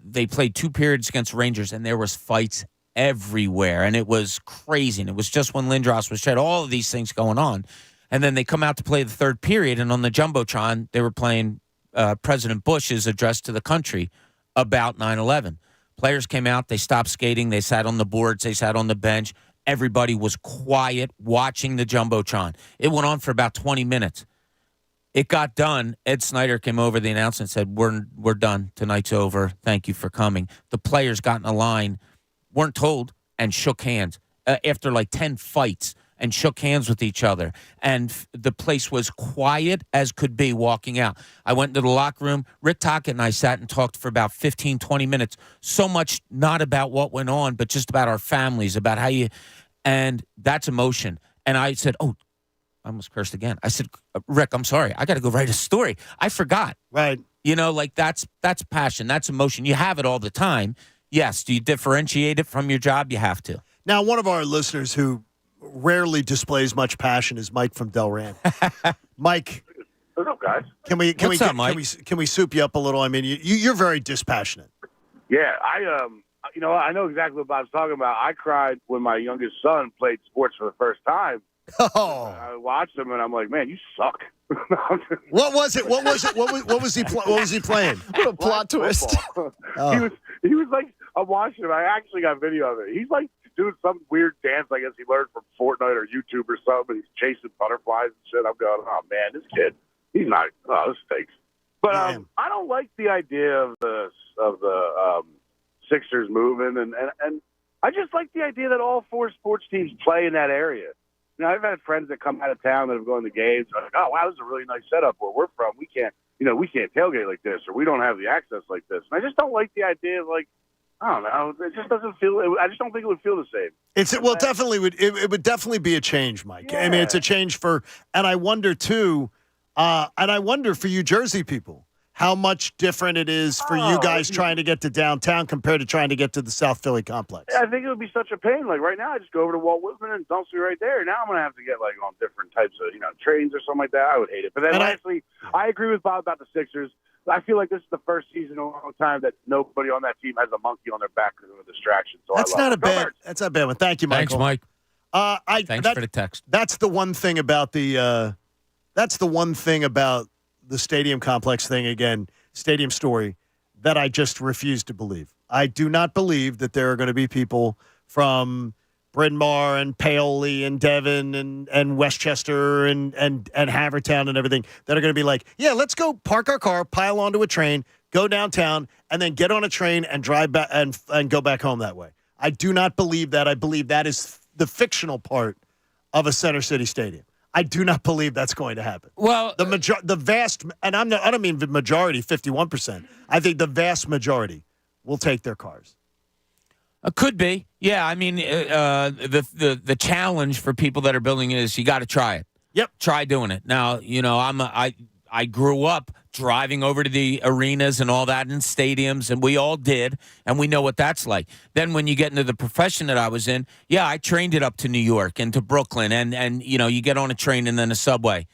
they played 2 periods against the Rangers, and there was fights everywhere, and it was crazy. And it was just when Lindros was shed, all of these things going on, and then they come out to play the 3rd period, and on the jumbotron they were playing President Bush's address to the country about 9/11. Players came out, they stopped skating, they sat on the boards, they sat on the bench. Everybody was quiet watching the jumbotron. It went on for about 20 minutes. It got done. Ed Snyder came over the announcement and said, we're done. Tonight's over. Thank you for coming. The players got in a line, weren't told, and shook hands after like 10 fights and shook hands with each other. And the place was quiet as could be walking out. I went into the locker room. Rick Tocchet and I sat and talked for about 15, 20 minutes. So much not about what went on, but just about our families, about how you – and that's emotion. And I said, I almost cursed again. I said, Rick, I'm sorry. I got to go write a story. I forgot. Right. You know, like that's passion. That's emotion. You have it all the time. Yes. Do you differentiate it from your job? You have to. Now, one of our listeners who rarely displays much passion is Mike from Delran. Mike, what's up, guys? Can we soup you up a little? I mean, you're very dispassionate. Yeah, I know exactly what Bob's talking about. I cried when my youngest son played sports for the first time. Oh, I watched him and I'm like, man, you suck. What was it? What was he playing? What a plot twist. Oh. He was like, I'm watching him. I actually got video of it. He's like doing some weird dance, I guess he learned from Fortnite or YouTube or something. He's chasing butterflies and shit. I'm going, oh man, this kid, he's not. Oh, this stinks. But I don't like the idea of the Sixers moving, and I just like the idea that all 4 sports teams play in that area. You know, I've had friends that come out of town that have gone to games. Like, oh wow, this is a really nice setup. Where we're from, we can't tailgate like this, or we don't have the access like this. And I just don't like the idea of like, I don't know. It just doesn't feel. I just don't think it would feel the same. Definitely would. It would definitely be a change, Mike. Yeah. I mean, it's a change and I wonder too, and I wonder for you Jersey people, how much different it is for you guys trying to get to downtown compared to trying to get to the South Philly complex. I think it would be such a pain. Like right now, I just go over to Walt Whitman and dumps me right there. Now I'm going to have to get like on different types of trains or something like that. I would hate it. But then I agree with Bob about the Sixers. I feel like this is the first season in a long time that nobody on that team has a monkey on their back because of a distraction. So that's not a bad one. Thank you, Michael. Thanks, Mike. Thanks for the text. That's the one thing about the stadium complex thing again, stadium story, that I just refuse to believe. I do not believe that there are going to be people from Bryn Mawr and Paoli and Devon and Westchester and Havertown and everything that are going to be like, yeah, let's go park our car, pile onto a train, go downtown, and then get on a train and drive back and go back home that way. I do not believe that. I believe that is the fictional part of a Center City Stadium. I do not believe that's going to happen. Well, the vast, and I don't mean the majority, 51%. I think the vast majority will take their cars. Could be. Yeah, I mean, the challenge for people that are building it is you got to try it. Yep. Try doing it. Now, I grew up driving over to the arenas and all that in stadiums, and we all did, and we know what that's like. Then when you get into the profession that I was in, yeah, I trained it up to New York and to Brooklyn, and you get on a train and then a subway.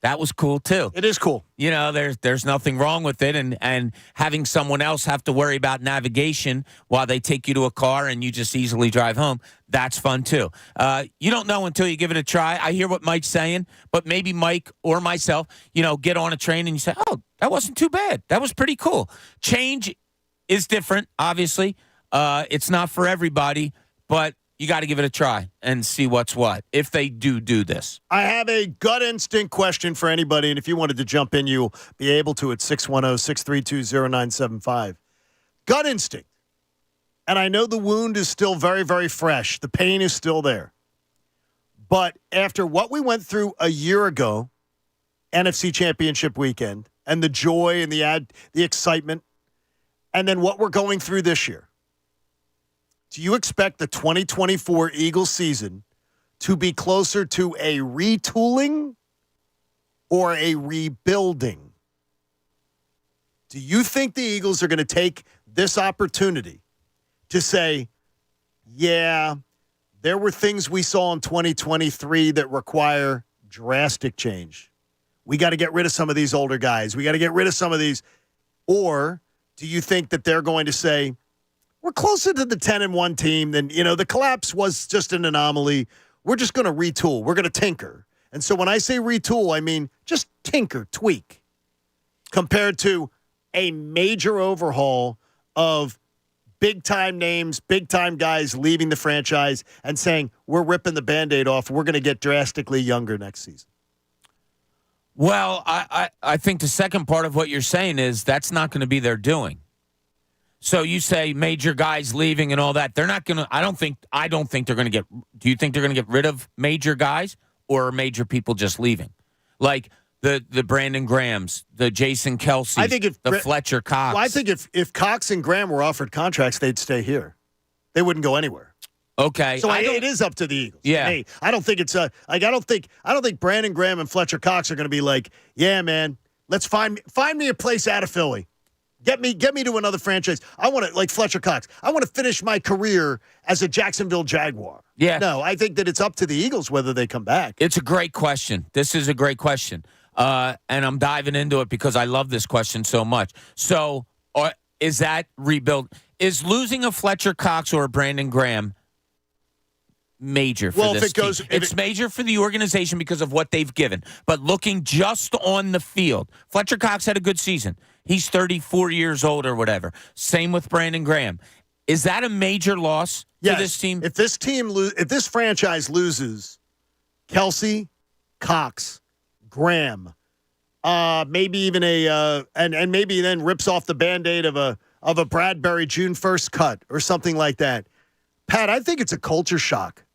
That was cool too. It is cool. There's nothing wrong with it, and having someone else have to worry about navigation while they take you to a car and you just easily drive home, that's fun too. You don't know until you give it a try. I hear what Mike's saying, but maybe Mike or myself, get on a train and you say, oh, that wasn't too bad. That was pretty cool. Change is different, obviously. It's not for everybody, but you got to give it a try and see what's what, if they do this. I have a gut instinct question for anybody, and if you wanted to jump in, you'll be able to at 610-632-0975. Gut instinct. And I know the wound is still very, very fresh. The pain is still there. But after what we went through a year ago, NFC Championship weekend, and the joy and the excitement, and then what we're going through this year, do you expect the 2024 Eagles season to be closer to a retooling or a rebuilding? Do you think the Eagles are going to take this opportunity to say, yeah, there were things we saw in 2023 that require drastic change? We got to get rid of some of these older guys. We got to get rid of some of these. Or do you think that they're going to say, we're closer to the 10-1 team than, the collapse was just an anomaly. We're just going to retool. We're going to tinker. And so when I say retool, I mean just tinker, tweak, compared to a major overhaul of big-time names, big-time guys leaving the franchise and saying, we're ripping the Band-Aid off. We're going to get drastically younger next season. Well, I think the second part of what you're saying is that's not going to be their doing. So you say major guys leaving and all that. They're not going to – I don't think they're going to get – do you think they're going to get rid of major guys or are major people just leaving? Like the Brandon Grahams, the Jason Kelce's, I think the Fletcher Cox. Well, I think if Cox and Graham were offered contracts, they'd stay here. They wouldn't go anywhere. Okay. So it is up to the Eagles. Yeah. Hey, I don't think it's I don't think Brandon Graham and Fletcher Cox are going to be like, yeah, man, let's find me a place out of Philly. Get me to another franchise. I want to, like Fletcher Cox, I want to finish my career as a Jacksonville Jaguar. Yeah. No, I think that it's up to the Eagles whether they come back. It's a great question. This is a great question. And I'm diving into it because I love this question so much. So is that rebuild? Is losing a Fletcher Cox or a Brandon Graham major for this team? It's major for the organization because of what they've given. But looking just on the field, Fletcher Cox had a good season. He's 34 years old or whatever. Same with Brandon Graham. Is that a major loss for this team? If this franchise loses Kelce, Cox, Graham, maybe even and maybe then rips off the Band-Aid of a Bradbury June 1st cut or something like that. Pat, I think it's a culture shock.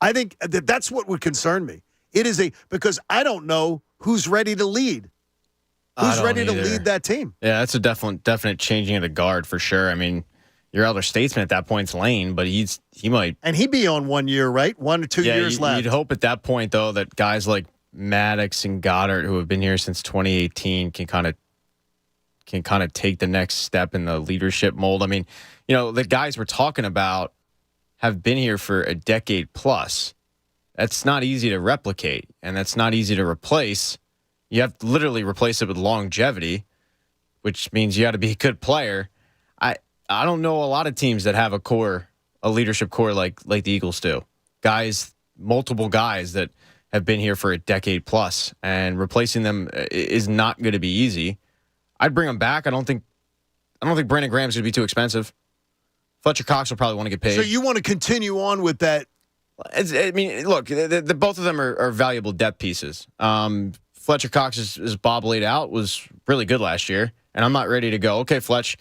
I think that's what would concern me. It is because I don't know who's ready to lead. Who's ready to lead that team? Yeah, that's a definite changing of the guard for sure. I mean, your elder statesman at that point's Lane, but he might. And he'd be on 1 year, right? 1 or 2 years left. You'd hope at that point, though, that guys like Maddox and Goddard, who have been here since 2018, can kind of take the next step in the leadership mold. I mean, the guys we're talking about have been here for a decade plus. That's not easy to replicate, and that's not easy to replace. You have to literally replace it with longevity, which means you got to be a good player. I don't know a lot of teams that have a leadership core like the Eagles do. Multiple guys that have been here for a decade plus, and replacing them is not going to be easy. I'd bring them back. I don't think Brandon Graham's going to be too expensive. Fletcher Cox will probably want to get paid. So you want to continue on with that? I mean, look, the both of them are valuable depth pieces. Fletcher Cox, as Bob laid out, was really good last year. And I'm not ready to go, okay, Fletch,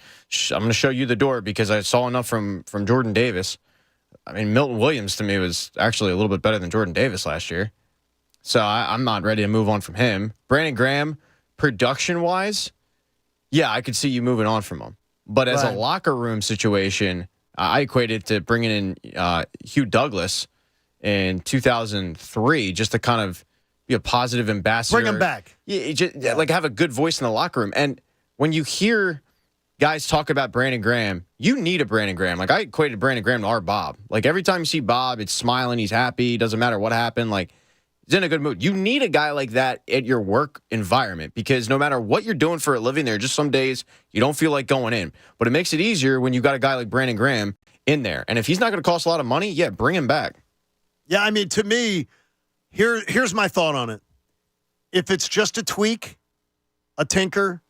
I'm going to show you the door because I saw enough from Jordan Davis. I mean, Milton Williams to me was actually a little bit better than Jordan Davis last year. So I'm not ready to move on from him. Brandon Graham, production-wise, yeah, I could see you moving on from him. But as a locker room situation, I equate it to bringing in Hugh Douglas in 2003 just to kind of be a positive ambassador. Bring him back. Yeah, like have a good voice in the locker room. And when you hear guys talk about Brandon Graham, you need a Brandon Graham. Like I equated Brandon Graham to our Bob. Like every time you see Bob, it's smiling, he's happy, doesn't matter what happened. Like he's in a good mood. You need a guy like that at your work environment because no matter what you're doing for a living, there are just some days you don't feel like going in. But it makes it easier when you've got a guy like Brandon Graham in there. And if he's not going to cost a lot of money, yeah, bring him back. Yeah, I mean, to me, here's my thought on it. If it's just a tweak, a tinker,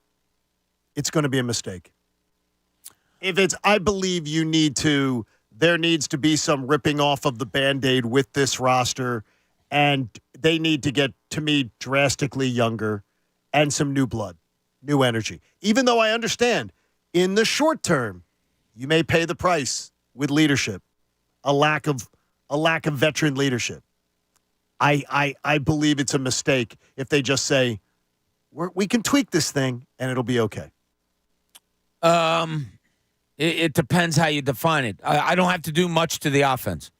it's going to be a mistake. If it's, I believe there needs to be some ripping off of the Band-Aid with this roster, and they need to get, to me, drastically younger and some new blood, new energy. Even though I understand, in the short term, you may pay the price with leadership, a lack of veteran leadership. I believe it's a mistake if they just say, we can tweak this thing and it'll be okay. It depends how you define it. I don't have to do much to the offense.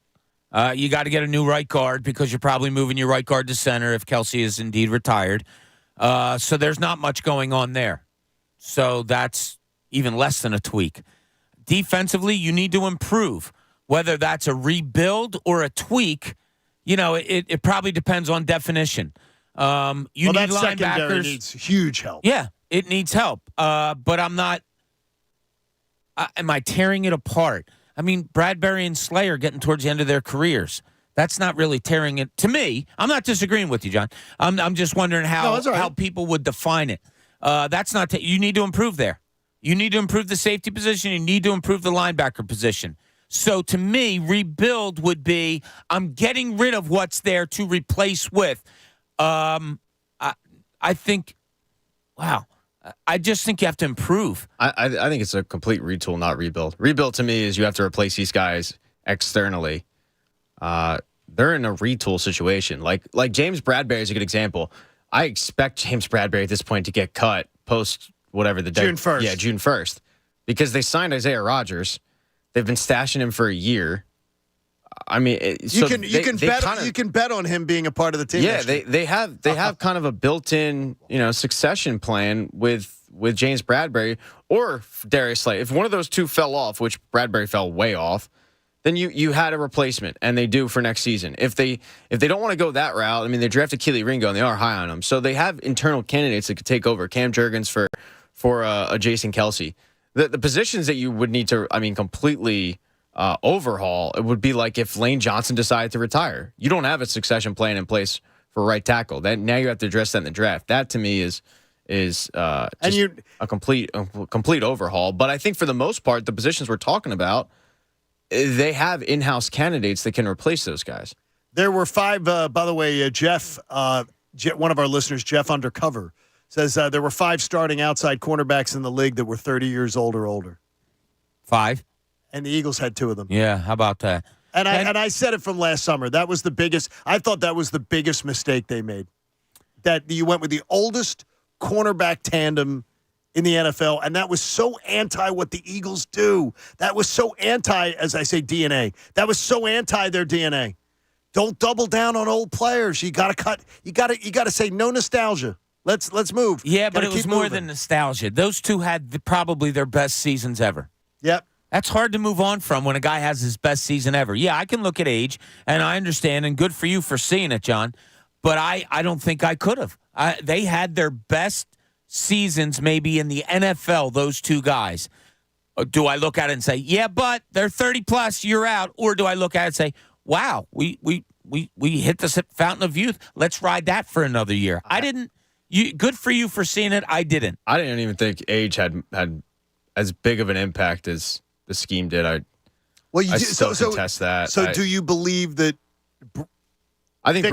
You got to get a new right guard because you're probably moving your right guard to center if Kelsey is indeed retired. So there's not much going on there. So that's even less than a tweak. Defensively, you need to improve. Whether that's a rebuild or a tweak, it probably depends on definition. You need that linebackers. Secondary needs huge help. Yeah, it needs help. But I'm not. Am I tearing it apart? I mean, Bradbury and Slay are getting towards the end of their careers. That's not really tearing it. To me, I'm not disagreeing with you, John. I'm just wondering how people would define it. That's not. You need to improve there. You need to improve the safety position. You need to improve the linebacker position. So to me, rebuild would be I'm getting rid of what's there to replace with. I think, wow. I just think you have to improve. I think it's a complete retool, not rebuild. Rebuild to me is you have to replace these guys externally. They're in a retool situation. Like James Bradbury is a good example. I expect James Bradbury at this point to get cut post whatever the June 1st. Yeah, June 1st. Because they signed Isaiah Rodgers. They've been stashing him for a year. I mean, you can bet on him being a part of the team. Yeah, they have kind of a built-in succession plan with James Bradbury or Darius Slay. If one of those two fell off, which Bradbury fell way off, then you had a replacement, and they do for next season. If they don't want to go that route, I mean, they drafted Keely Ringo and they are high on him, so they have internal candidates that could take over. Cam Jurgens for a Jason Kelsey. The positions that you would need to, completely overhaul, it would be like if Lane Johnson decided to retire. You don't have a succession plan in place for right tackle. Now you have to address that in the draft. That to me is a complete overhaul. But I think for the most part, the positions we're talking about, they have in-house candidates that can replace those guys. There were 5, by the way, Jeff, one of our listeners, Jeff Undercover, says there were 5 starting outside cornerbacks in the league that were 30 years old or older. 5? And the Eagles had 2 of them. Yeah, how about that? And I said it from last summer. That was the biggest. I thought that was the biggest mistake they made. That you went with the oldest cornerback tandem in the NFL, and that was so anti what the Eagles do. That was so anti, as I say, DNA. That was so anti their DNA. Don't double down on old players. You got to cut. You got to say no nostalgia. Let's move. Yeah, but it was more than nostalgia. Those two had probably their best seasons ever. Yep. That's hard to move on from when a guy has his best season ever. Yeah, I can look at age, and I understand, and good for you for seeing it, John. But I don't think I could have. They had their best seasons maybe in the NFL, those two guys. Do I look at it and say, yeah, but they're 30-plus, you're out? Or do I look at it and say, wow, we hit the fountain of youth. Let's ride that for another year. I didn't. Good for you for seeing it. I didn't. I didn't even think age had as big of an impact as the scheme did. I still contest that. So do you believe that I think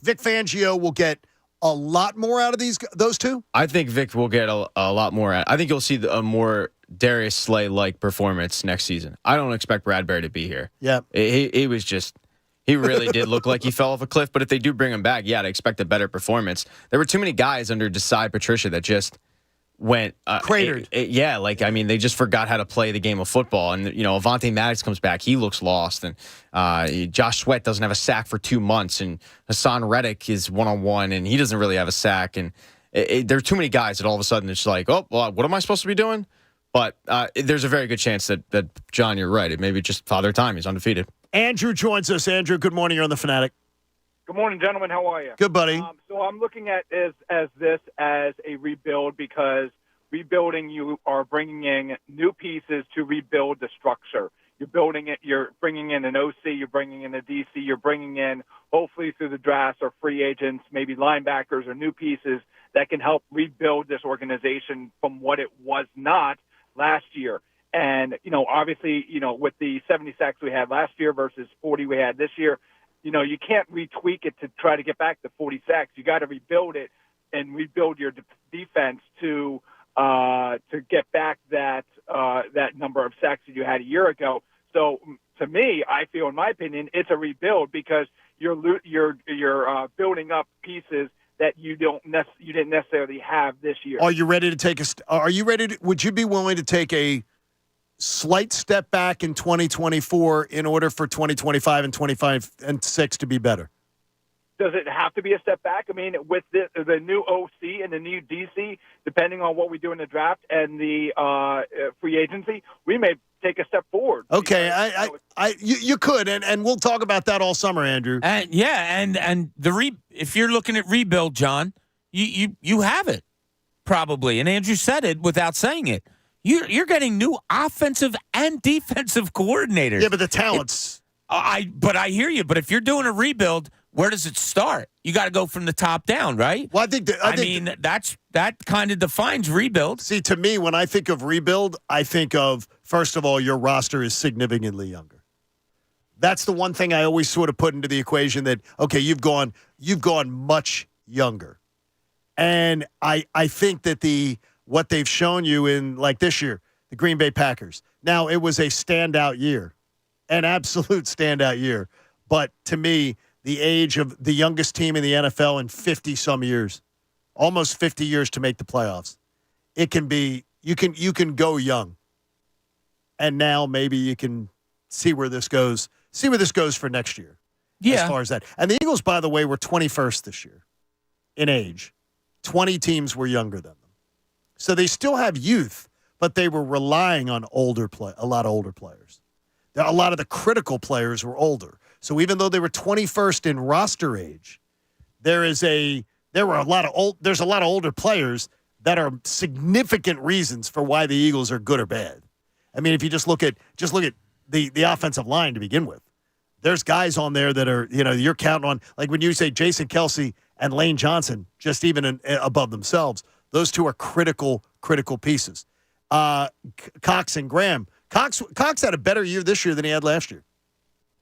Vic Fangio will get a lot more out of those two? I think Vic will get a lot more. I think you'll see a more Darius Slay-like performance next season. I don't expect Bradbury to be here. Yeah. He was just... He really did look like he fell off a cliff, but if they do bring him back, yeah, I'd expect a better performance. There were too many guys under Desai Patricia that just went Cratered. they just forgot how to play the game of football. And Avonte Maddox comes back, he looks lost, and Josh Sweat doesn't have a sack for 2 months, and Hassan Reddick is 1-on-1, and he doesn't really have a sack. And there are too many guys that all of a sudden it's like, oh, well, what am I supposed to be doing? But there's a very good chance that John, you're right. It may be just Father Time. He's undefeated. Andrew joins us. Andrew, good morning. You're on the Fanatic. Good morning, gentlemen. How are you? Good, buddy. So I'm looking at this as a rebuild, because rebuilding, you are bringing in new pieces to rebuild the structure. You're building it. You're bringing in an OC. You're bringing in a DC. You're bringing in, hopefully through the drafts or free agents, maybe linebackers or new pieces that can help rebuild this organization from what it was not last year. And, obviously, with the 70 sacks we had last year versus 40 we had this year, you can't retweak it to try to get back to 40 sacks. You got to rebuild it and rebuild your defense to get back that number of sacks that you had a year ago. So to me, I feel, in my opinion, it's a rebuild, because you're building up pieces that you didn't necessarily have this year. Are you ready to take would you be willing to take a slight step back in 2024 in order for 2025 and 25 and 6 to be better? Does it have to be a step back? I mean, with the new OC and the new DC, depending on what we do in the draft and the free agency, we may take a step forward. Okay, you could, and we'll talk about that all summer, Andrew. And if you're looking at rebuild, John, you have it probably, and Andrew said it without saying it. You're getting new offensive and defensive coordinators. Yeah, but the talents. I hear you. But if you're doing a rebuild, where does it start? You got to go from the top down, right? Well, that kind of defines rebuild. See, to me, when I think of rebuild, I think of, first of all, your roster is significantly younger. That's the one thing I always sort of put into the equation, that, okay, you've gone much younger. And I think that what they've shown you in, like, this year, the Green Bay Packers. Now, it was a standout year, an absolute standout year. But to me, the age of the youngest team in the NFL in 50-some years, almost 50 years to make the playoffs. It can be, you can go young. And now maybe you can see where this goes for next year. Yeah. As far as that. And the Eagles, by the way, were 21st this year in age. 20 teams were younger than them. So they still have youth, but they were relying on a lot of older players. A lot of the critical players were older. So even though they were 21st in roster age, there's a lot of older players that are significant reasons for why the Eagles are good or bad. I mean, if you just look at the offensive line to begin with, there's guys on there that are, you're counting on, like when you say Jason Kelce and Lane Johnson, just even above themselves, those two are critical pieces. Cox and Graham. Cox had a better year this year than he had last year.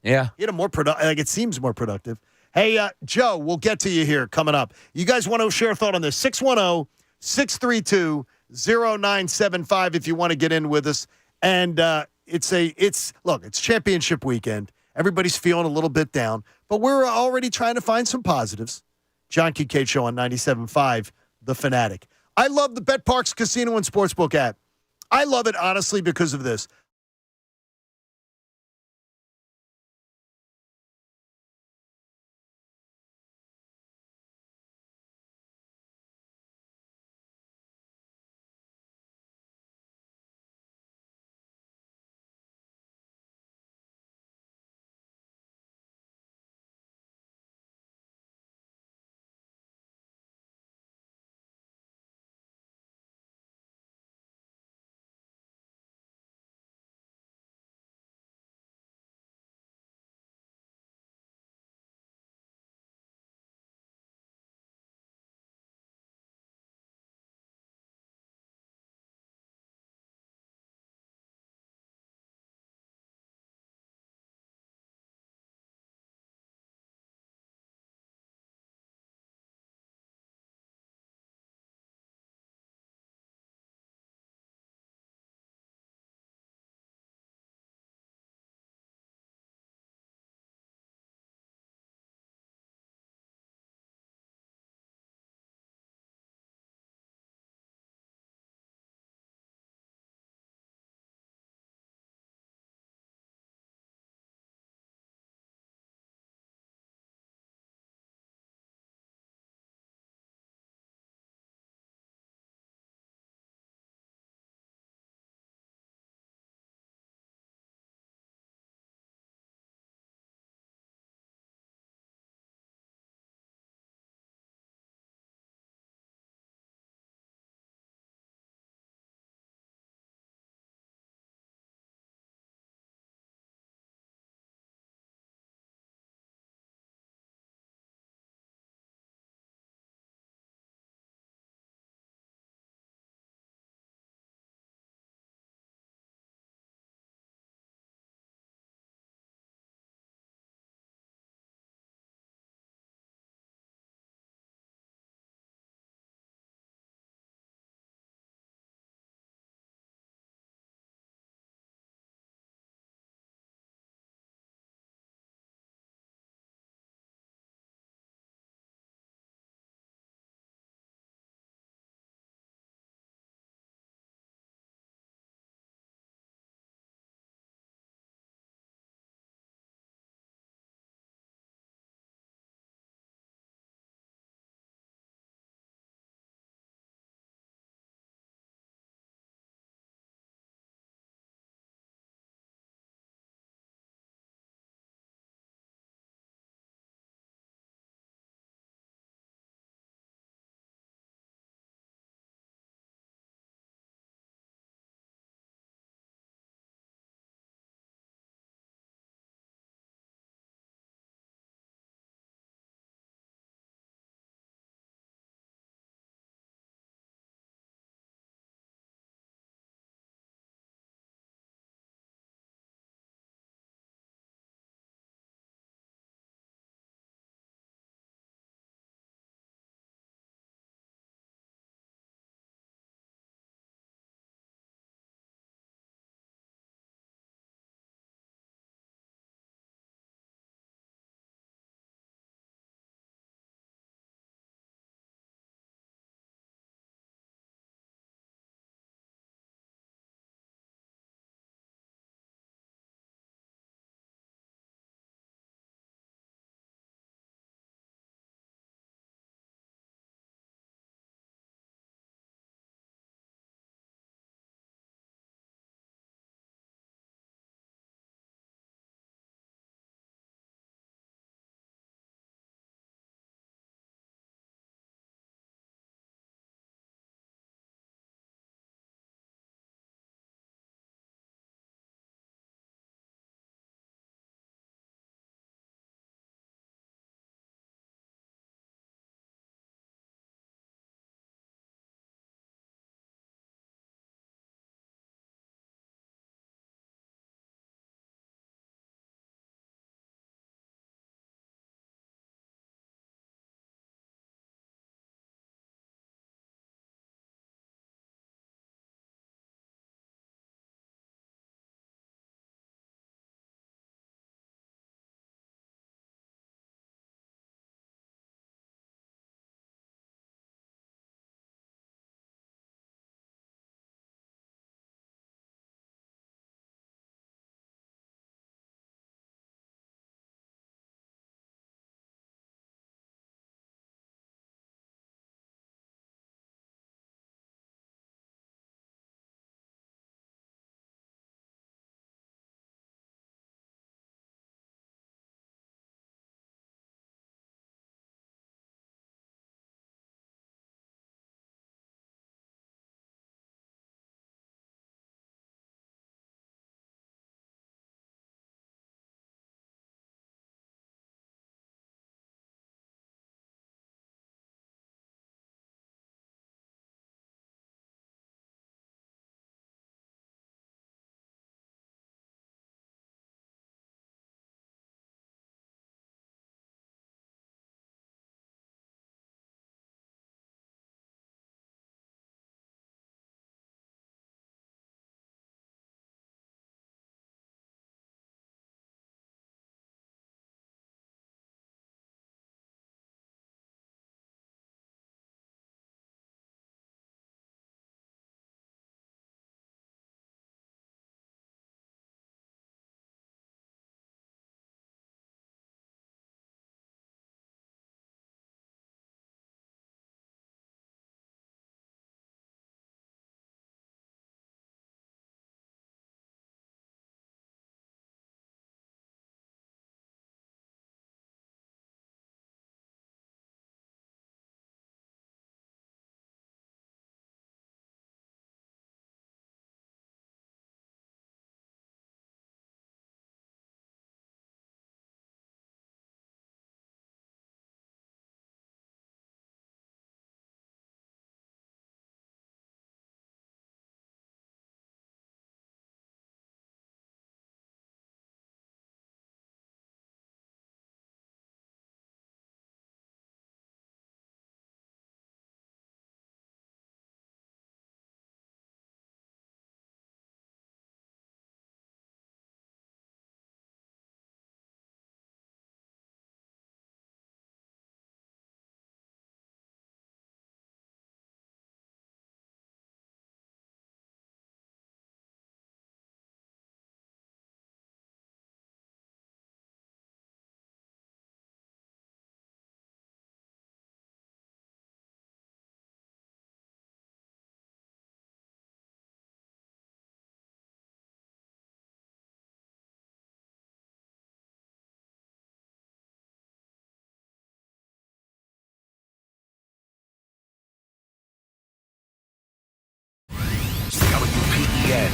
Yeah. He had a more it seems more productive. Hey, Joe, we'll get to you here coming up. You guys want to share a thought on this? 610-632-0975 if you want to get in with us. And it's championship weekend. Everybody's feeling a little bit down, but we're already trying to find some positives. John Kincade Show on 97.5, The Fanatic. I love the BetParks Casino and Sportsbook app. I love it, honestly, because of this.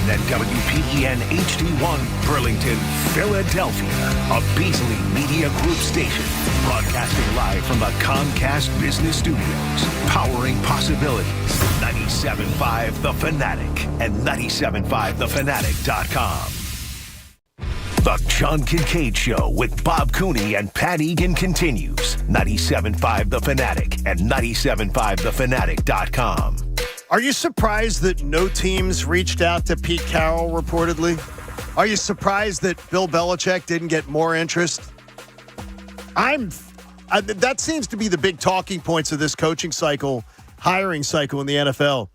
and WPEN HD1 Burlington, Philadelphia, a Beasley Media Group station, broadcasting live from the Comcast Business Studios, powering possibilities. 97.5 The Fanatic and 97.5thefanatic.com. The John Kincade Show with Bob Cooney and Pat Egan continues. 97.5 The Fanatic and 97.5thefanatic.com. Are you surprised that no teams reached out to Pete Carroll reportedly? Are you surprised that Bill Belichick didn't get more interest? That seems to be the big talking points of this coaching cycle, hiring cycle in the NFL.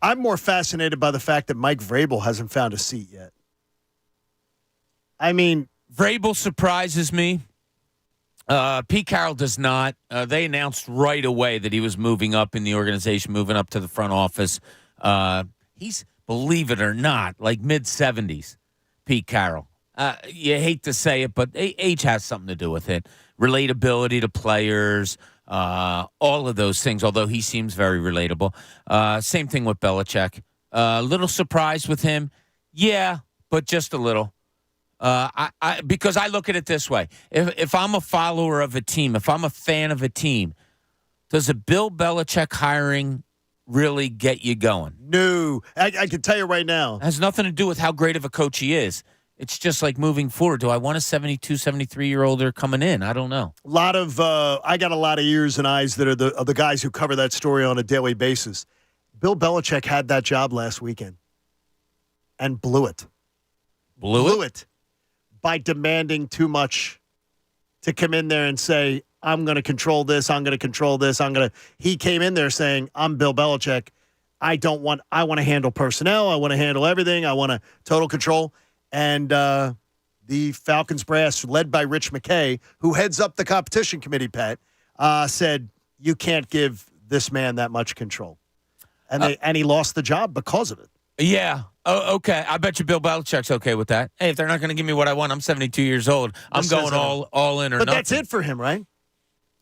I'm more fascinated by the fact that Mike Vrabel hasn't found a seat yet. I mean, Vrabel surprises me. Pete Carroll does not. They announced right away that he was moving up in the organization, moving up to the front office. He's, believe it or not, like mid-70s, Pete Carroll. You hate to say it, but age has something to do with it. Relatability to players, all of those things, although he seems very relatable. Same thing with Belichick. A little surprised with him. Yeah, but just a little. Because I look at it this way. If I'm a follower of a team, if I'm a fan of a team, does a Bill Belichick hiring really get you going? No. I can tell you right now. It has nothing to do with how great of a coach he is. It's just like moving forward. Do I want a 72, 73-year-older coming in? I don't know. I got a lot of ears and eyes that are the guys who cover that story on a daily basis. Bill Belichick had that job last weekend and blew it. Blew it by demanding too much to come in there and say, I'm going to control this, I'm going to control this, He came in there saying, I'm Bill Belichick. I want to handle personnel, I want to handle everything, I want total control. And the Falcons brass, led by Rich McKay, who heads up the competition committee, Pat, said, you can't give this man that much control. And he lost the job because of it. Yeah. Oh, okay. I bet you Bill Belichick's okay with that. Hey, if they're not going to give me what I want, I'm 72 years old. I'm going all in or nothing. But that's it for him, right?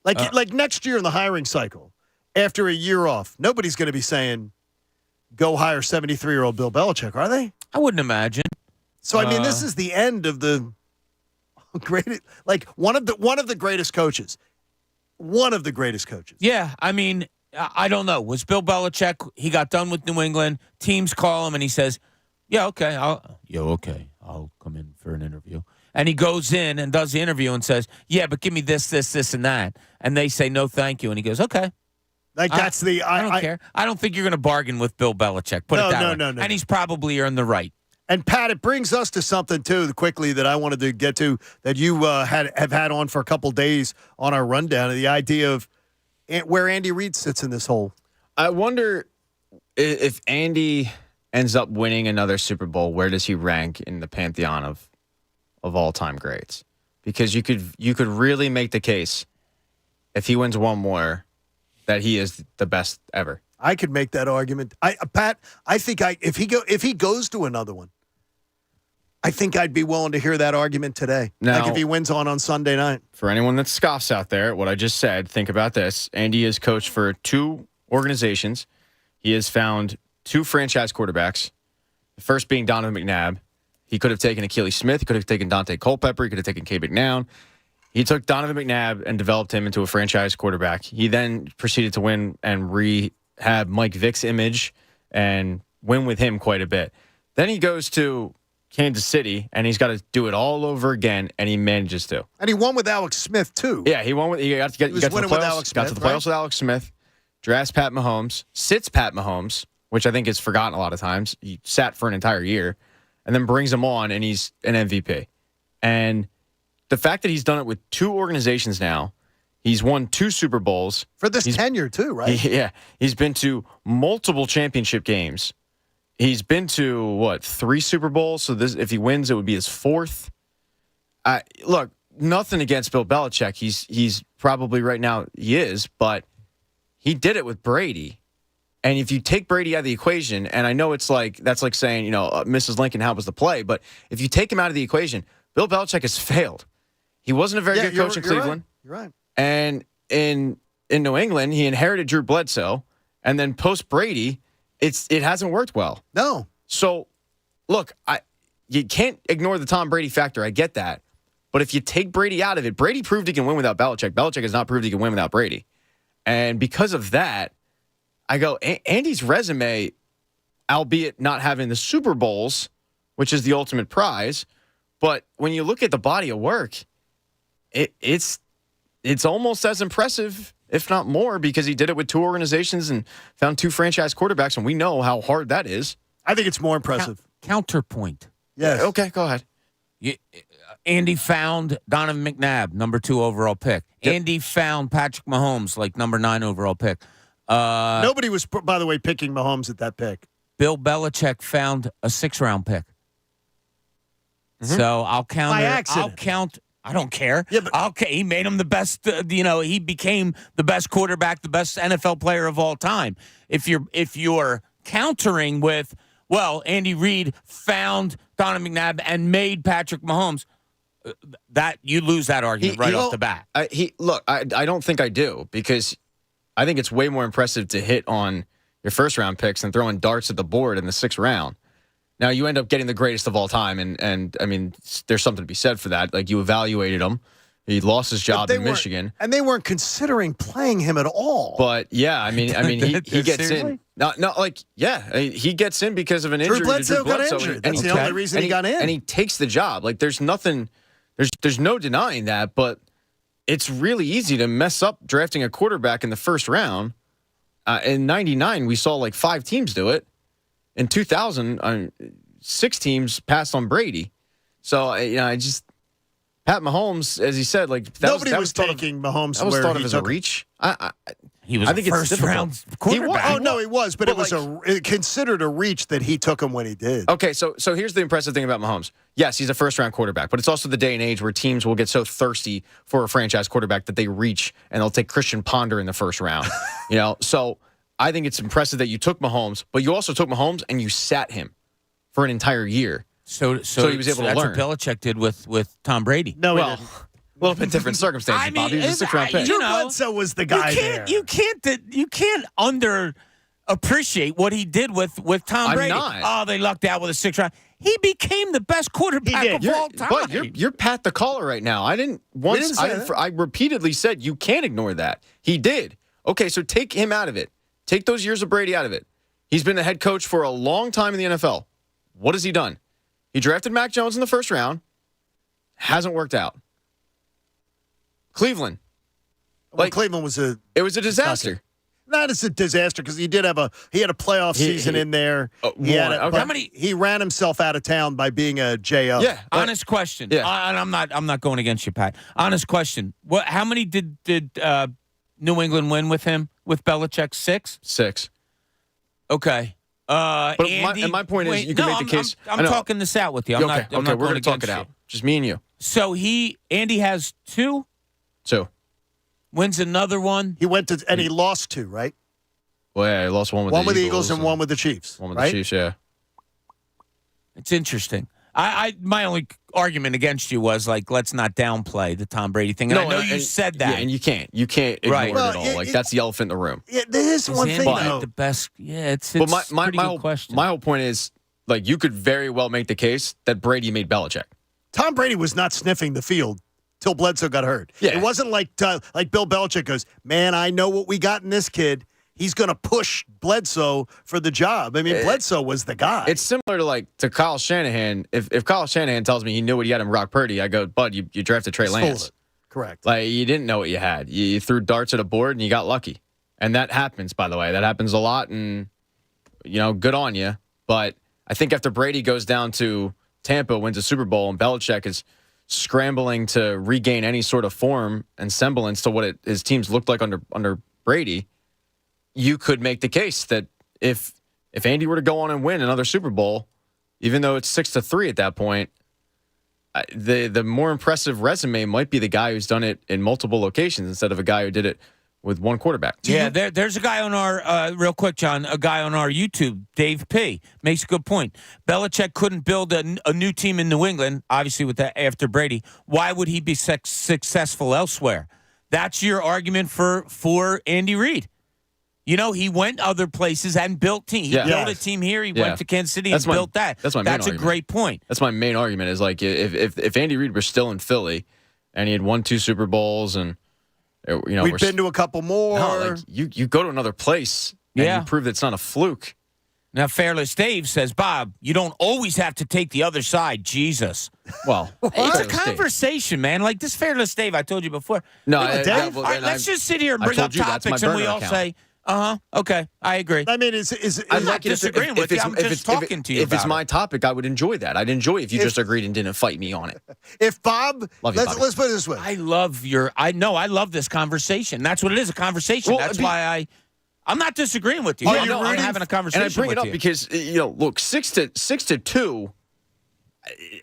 Like next year in the hiring cycle, after a year off, nobody's going to be saying, go hire 73-year-old Bill Belichick, are they? I wouldn't imagine. So, I mean, this is the end of the great, like one of the greatest coaches. One of the greatest coaches. Yeah, I mean, I don't know. Was Bill Belichick, he got done with New England, teams call him and he says, yeah, okay, I'll come in for an interview. And he goes in and does the interview and says, yeah, but give me this, and that. And they say, no, thank you. And he goes, okay. Like that's I don't care. I don't think you're going to bargain with Bill Belichick. Put it that way. No. And he's probably earned the right. And, Pat, it brings us to something, too, quickly that I wanted to get to that you have had on for a couple days on our rundown, the idea of where Andy Reid sits in this whole. I wonder if Andy ends up winning another Super Bowl, where does he rank in the pantheon of all-time greats? Because you could really make the case, if he wins one more, that he is the best ever. I could make that argument. Pat, I think if he goes to another one, I think I'd be willing to hear that argument today. Now, like if he wins on Sunday night. For anyone that scoffs out there, what I just said, think about this. Andy has coached for 2 organizations. He has found 2 franchise quarterbacks, the first being Donovan McNabb. He could have taken Achilles Smith. He could have taken Dante Culpepper. He could have taken Cade McNown. He took Donovan McNabb and developed him into a franchise quarterback. He then proceeded to win and rehab Mike Vick's image and win with him quite a bit. Then he goes to Kansas City, and he's got to do it all over again, and he manages to. And he won with Alex Smith, too. Yeah, he got to the playoffs, got to the playoffs with Alex Smith, drafts Pat Mahomes, sits Pat Mahomes, which I think is forgotten a lot of times. He sat for an entire year, and then brings him on, and he's an MVP. And the fact that he's done it with 2 organizations now, he's won 2 Super Bowls. For this tenure, too, right? He's been to multiple championship games. He's been to, 3 Super Bowls? So if he wins, it would be his 4th. Look, nothing against Bill Belichick. He's probably right now, he is, but he did it with Brady. And if you take Brady out of the equation, and I know that's like saying, Mrs. Lincoln, how was the play? But if you take him out of the equation, Bill Belichick has failed. He wasn't a very good coach in Cleveland. You're right. And in New England, he inherited Drew Bledsoe. And then post Brady, it hasn't worked well. No. So look, you can't ignore the Tom Brady factor. I get that. But if you take Brady out of it, Brady proved he can win without Belichick. Belichick has not proved he can win without Brady. And because of that, I go, Andy's resume, albeit not having the Super Bowls, which is the ultimate prize, but when you look at the body of work, it's almost as impressive, if not more, because he did it with 2 organizations and found 2 franchise quarterbacks, and we know how hard that is. I think it's more impressive. Counterpoint. Yes. Okay, go ahead. Andy found Donovan McNabb, number 2 overall pick. Yep. Andy found Patrick Mahomes, like number 9 overall pick. Nobody was, by the way, picking Mahomes at that pick. Bill Belichick found a 6th-round pick. Mm-hmm. So I'll count. By accident. I don't care. Yeah, but He made him the best. He became the best quarterback, the best NFL player of all time. If you're countering with, well, Andy Reid found Donovan McNabb and made Patrick Mahomes, that you lose that argument off the bat. I don't think I do, because I think it's way more impressive to hit on your first-round picks than throwing darts at the board in the 6th round. Now, you end up getting the greatest of all time, and I mean, there's something to be said for that. Like, you evaluated him. He lost his job in Michigan. And they weren't considering playing him at all. But, yeah, I mean, he gets in. He gets in because of an injury. Drew Bledsoe got Bledsoe, injured. That's the only reason he got in. And he takes the job. Like, there's no denying that, but it's really easy to mess up drafting a quarterback in the 1st round. In 99, we saw like 5 teams do it. In 2000, 6 teams passed on Brady. So, Pat Mahomes, as he said, like nobody was taking Mahomes. That was where thought he of as a took reach. He was I think a it's first-round quarterback. He was, but it was considered a reach that he took him when he did. Okay, so here's the impressive thing about Mahomes. Yes, he's a first-round quarterback, but it's also the day and age where teams will get so thirsty for a franchise quarterback that they reach and they'll take Christian Ponder in the 1st round. So I think it's impressive that you took Mahomes, but you also took Mahomes and you sat him for an entire year. So he was able to learn. That's what Belichick did with Tom Brady. No, he didn't. A little bit different circumstances, Bob. He was a 6th-round pick. Drew Bledsoe was the guy there. You can't underappreciate what he did with Tom Brady. I'm not. Oh, they lucked out with a 6th round. He became the best quarterback of all time. But you're Pat the caller right now. I didn't once. I repeatedly said you can't ignore that. He did. Okay, so take him out of it. Take those years of Brady out of it. He's been a head coach for a long time in the NFL. What has he done? He drafted Mac Jones in the 1st round. Hasn't worked out. Cleveland. Cleveland was a disaster. Not as a disaster, because he had a playoff season in there. He ran himself out of town by being a JO. Yeah. Honest question. Yeah. And I'm not going against you, Pat. Honest question. How many did New England win with him, with Belichick? 6? 6. Okay. But my point is, you can make the case. I'm talking this out with you. I'm not we're going to talk it out. Just me and you. So Andy has 2. 2. Wins another one. He went to, and he lost 2, right? Well, yeah, he lost one with the Eagles and one with the Chiefs. One with the Chiefs, yeah. It's interesting. My only argument against you was, like, let's not downplay the Tom Brady thing. And I know you said that. Yeah, and you can't ignore it at all. That's the elephant in the room. Yeah, there is one thing, though. The best. Yeah, it's but pretty good question. My whole point is, like, you could very well make the case that Brady made Belichick. Tom Brady was not sniffing the field till Bledsoe got hurt. Yeah. It wasn't like Bill Belichick goes, man, I know what we got in this kid. He's going to push Bledsoe for the job. I mean, Bledsoe was the guy. It's similar to Kyle Shanahan. If Kyle Shanahan tells me he knew what he had in Brock Purdy, I go, bud, you drafted Trey Lance. Correct. Like, you didn't know what you had. You threw darts at a board and you got lucky. And that happens, by the way. That happens a lot, and, good on you. But I think after Brady goes down to Tampa, wins a Super Bowl, and Belichick is scrambling to regain any sort of form and semblance to what his teams looked like under Brady, you could make the case that if Andy were to go on and win another Super Bowl, even though it's 6-3 at that point, the more impressive resume might be the guy who's done it in multiple locations instead of a guy who did it with one quarterback. There's a guy on our, real quick, John, a guy on our YouTube, Dave P., makes a good point. Belichick couldn't build a new team in New England, obviously with that after Brady. Why would he be successful elsewhere? That's your argument for Andy Reid. You know, he went other places and built team. He Yeah. built a Yes. team here. He Yeah. went to Kansas City That's and built that. that's my main That's a argument. great point. That's my main argument is like if Andy Reid was still in Philly and he had won 2 Super Bowls and We've been to a couple more. no, like you go to another place and Yeah. you prove that it's not a fluke. Now, Fairless Dave says, Bob, you don't always have to take the other side. Jesus. Well, It's a Fairless Dave. conversation, man. Like this Fairless Dave, I told you before. No, Dave? All right, let's just sit here and I bring told up you that's my topics and we burner all account. say, okay, I agree. I mean, is I'm not like it if disagreeing with you. I'm just talking to you If it's about my it. topic, I would enjoy that. I'd enjoy if you just agreed and didn't fight me on it. if Bob, Love you, Bobby. let's put it this way. I love this conversation. That's what it is, a conversation. Well, That's why I'm not disagreeing with you. Are I'm, you I'm rooting- having a conversation And I bring with it up you. because look, 6-2.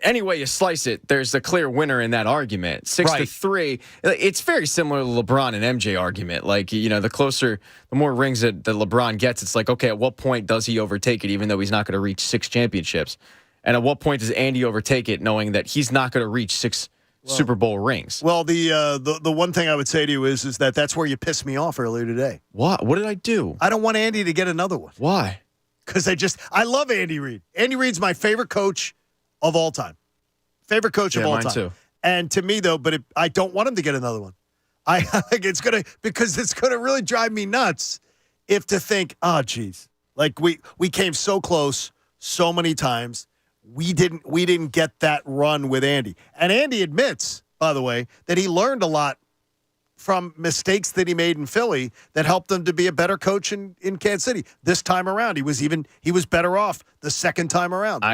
Any way you slice it, there's a clear winner in that argument. 6-3, it's very similar to the LeBron and MJ argument. Like, the more rings that LeBron gets, it's like, okay, at what point does he overtake it, even though he's not going to reach 6 championships? And at what point does Andy overtake it, knowing that he's not going to reach 6 Super Bowl rings? Well, the one thing I would say to you is that's where you pissed me off earlier today. What? What did I do? I don't want Andy to get another one Why? because I love Andy Reid. Andy Reid's my favorite coach of all time. Favorite coach of Yeah, all mine time. too. And to me though, I don't want him to get another one. I think it's gonna really drive me nuts if to think, oh geez, like we came so close so many times. We didn't get that run with Andy. And Andy admits, by the way, that he learned a lot from mistakes that he made in Philly that helped him to be a better coach in Kansas City. This time around, he was better off the second time around.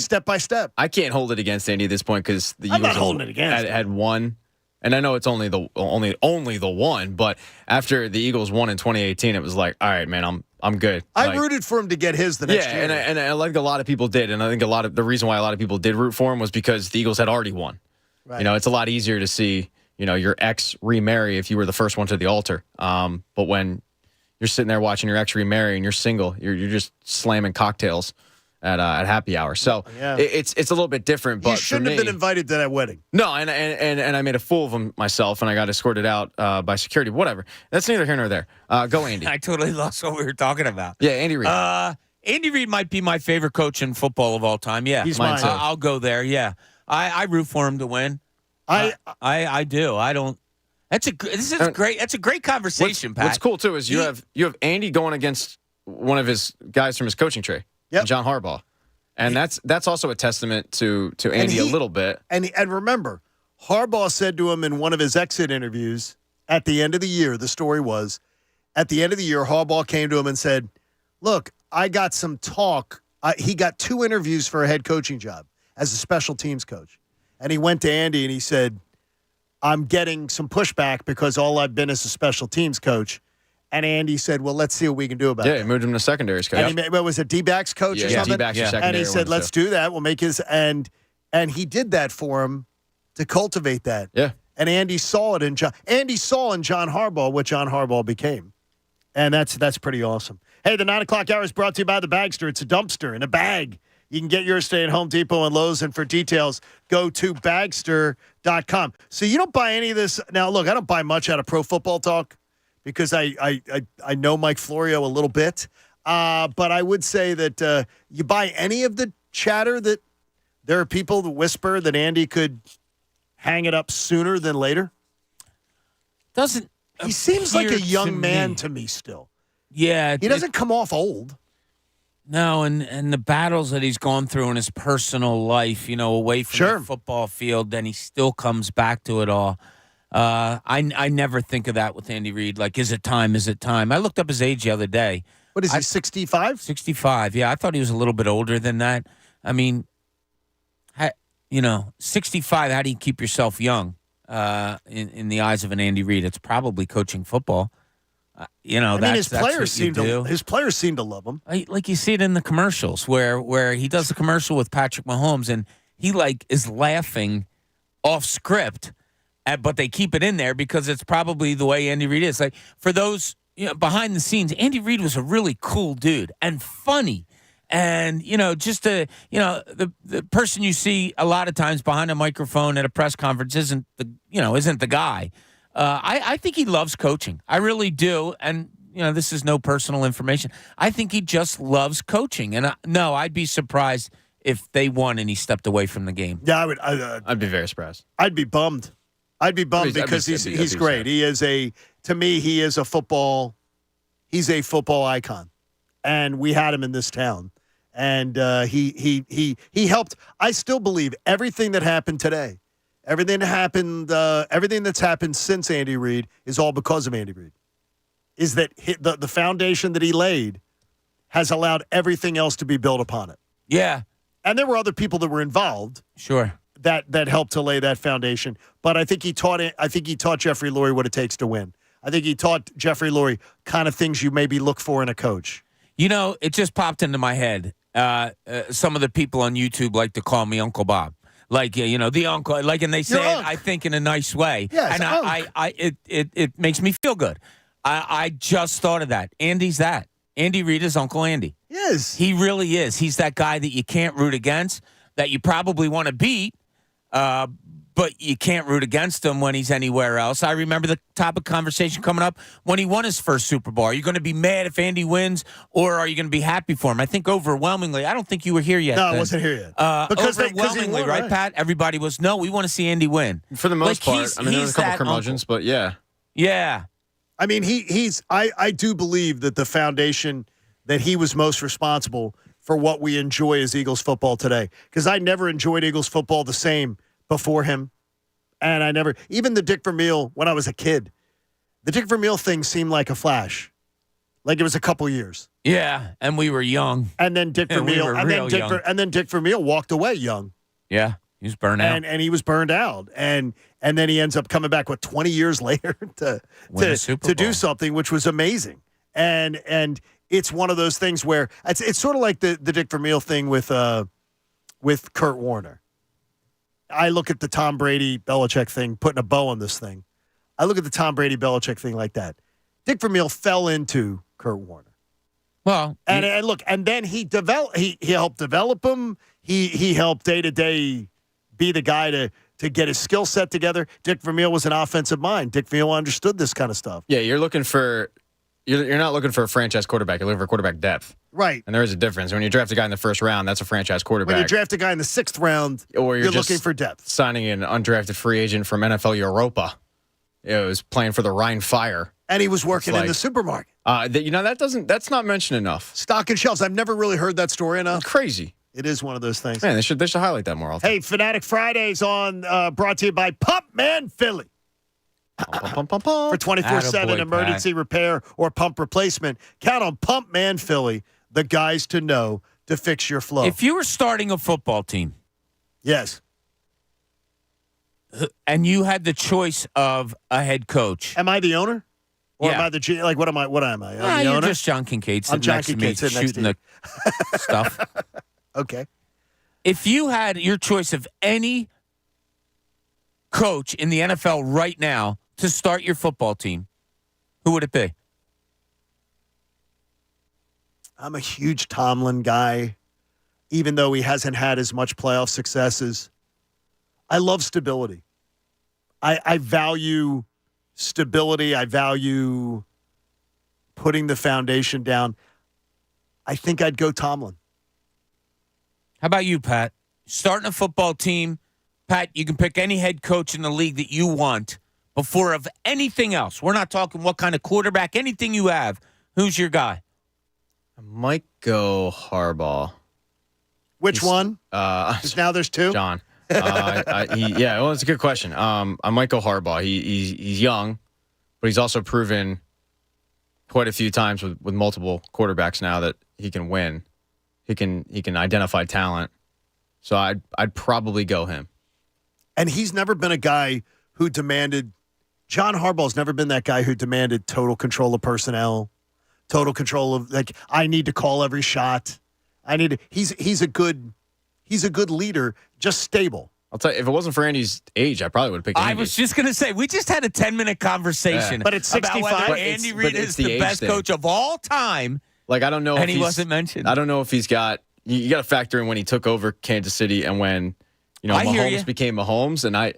Step by step. I can't hold it against Andy at this point because the I'm Eagles not holding it against him. had won, and I know it's only the one, but after the Eagles won in 2018, it was like, all right, man, I'm good. I Like, rooted for him to get his the next year. and I like a lot of people did, and I think the reason why a lot of people did root for him was because the Eagles had already won. Right. It's a lot easier to see your ex remarry if you were the first one to the altar. But when you're sitting there watching your ex remarry and you're single, you're just slamming cocktails at happy hour. So Yeah. it's a little bit different. But You shouldn't for have me, been invited to that wedding. no, and I made a fool of him myself, and I got escorted out by security. Whatever. That's neither here nor there. Go Andy. I totally lost what we were talking about. Yeah, Andy Reid. Andy Reid might be my favorite coach in football of all time. Yeah, He's mine. I'll go there. Yeah, I root for him to win. I do. I don't. This is great. That's a great conversation, Pat. What's cool too is you have Andy going against one of his guys from his coaching tree, Yep. John Harbaugh, and that's also a testament to Andy a little bit. And remember, Harbaugh said to him in one of his exit interviews at the end of the year, the story was, at the end of the year, Harbaugh came to him and said, look, I got some talk. He got 2 interviews for a head coaching job as a special teams coach. And he went to Andy and he said, I'm getting some pushback because all I've been is a special teams coach. And Andy said, well, let's see what we can do about Yeah, that. he moved him to secondaries coach. And he was a D-backs coach or Yeah, something? D-backs or Yeah. secondary. And he said, one of the let's two. do that. We'll make his and he did that for him to cultivate that. Yeah. And Andy saw it in John Harbaugh what John Harbaugh became. And that's pretty awesome. Hey, the 9 o'clock hour is brought to you by the Bagster. It's a dumpster in a bag. You can get yours today at Home Depot and Lowe's. And for details, go to Bagster.com. So you don't buy any of this. Now, look, I don't buy much out of Pro Football Talk because I know Mike Florio a little bit. But I would say that you buy any of the chatter that there are people that whisper that Andy could hang it up sooner than later. Doesn't He seems like a appear young man me. to me still. Yeah, He doesn't come off old. No, and the battles that he's gone through in his personal life, away from Sure. the football field, then he still comes back to it all. I never think of that with Andy Reid. Like, is it time? Is it time? I looked up his age the other day. What is he, 65? 65. Yeah, I thought he was a little bit older than that. I mean, 65. How do you keep yourself young in the eyes of an Andy Reid? It's probably coaching football. His players seem to love him. Like you see it in the commercials where he does the commercial with Patrick Mahomes and he is laughing off script, but they keep it in there because it's probably the way Andy Reid is. Like for those behind the scenes, Andy Reid was a really cool dude and funny. And, just the person you see a lot of times behind a microphone at a press conference isn't the guy. I think he loves coaching. I really do. And, this is no personal information. I think he just loves coaching. And no, I'd be surprised if they won and he stepped away from the game. Yeah, I would. I'd be very surprised. I'd be bummed. Because he's great. He is to me, he is a football. He's a football icon, and we had him in this town, and he helped. I still believe everything that happened today, everything that's happened since Andy Reid is all because of Andy Reid. Is that the foundation that he laid has allowed everything else to be built upon it. Yeah, and there were other people that were involved. Sure. That helped to lay that foundation. But I think he taught Jeffrey Lurie what it takes to win. I think he taught Jeffrey Lurie kind of things you maybe look for in a coach. It just popped into my head. Some of the people on YouTube like to call me Uncle Bob. Like, the uncle. Like, and they say it, I think, in a nice way. Yes, and it makes me feel good. I just thought of that. Andy's that. Andy Reid is Uncle Andy. Yes. He really is. He's that guy that you can't root against, that you probably want to beat, but you can't root against him when he's anywhere else. I remember the topic conversation coming up when he won his first Super Bowl. Are you going to be mad if Andy wins, or are you going to be happy for him? I think overwhelmingly, I don't think you were here yet. No, then. I wasn't here yet. Because overwhelmingly, right, Pat? Everybody was, no, we want to see Andy win. For the most part. There was a couple curmudgeons, but yeah. Yeah. I mean, I do believe that the foundation that he was most responsible for what we enjoy as Eagles football today. Because I never enjoyed Eagles football the same before him. And even the Dick Vermeil, when I was a kid, the Dick Vermeil thing seemed like a flash. Like it was a couple years. Yeah, and we were young. And then Dick Vermeil, and then Dick Vermeil walked away young. Yeah, he was burned out. And he was burned out. And then he ends up coming back, 20 years later to do something, which was amazing. And it's one of those things where it's sort of like the Dick Vermeil thing with Kurt Warner. I look at the Tom Brady-Belichick thing, putting a bow on this thing. I look at the Tom Brady-Belichick thing like that. Dick Vermeil fell into Kurt Warner. Well, and then he helped develop him. He helped day-to-day be the guy to get his skill set together. Dick Vermeil was an offensive mind. Dick Vermeil understood this kind of stuff. Yeah, you're not looking for a franchise quarterback. You're looking for quarterback depth. Right. And there is a difference. When you draft a guy in the first round, that's a franchise quarterback. When you draft a guy in the sixth round, or you're looking for depth. Signing an undrafted free agent from NFL Europa. It was playing for the Rhine Fire. And he was working in the supermarket. That's not mentioned enough. Stock and shelves. I've never really heard that story enough. Crazy. It is one of those things. Man, they should highlight that more often. Hey, Fanatic Fridays brought to you by Pump Man Philly. Pump. For 24/7 emergency repair or pump replacement, count on Pump Man Philly, the guys to know to fix your flow. If you were starting a football team, yes, and you had the choice of a head coach, am I the owner? Or am I the G? Like, what am I? I'm the you're owner? just John Kincade sitting I'm John next Kincade to me, shooting the stuff. Okay. If you had your choice of any coach in the NFL right now to start your football team, who would it be? I'm a huge Tomlin guy, even though he hasn't had as much playoff successes. I love stability. I value stability. I value putting the foundation down. I think I'd go Tomlin. How about you, Pat? Starting a football team, Pat, you can pick any head coach in the league that you want before of anything else. We're not talking what kind of quarterback, anything you have. Who's your guy? I might go Harbaugh. Which one? Because now there's two? John. It's a good question. I might go Harbaugh. He's young, but he's also proven quite a few times with multiple quarterbacks now that he can win. He can identify talent. So I'd probably go him. And he's never been a guy who demanded – John Harbaugh's never been that guy who demanded total control of personnel, total control of, like, I need to call every shot. He's a good leader, just stable. I'll tell you, if it wasn't for Andy's age, I probably would have picked Andy. I was just going to say, we just had a 10-minute conversation But it's 65. about whether Andy Reid is the best coach of all time. Like, I don't know and if he wasn't mentioned. I don't know if he's got – you got to factor in when he took over Kansas City and when, Mahomes became Mahomes. And I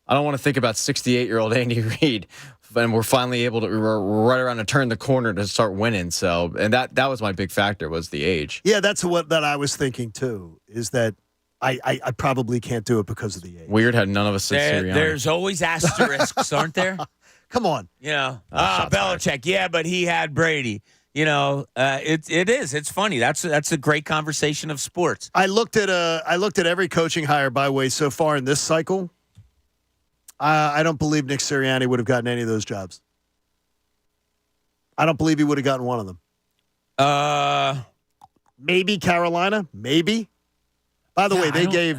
don't want to think about 68-year-old Andy Reid and we're finally able to. We're right around to turn the corner to start winning. So, and that was my big factor was the age. Yeah, that's what that I was thinking too. Is that I probably can't do it because of the age. Weird how none of us said Sirianni. There's always asterisks, aren't there? Come on. You know, shots Belichick. fired. Yeah, but he had Brady. You know, it is. It's funny. That's a great conversation of sports. I looked at every coaching hire by way so far in this cycle. I don't believe Nick Sirianni would have gotten any of those jobs. I don't believe he would have gotten one of them. Maybe Carolina. Maybe. By the way, they gave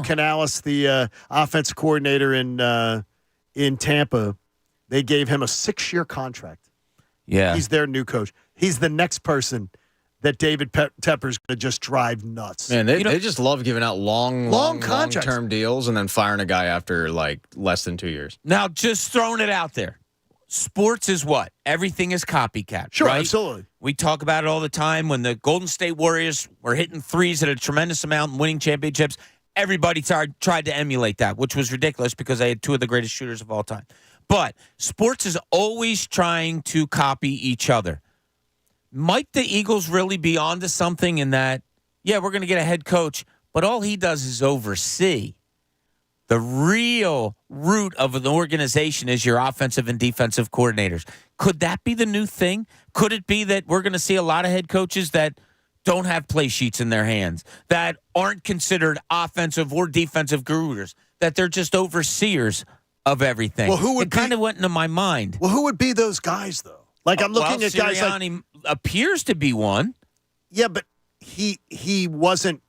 Canales, the offensive coordinator in Tampa, they gave him a 6-year contract. Yeah, He's their new coach. He's the next person that David Tepper's going to just drive nuts. Man, they just love giving out long contracts. long-term deals and then firing a guy after like less than 2 years. Now, just throwing it out there. Sports is what? Everything is copycat. Sure, right? absolutely. We talk about it all the time. When the Golden State Warriors were hitting threes at a tremendous amount and winning championships, everybody tried to emulate that, which was ridiculous because they had two of the greatest shooters of all time. But sports is always trying to copy each other. Might the Eagles really be onto something in that, yeah, we're going to get a head coach, but all he does is oversee. The real root of an organization is your offensive and defensive coordinators. Could that be the new thing? Could it be that we're going to see a lot of head coaches that don't have play sheets in their hands, that aren't considered offensive or defensive gurus, that they're just overseers of everything? Well, who would it kind of went into my mind. Well, who would be those guys, though? Like, I'm looking at guys like... Sirianni appears to be one. Yeah, but he wasn't...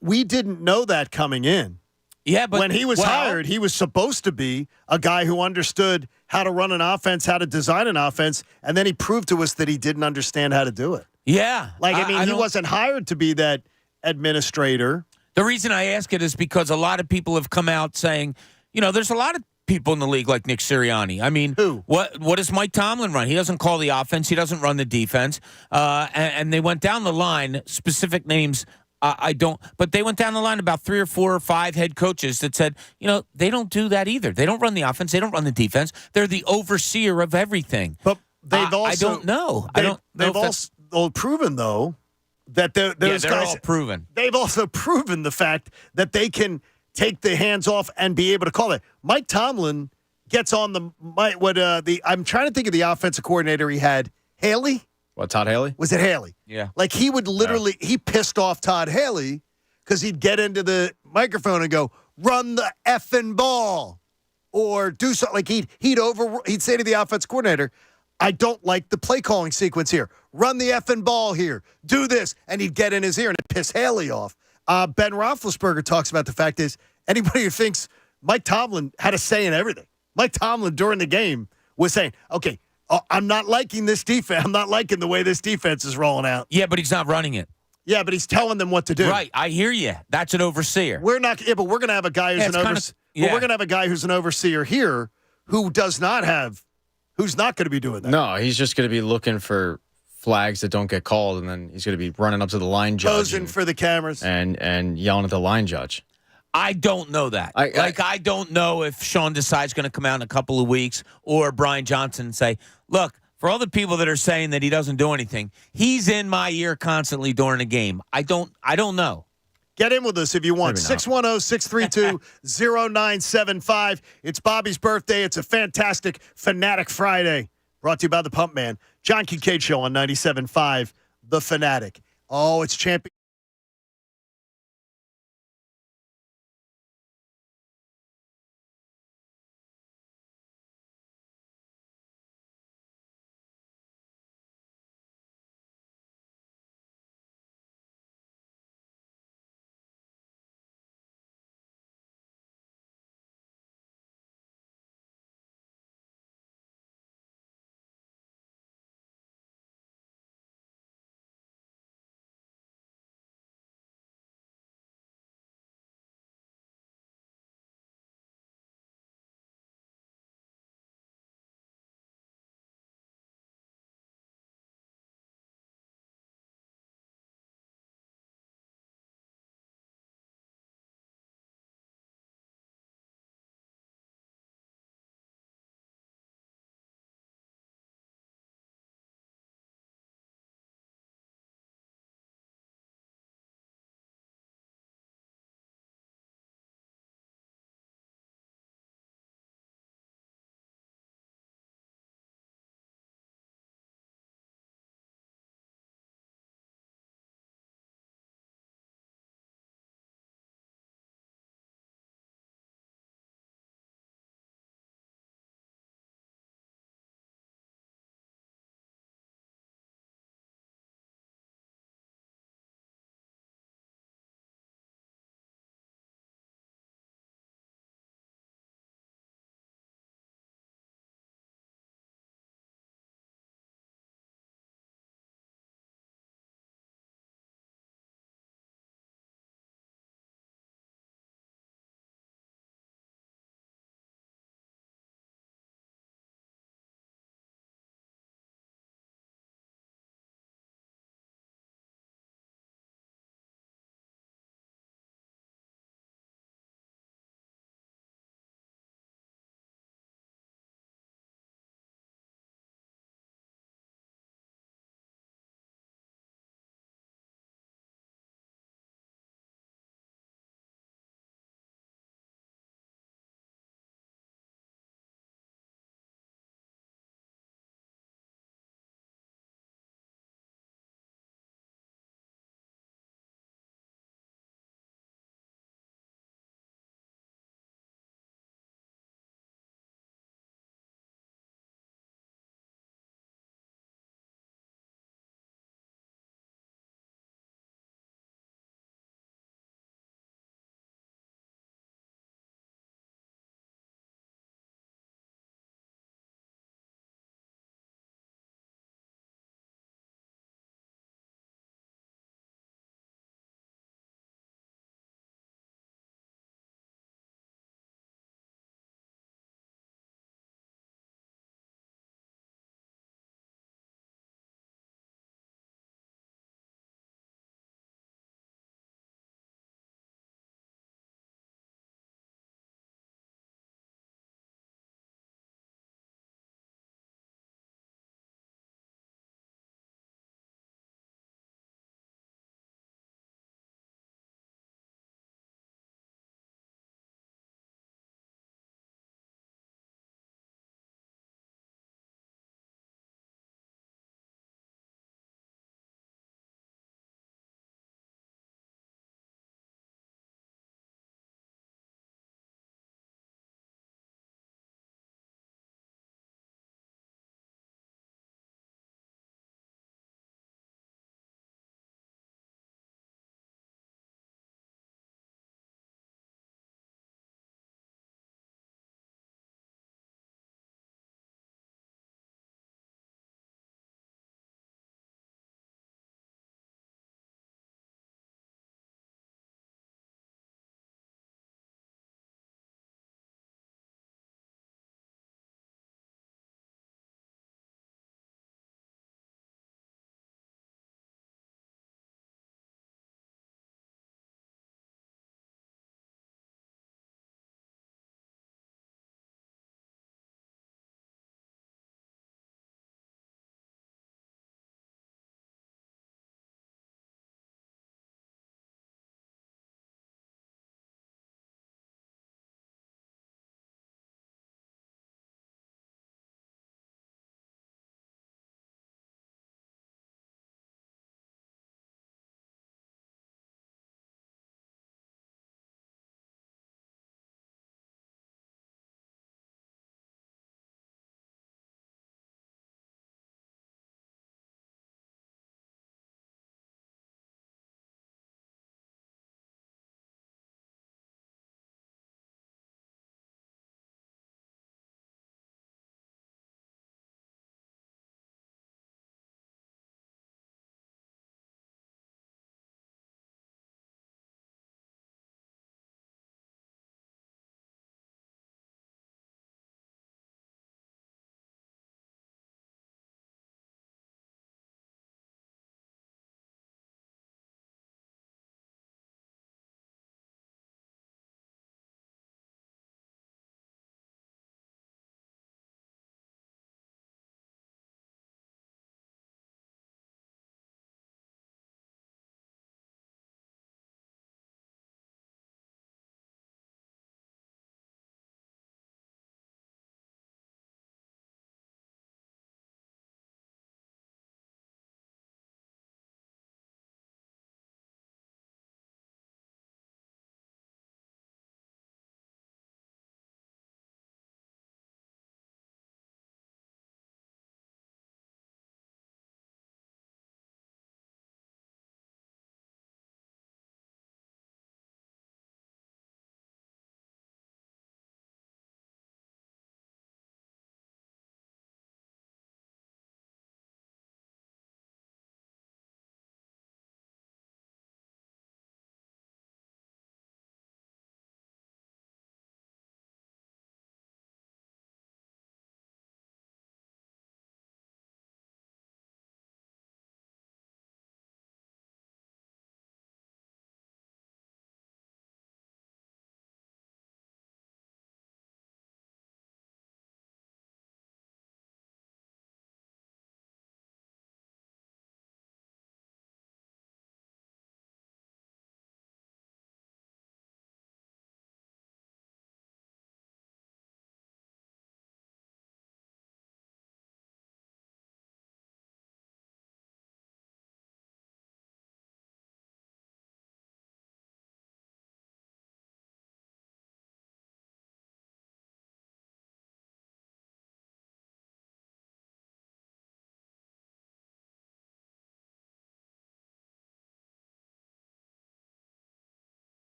we didn't know that coming in. Yeah, but when he was hired, he was supposed to be a guy who understood how to run an offense, how to design an offense, and then he proved to us that he didn't understand how to do it. Yeah. Like, he wasn't hired to be that administrator. The reason I ask it is because a lot of people have come out saying, you know, there's a lot of people in the league like Nick Sirianni. I mean, who? What does Mike Tomlin run? He doesn't call the offense. He doesn't run the defense. And they went down the line, specific names. I don't, but they went down the line about 3 or 4 or 5 head coaches that said, you know, they don't do that either. They don't run the offense. They don't run the defense. They're the overseer of everything. But they've also, I don't know. They've also proven, though, that those they're guys, all proven. They've also proven the fact that they can take the hands off and be able to call it. Mike Tomlin gets on I'm trying to think of the offensive coordinator he had. Haley? What, Todd Haley? Was it Haley? Yeah. Like, he would literally, he pissed off Todd Haley because he'd get into the microphone and go, run the effing ball. Or do something. Like, he'd say to the offense coordinator, I don't like the play calling sequence here. Run the effing ball here. Do this. And he'd get in his ear and it'd piss Haley off. Ben Roethlisberger talks about the fact is, anybody who thinks Mike Tomlin had a say in everything. Mike Tomlin, during the game, was saying, okay, I'm not liking this defense. I'm not liking the way this defense is rolling out. Yeah, but he's not running it. Yeah, but he's telling them what to do. Right, I hear you. That's an overseer. We're not. Yeah, but we're going to have a guy who's an overseer. But we're going to have a guy who's an overseer here who's not going to be doing that. No, he's just going to be looking for flags that don't get called, and then he's going to be running up to the line judge, posing for the cameras, and yelling at the line judge. I don't know that. I don't know if Sean Desai's going to come out in a couple of weeks or Brian Johnson and say, look, for all the people that are saying that he doesn't do anything, he's in my ear constantly during a game. I don't know. Get in with us if you want. 610-632-0975. It's Bobby's birthday. It's a fantastic Fanatic Friday. Brought to you by the Pump Man. John Kincade Show on 97.5, The Fanatic. Oh, it's champion.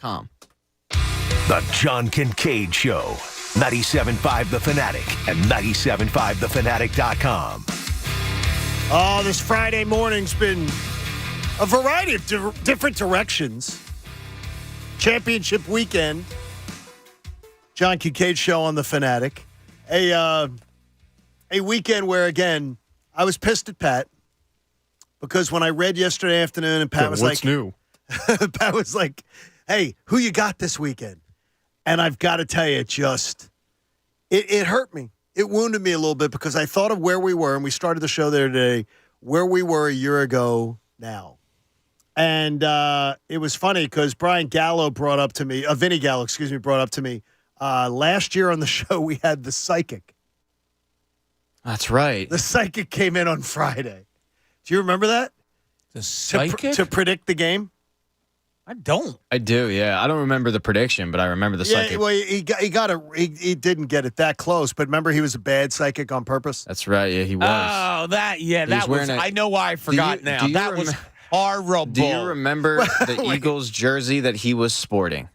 Com. The John Kincade Show. 97.5 The Fanatic and 97.5thefanatic.com. Oh, this Friday morning's been a variety of different directions. Championship weekend. John Kincade Show on The Fanatic. A weekend where, again, I was pissed at Pat because when I read yesterday afternoon and Pat was What's new? Pat was like, hey, who you got this weekend? And I've got to tell you, it hurt me. It wounded me a little bit because I thought of where we were, and we started the show there today, where we were a year ago now. And it was funny because Vinny Gallo brought up to me, last year on the show we had the psychic. That's right. The psychic came in on Friday. Do you remember that? The psychic? To predict the game? I don't. I do, yeah. I don't remember the prediction, but I remember the psychic. Yeah, well, he didn't get it that close, but remember he was a bad psychic on purpose? That's right, yeah, he was. Oh, that was, I know why I forgot now. That was horrible. Do you remember the Eagles jersey that he was sporting?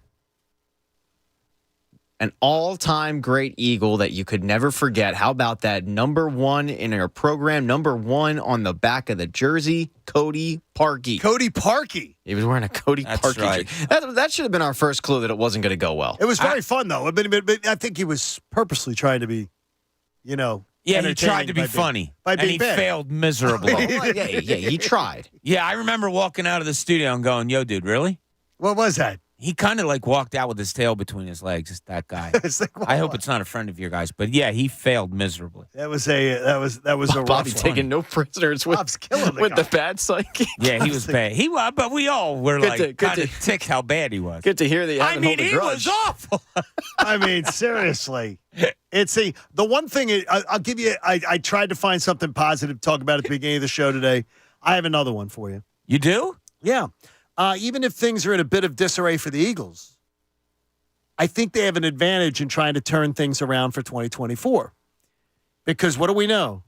An all-time great Eagle that you could never forget. How about that? Number 1 in our program, number 1 on the back of the jersey, Cody Parkey. Cody Parkey. He was wearing a Cody Parkey right. jersey. That should have been our first clue that it wasn't going to go well. It was very fun, though. But I think he was purposely trying to be, Yeah, he tried to be funny. And he failed miserably. Yeah, he tried. Yeah, I remember walking out of the studio and going, yo, dude, really? What was that? He kind of walked out with his tail between his legs. That guy. I hope it's not a friend of your guys, but yeah, he failed miserably. That was a Bobby rough taking no prisoners with the bad psychic. Yeah, he was bad. He was, but we all were kind of ticked how bad he was. Good to hear that you haven't held a grudge. He was awful. I mean, seriously. It's the one thing I'll give you. I tried to find something positive to talk about at the beginning of the show today. I have another one for you. You do? Yeah. Even if things are in a bit of disarray for the Eagles, I think they have an advantage in trying to turn things around for 2024. Because what do we know?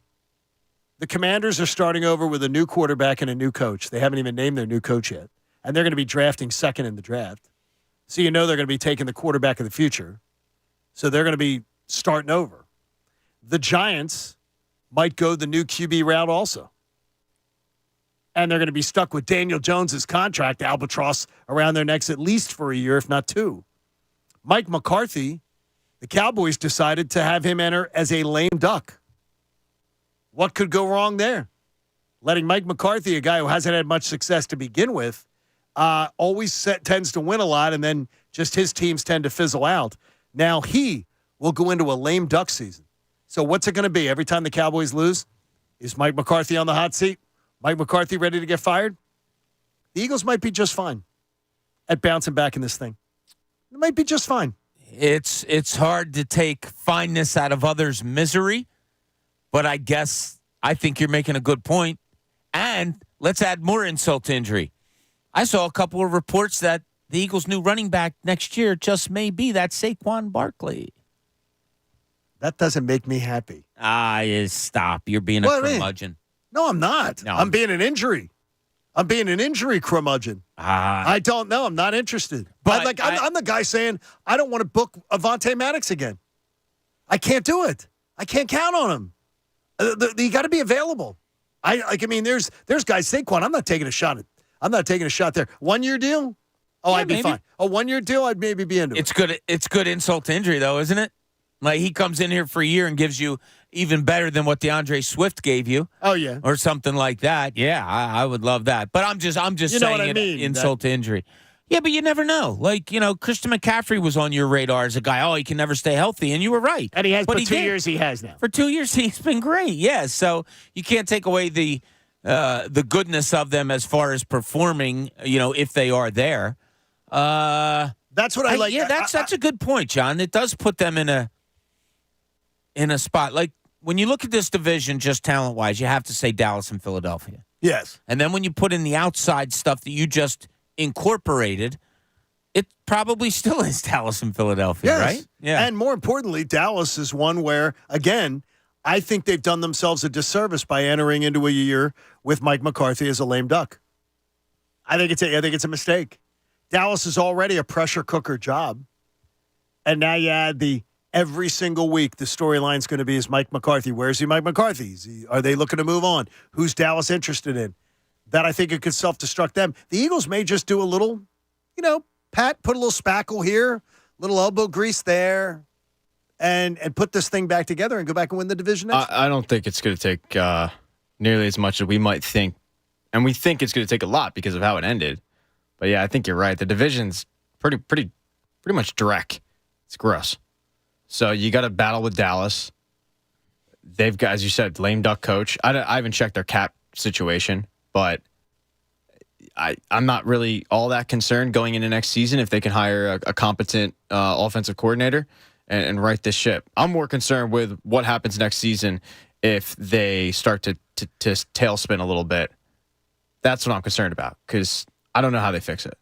The Commanders are starting over with a new quarterback and a new coach. They haven't even named their new coach yet. And they're going to be drafting second in the draft. So you know they're going to be taking the quarterback of the future. So they're going to be starting over. The Giants might go the new QB route also. And they're going to be stuck with Daniel Jones's contract, albatross, around their necks at least for a year, if not 2. Mike McCarthy, the Cowboys decided to have him enter as a lame duck. What could go wrong there? Letting Mike McCarthy, a guy who hasn't had much success to begin with, always tends to win a lot, and then just his teams tend to fizzle out. Now he will go into a lame duck season. So what's it going to be? Every time the Cowboys lose, is Mike McCarthy on the hot seat? Mike McCarthy ready to get fired? The Eagles might be just fine at bouncing back in this thing. It might be just fine. It's hard to take fineness out of others' misery, but I think you're making a good point. And let's add more insult to injury. I saw a couple of reports that the Eagles' new running back next year just may be that Saquon Barkley. That doesn't make me happy. Stop. You're being a curmudgeon. No, I'm not. No. I'm being an injury. I'm being an injury curmudgeon. I don't know. I'm not interested. But I'm the guy saying I don't want to book Avonte Maddox again. I can't do it. I can't count on him. You got to be available. There's guys. Saquon. I'm not taking a shot there. 1 year deal. Oh, I'd be fine. A 1 year deal. I'd maybe be into it. It's good insult to injury though, isn't it? Like he comes in here for a year and gives you even better than what DeAndre Swift gave you. Oh yeah, or something like that. Yeah, I would love that. But I'm just saying insult to injury. Yeah, but you never know. Christian McCaffrey was on your radar as a guy. Oh, he can never stay healthy, and you were right. And he has. But 2 years he has now. For 2 years he's been great. Yeah, so you can't take away the goodness of them as far as performing. If they are there. That's what I like. Yeah, that's a good point, John. It does put them in a spot. Like, when you look at this division just talent-wise, you have to say Dallas and Philadelphia. Yes. And then when you put in the outside stuff that you just incorporated, it probably still is Dallas and Philadelphia, right? Yeah. And more importantly, Dallas is one where, again, I think they've done themselves a disservice by entering into a year with Mike McCarthy as a lame duck. I think it's a mistake. Dallas is already a pressure cooker job. And now you add every single week, the storyline's going to be, is Mike McCarthy? Where's he, Mike McCarthy? Are they looking to move on? Who's Dallas interested in? That I think it could self-destruct them. The Eagles may just do a little, Pat, put a little spackle here, little elbow grease there, and put this thing back together and go back and win the division next year. I don't think it's going to take nearly as much as we might think. And we think it's going to take a lot because of how it ended. But yeah, I think you're right. The division's pretty much dreck. It's gross. So you got to battle with Dallas. They've got, as you said, lame duck coach. I haven't checked their cap situation, but I'm not really all that concerned going into next season if they can hire a competent offensive coordinator and right this ship. I'm more concerned with what happens next season if they start to tailspin a little bit. That's what I'm concerned about because I don't know how they fix it.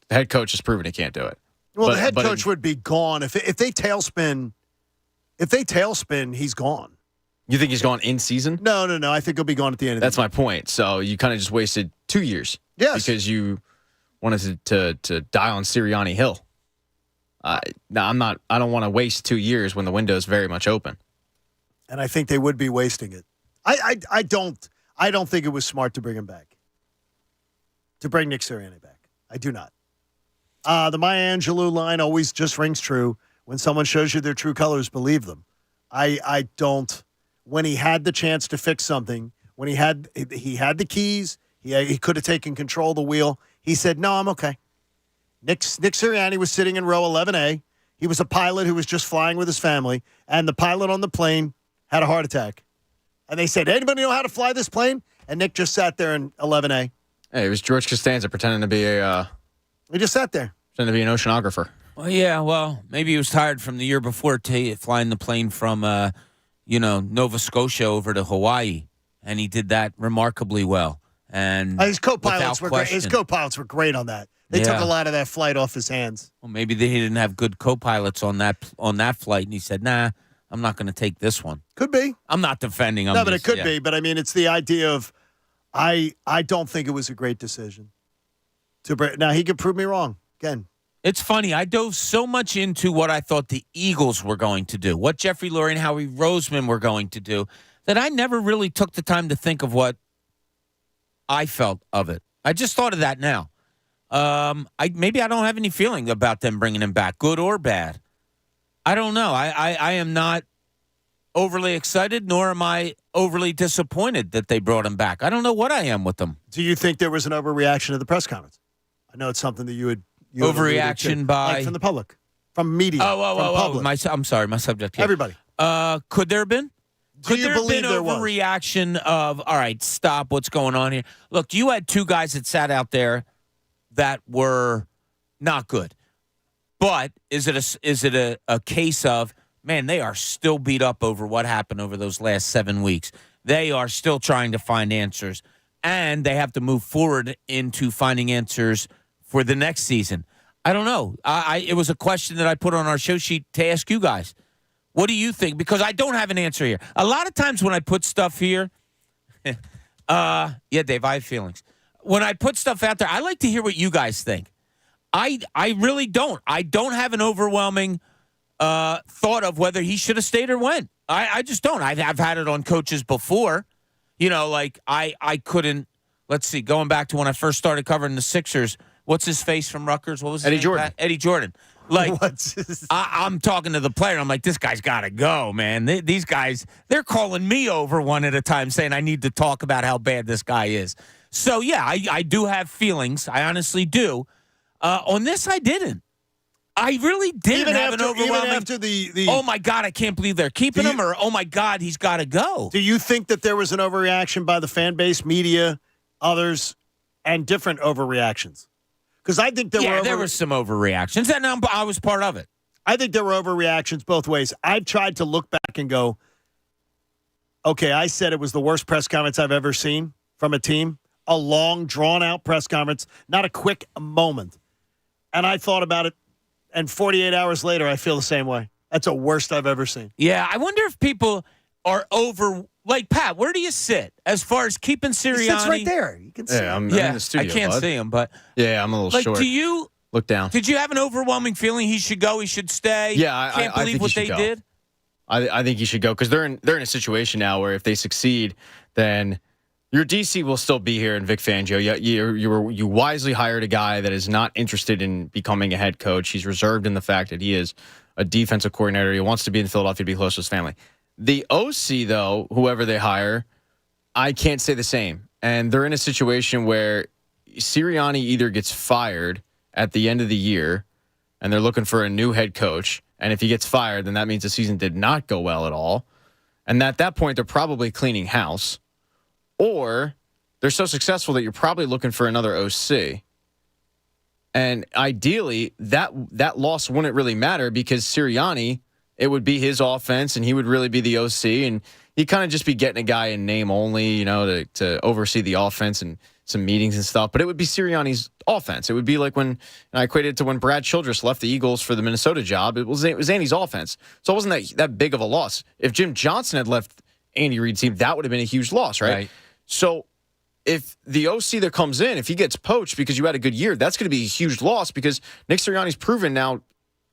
The head coach has proven he can't do it. Well, the head coach would be gone if they tailspin. If they tailspin, he's gone. You think he's gone in season? No. I think he'll be gone at the end of the That's my point. So you kind of just wasted 2 years. Yes. Because you wanted to die on Sirianni Hill. I don't want to waste 2 years when the window is very much open. And I think they would be wasting it. I don't think it was smart to bring him back. To bring Nick Sirianni back. I do not. The Maya Angelou line always just rings true. When someone shows you their true colors, believe them. I don't. When he had the chance to fix something, when he had the keys, he could have taken control of the wheel. He said, "No, I'm okay." Nick Sirianni was sitting in row 11A. He was a pilot who was just flying with his family, and the pilot on the plane had a heart attack. And they said, "Anybody know how to fly this plane?" And Nick just sat there in 11A. Hey, it was George Costanza pretending to be He just sat there. Pretending to be an oceanographer. Well, yeah, maybe he was tired from the year before flying the plane from, Nova Scotia over to Hawaii, and he did that remarkably well. And his co-pilots were great. His co-pilots were great on that. They took a lot of that flight off his hands. Well, maybe he didn't have good co-pilots on that flight, and he said, "Nah, I'm not going to take this one." Could be. I'm not defending him. No, but it could be. But I mean, it's the idea of I don't think it was a great decision. Now he could prove me wrong again. It's funny. I dove so much into what I thought the Eagles were going to do, what Jeffrey Lurie and Howie Roseman were going to do, that I never really took the time to think of what I felt of it. I just thought of that now. Maybe I don't have any feeling about them bringing him back, good or bad. I don't know. I am not overly excited, nor am I overly disappointed that they brought him back. I don't know what I am with them. Do you think there was an overreaction at the press conference? I know it's something that you would overreaction by from the public, from media. Public. I'm sorry, my subject. Yeah. Everybody. Could there have been? Could there have been overreaction of, all right, stop, what's going on here? Look, you had two guys that sat out there that were not good. But is it a case of, man, they are still beat up over what happened over those last 7 weeks. They are still trying to find answers, and they have to move forward into finding answers for the next season. I don't know. It was a question that I put on our show sheet to ask you guys. What do you think? Because I don't have an answer here. A lot of times when I put stuff here, Dave, I have feelings. When I put stuff out there, I like to hear what you guys think. I really don't. I don't have an overwhelming thought of whether he should have stayed or went. I just don't. I've had it on coaches before. I couldn't, let's see, going back to when I first started covering the Sixers, what's his face from Rutgers? What was his Eddie name? Jordan. Eddie Jordan. I'm talking to the player. I'm like, this guy's got to go, man. These guys, they're calling me over one at a time saying I need to talk about how bad this guy is. So, yeah, I do have feelings. I honestly do. On this, I didn't. I really didn't have an overwhelming. Even after the oh, my God, I can't believe they're keeping him, or, oh, my God, he's got to go. Do you think that there was an overreaction by the fan base, media, others, and different overreactions? Because I think there were some overreactions, and I was part of it. I think there were overreactions both ways. I've tried to look back and go, okay, I said it was the worst press conference I've ever seen from a team. A long, drawn-out press conference, not a quick moment. And I thought about it, and 48 hours later, I feel the same way. That's the worst I've ever seen. Yeah, I wonder if people are like Pat, where do you sit as far as keeping Sirianni? He sits right there. You can see. I'm Yeah, in the studio, I can't bud. see him, but Yeah, I'm a little like, short. do you Look down. Did you have an overwhelming feeling he should go? He should stay? Yeah, I can't believe think what he they should go. did. I think he should go because they're in a situation now where if they succeed, then your DC will still be here in Vic Fangio. You wisely hired a guy that is not interested in becoming a head coach. He's reserved in the fact that he is a defensive coordinator. He wants to be in Philadelphia to be close to his family. The OC, though, whoever they hire, I can't say the same. And they're in a situation where Sirianni either gets fired at the end of the year and they're looking for a new head coach. And if he gets fired, then that means the season did not go well at all. And at that point, they're probably cleaning house. Or they're so successful that you're probably looking for another OC. And ideally, that loss wouldn't really matter because Sirianni, it would be his offense and he would really be the OC. And he'd kind of just be getting a guy in name only, to oversee the offense and some meetings and stuff. But it would be Sirianni's offense. It would be like when I equated it to when Brad Childress left the Eagles for the Minnesota job. It was Andy's offense. So it wasn't that big of a loss. If Jim Johnson had left Andy Reid's team, that would have been a huge loss, right? So if the OC that comes in, if he gets poached because you had a good year, that's going to be a huge loss because Nick Sirianni's proven now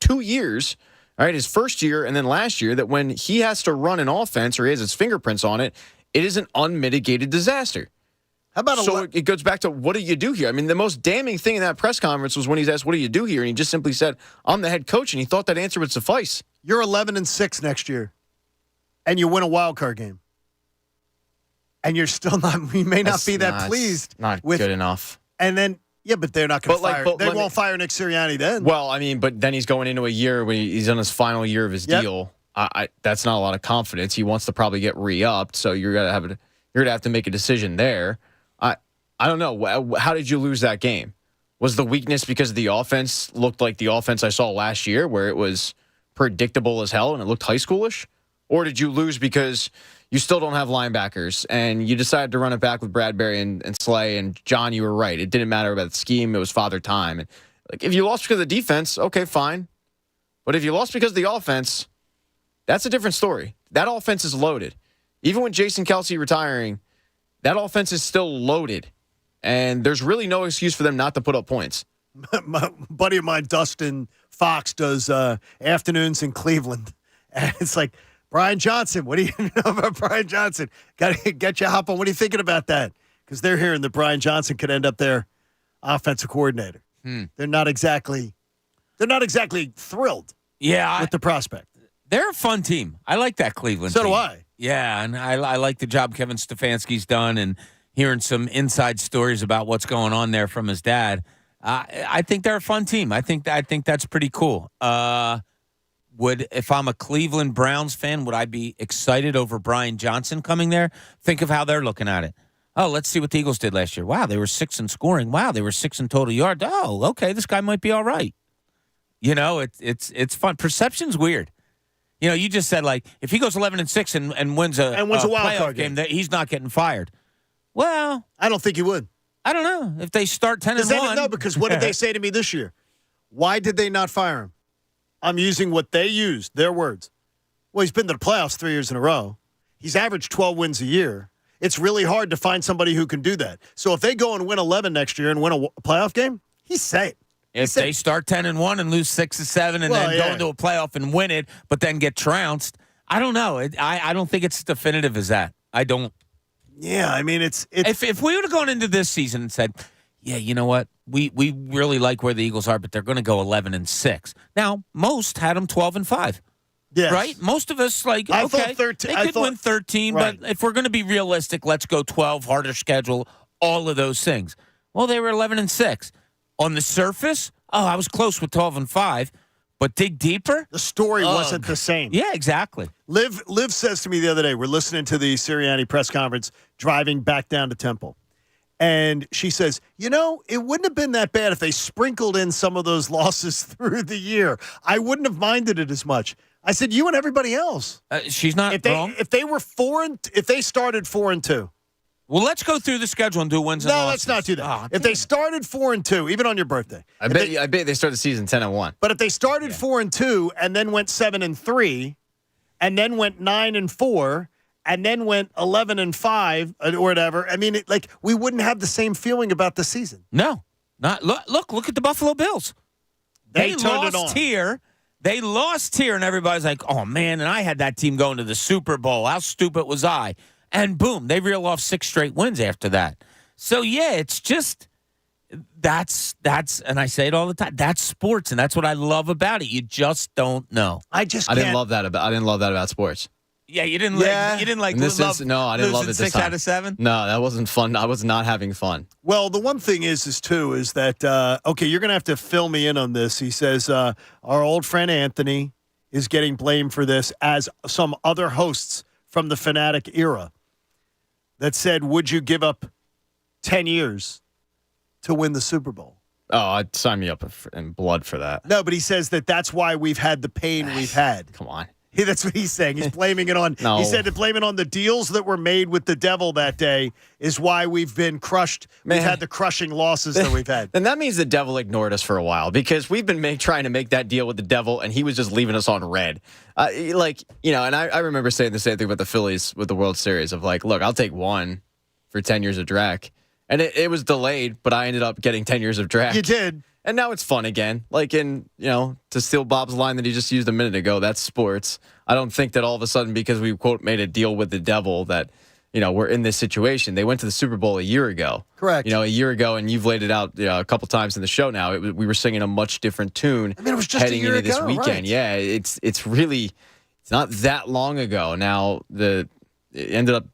2 years, all right, his first year and then last year, that when he has to run an offense or he has his fingerprints on it, it is an unmitigated disaster. How about it goes back to what do you do here? I mean, the most damning thing in that press conference was when he's asked, what do you do here? And he just simply said, I'm the head coach, and he thought that answer would suffice. You're 11-6 next year, and you win a wild card game. And you're still not, we may not be that pleased. Not good enough. And then, but they're not going to fire. They won't fire Nick Sirianni then. Well, I mean, but then he's going into a year when he's on his final year of his deal. That's not a lot of confidence. He wants to probably get re-upped, so you're gonna have to make a decision there. I don't know. How did you lose that game? Was the weakness because the offense looked like the offense I saw last year, where it was predictable as hell and it looked high schoolish? Or did you lose because you still don't have linebackers and you decided to run it back with Bradbury and Slay? And John, you were right. It didn't matter about the scheme. It was father time. And like, if you lost because of the defense, okay, fine. But if you lost because of the offense, that's a different story. That offense is loaded. Even with Jason Kelce retiring, that offense is still loaded. And there's really no excuse for them not to put up points. My buddy of mine, Dustin Fox, does afternoons in Cleveland. And it's like, Brian Johnson, what do you know about Brian Johnson? Got to get you hop on. What are you thinking about that? Because they're hearing that Brian Johnson could end up their offensive coordinator. They're not exactly thrilled with the prospect. They're a fun team. I like that Cleveland team. So do I. Yeah, and I like the job Kevin Stefanski's done and hearing some inside stories about what's going on there from his dad. I think they're a fun team. I think that's pretty cool. If I'm a Cleveland Browns fan, would I be excited over Brian Johnson coming there? Think of how they're looking at it. Oh, let's see what the Eagles did last year. Wow, they were 6 in scoring. Wow, they were 6 in total yards. Oh, okay, this guy might be all right. It's fun. Perception's weird. You just said, like, if he goes 11-6 and wins a wild card game, that he's not getting fired. Well, I don't think he would. I don't know. If they start 10-1. No, because what did they say to me this year? Why did they not fire him? I'm using what they used, their words. Well, he's been to the playoffs 3 years in a row. He's averaged 12 wins a year. It's really hard to find somebody who can do that. So if they go and win 11 next year and win a playoff game, he's safe. If they start 10-1 and lose 6-7 and then go into a playoff and win it, but then get trounced, I don't know. I don't think it's definitive as that. I don't. Yeah, I mean, it's if we would have gone into this season and said, yeah, you know what, we really like where the Eagles are, but they're going to go 11-6. Now, most had them 12-5. Yes. Right? Most of us they could win 13, right. But if we're going to be realistic, let's go 12, harder schedule, all of those things. Well, they were 11-6. On the surface, I was close with 12-5, but dig deeper. The story wasn't the same. Yeah, exactly. Liv says to me the other day, we're listening to the Sirianni press conference, driving back down to Temple. And she says, it wouldn't have been that bad if they sprinkled in some of those losses through the year. I wouldn't have minded it as much. I said, you and everybody else. She's not wrong. If they were if they started 4-2. Well, let's go through the schedule and do wins and losses. No, let's not do that. If they started 4-2, even on your birthday. I bet they started the season 10-1. But if they started 4-2 and then went 7-3 and then went 9-4 and then went 11-5 or whatever, I mean, we wouldn't have the same feeling about the season. No, not look at the Buffalo Bills. They turned it on. lost here. They lost here, and everybody's like, "Oh man!" And I had that team going to the Super Bowl. How stupid was I? And boom, they reel off 6 straight wins after that. So yeah, it's just that's, and I say it all the time. That's sports, and that's what I love about it. You just don't know. I didn't love that about sports. Yeah, you didn't. Yeah. You didn't like. No, I didn't love it this 6 time. out of 7. No, that wasn't fun. I was not having fun. Well, the one thing is that, okay, you're going to have to fill me in on this. He says, our old friend Anthony is getting blamed for this, as some other hosts from the Fanatic era that said, would you give up 10 years to win the Super Bowl? Oh, I'd sign me up in blood for that. No, but he says that's why we've had the pain we've had. Come on. That's what he's saying. He's blaming it on. No. He said to blame it on the deals that were made with the devil that day is why we've been crushed. Man. We've had the crushing losses that we've had. And that means the devil ignored us for a while, because we've been trying to make that deal with the devil, and he was just leaving us on red. And I remember saying the same thing about the Phillies with the World Series of like, look, I'll take one for 10 years of Drek. And it was delayed, but I ended up getting 10 years of Drek. You did. And now it's fun again. To steal Bob's line that he just used a minute ago, that's sports. I don't think that all of a sudden, because we, quote, made a deal with the devil, that, we're in this situation. They went to the Super Bowl a year ago. Correct. A year ago, and you've laid it out a couple times in the show now. We were singing a much different tune. I mean, it was just heading a year into this ago, weekend. right. Yeah, it's not that long ago. Now, it ended up,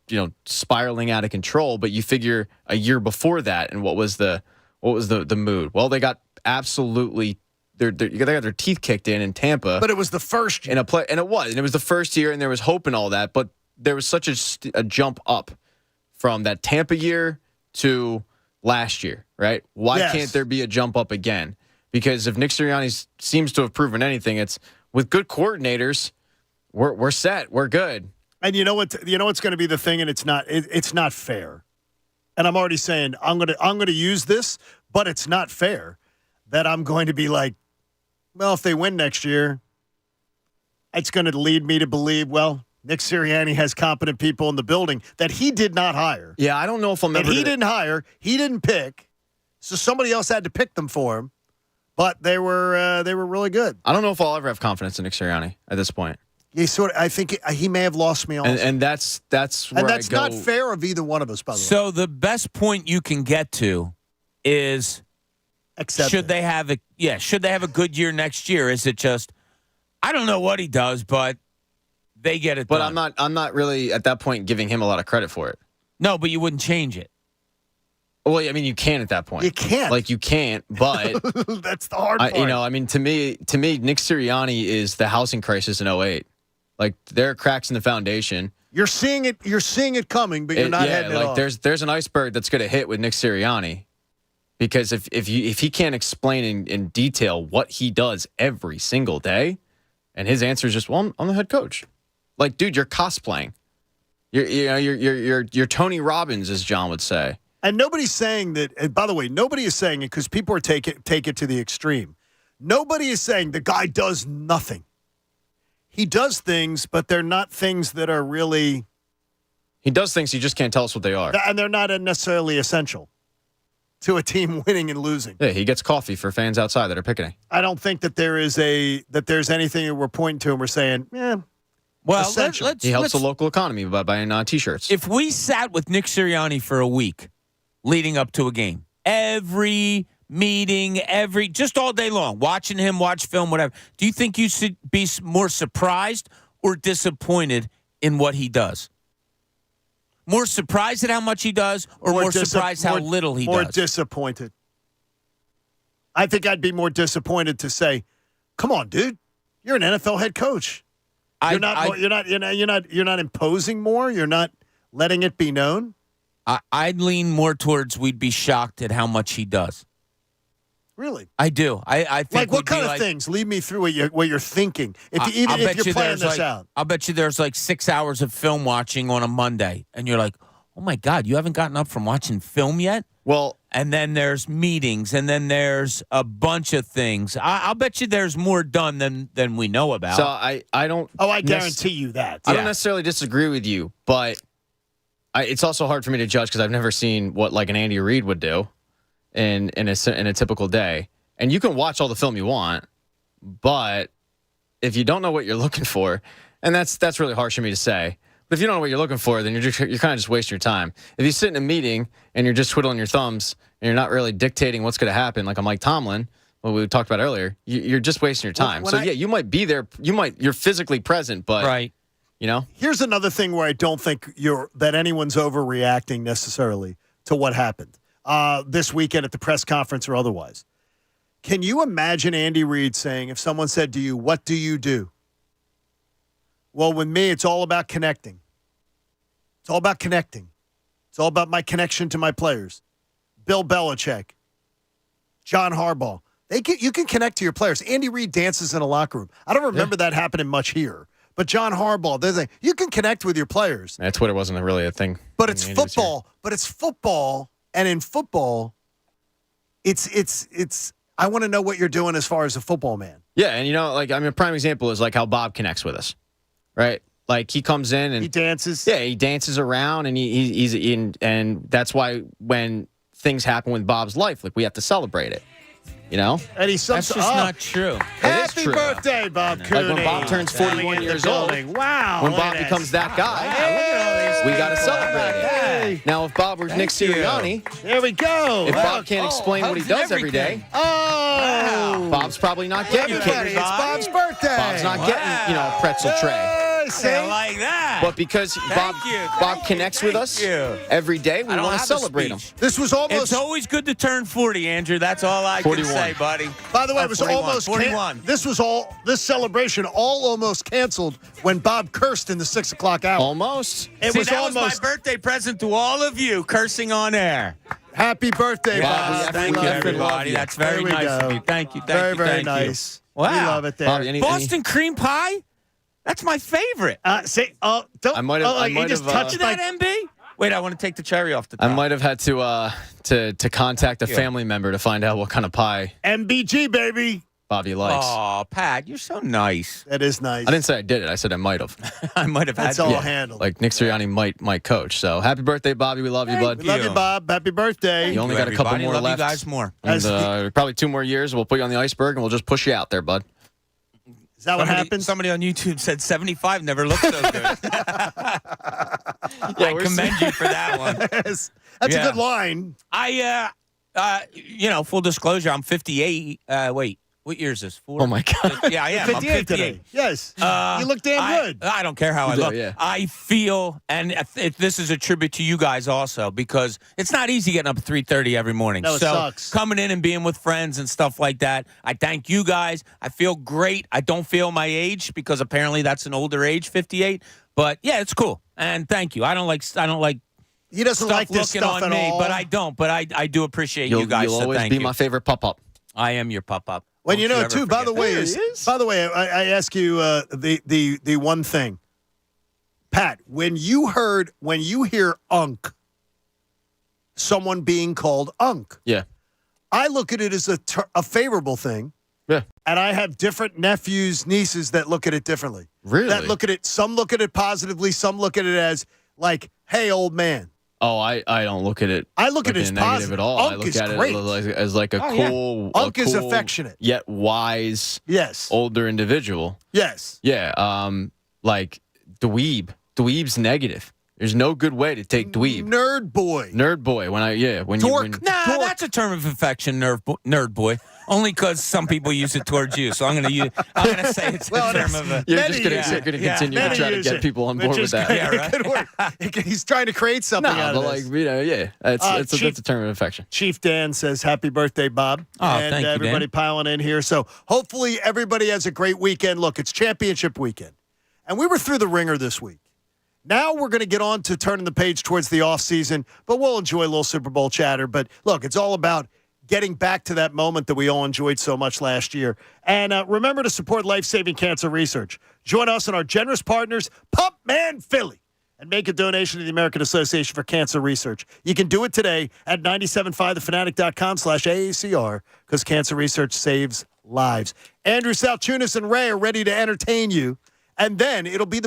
spiraling out of control, but you figure a year before that, and what was the mood? Well, they got absolutely they got their teeth kicked in Tampa. But it was the first year. In a play, and it was the first year, and there was hope and all that, but there was such a jump up from that Tampa year to last year, right? Why can't there be a jump up again? Because if Nick Sirianni seems to have proven anything, it's with good coordinators, we're set, we're good. And you know what's going to be the thing, and it's not fair. And I'm already saying I'm going to use this, but it's not fair that I'm going to be like, well, if they win next year, it's going to lead me to believe, well, Nick Sirianni has competent people in the building that he did not hire. Yeah, I don't know if I'm ever. And he didn't hire, he didn't pick, so somebody else had to pick them for him. But they were really good. I don't know if I'll ever have confidence in Nick Sirianni at this point. I think he may have lost me also. And that's where and that's I go. not fair of either one of us, by the way. So the best point you can get to is should they have a good year next year? Is it just I don't know what he does, but they get it done. But I'm not really at that point giving him a lot of credit for it. No, but you wouldn't change it. Well, I mean, you can at that point. You can't. You can't, but that's the hard part. To me, Nick Sirianni is the housing crisis in 2008. There are cracks in the foundation. You're seeing it coming, but you're not heading it off. There's an iceberg that's going to hit with Nick Sirianni, because if he can't explain in detail what he does every single day, and his answer is just, well, I'm the head coach. Dude, you're cosplaying. You're Tony Robbins, as John would say. And nobody's saying that. And by the way, nobody is saying it because people are take it to the extreme. Nobody is saying the guy does nothing. He does things, but they're not things that are really. He does things, you just can't tell us what they are. And they're not necessarily essential to a team winning and losing. Yeah, he gets coffee for fans outside that are picketing. I don't think that there's anything that we're pointing to and we're saying, well, he helps the local economy by buying T-shirts. If we sat with Nick Sirianni for a week leading up to a game, every meeting, just all day long, watching him watch film, whatever, do you think you should be more surprised or disappointed in what he does? More surprised at how much he does, or more surprised how little he does? More disappointed. I think I'd be more disappointed to say, "Come on, dude, you're an NFL head coach. You're not imposing more. You're not letting it be known." I'd lean more towards we'd be shocked at how much he does. Really? I do. I think what kind of things? Lead me through what you're thinking. If you're planning this out, I'll bet you there's 6 hours of film watching on a Monday, and you're like, "Oh my God, you haven't gotten up from watching film yet?" Well, and then there's meetings, and then there's a bunch of things. I'll bet you there's more done than we know about. So I don't. Oh, I guarantee you that. I don't necessarily disagree with you, but it's also hard for me to judge because I've never seen what like an Andy Reid would do in a typical day. And you can watch all the film you want, but if you don't know what you're looking for, and that's really harsh for me to say, but if you don't know what you're looking for, then you're kind of just wasting your time. If you sit in a meeting and you're just twiddling your thumbs and you're not really dictating what's going to happen, like a Mike Tomlin, what we talked about earlier, you're just wasting your time. You might be there, you're physically present, but right. Here's another thing where I don't think that anyone's overreacting necessarily to what happened this weekend at the press conference or otherwise. Can you imagine Andy Reid saying, if someone said to you, "What do you do?" Well, with me, it's all about connecting. It's all about connecting. It's all about my connection to my players. Bill Belichick, John Harbaugh. You can connect to your players. Andy Reid dances in a locker room. I don't remember that happening much here. But John Harbaugh, they're saying, you can connect with your players. Twitter wasn't really a thing. But it's football. But it's football. And in football, it's I want to know what you're doing as far as a football man. Yeah, and a prime example is like how Bob connects with us, right? Like he comes in and he dances. Yeah, he dances around, and he's in, and that's why when things happen with Bob's life, like we have to celebrate it. And he's that's just not true. Happy birthday, Bob Cooney. Like when Bob turns 41 years old. Wow. When Bob becomes that guy, we got to celebrate it. Now, if Bob were Nick Sirianni, there we go. If Bob can't explain what he does every day, Bob's probably not getting cake. It's Bob's birthday. Bob's not getting, a pretzel tray. I like that. But because Bob connects with us every day, we want to celebrate him. This was almost. It's always good to turn 40, Andrew. That's all I can say, buddy. By the way, it was 41, almost 41. This celebration almost canceled when Bob cursed in the 6 o'clock hour. Almost. That was my birthday present to all of you, cursing on air. Happy birthday, Bob. Thank you, everybody. That's very nice of you. Thank you. Very nice. Wow. We love it there. Bob, Boston cream pie? That's my favorite. Don't. I might have just touched that, MB? Wait, I want to take the cherry off the top. I might have had to contact a family member to find out what kind of pie MBG, baby. Bobby likes. Oh, Pat, you're so nice. That is nice. I didn't say I did it. I said I might have. I might have had That's all handled. Like Nick Sirianni might coach. So happy birthday, Bobby. We love you, bud. We love you, Bob. Happy birthday. You only got a couple more love left. You guys more. And probably 2 more years. We'll put you on the iceberg and we'll just push you out there, bud. Is that what happened? Somebody on YouTube said 75 never looked so good. I commend you for that one. Yes. That's a good line. Full disclosure, I'm 58. Wait, what year is this? 4? Oh, my God. Yeah, I am. I'm 58 today. Yes. You look damn good. I don't care how I look. Yeah. I feel, and this is a tribute to you guys also, because it's not easy getting up at 3:30 every morning. No, it sucks. Coming in and being with friends and stuff like that, I thank you guys. I feel great. I don't feel my age because apparently that's an older age, 58. But yeah, it's cool. And thank you. I don't like he doesn't like this looking stuff on at me, all. but I don't. But I do appreciate you guys. You'll so always thank be you. my favorite pop-up. I am your pop-up. Well, Don't you ever too, by the way, I ask you the one thing. Pat, when you hear Unk, someone being called Unk. Yeah. I look at it as a favorable thing. Yeah. And I have different nephews, nieces that look at it differently. Really? Some look at it positively, some look at it as like, hey, old man. Oh, I don't look at it. I look at it as negative positive. at all. Unk I look is at great. it as like a cool. Unk is cool, affectionate. Yet wise. Yes. Older individual. Yes. Yeah. Like dweeb. Dweeb's negative. There's no good way to take dweeb. Nerd boy. Nerd boy. Dork. That's a term of affection, nerd boy. Only because some people use it towards you. So I'm going to say it's a term of a. You're just going to continue to try to get people on board with that. Yeah, right? It could work. He's trying to create something out of this. That's a term of affection. Chief Dan says, happy birthday, Bob. Oh, thank you, everybody Dan. piling in here. So hopefully everybody has a great weekend. Look, it's championship weekend. And we were through the ringer this week. Now we're going to get on to turning the page towards the offseason, but we'll enjoy a little Super Bowl chatter. But look, it's all about getting back to that moment that we all enjoyed so much last year. And remember to support life-saving cancer research. Join us and our generous partners, Pump Man Philly. and make a donation to the American Association for Cancer Research. You can do it today at 975thefanatic.com/AACR because cancer research saves lives. Andrew Salchunas and Ray are ready to entertain you, and then it'll be the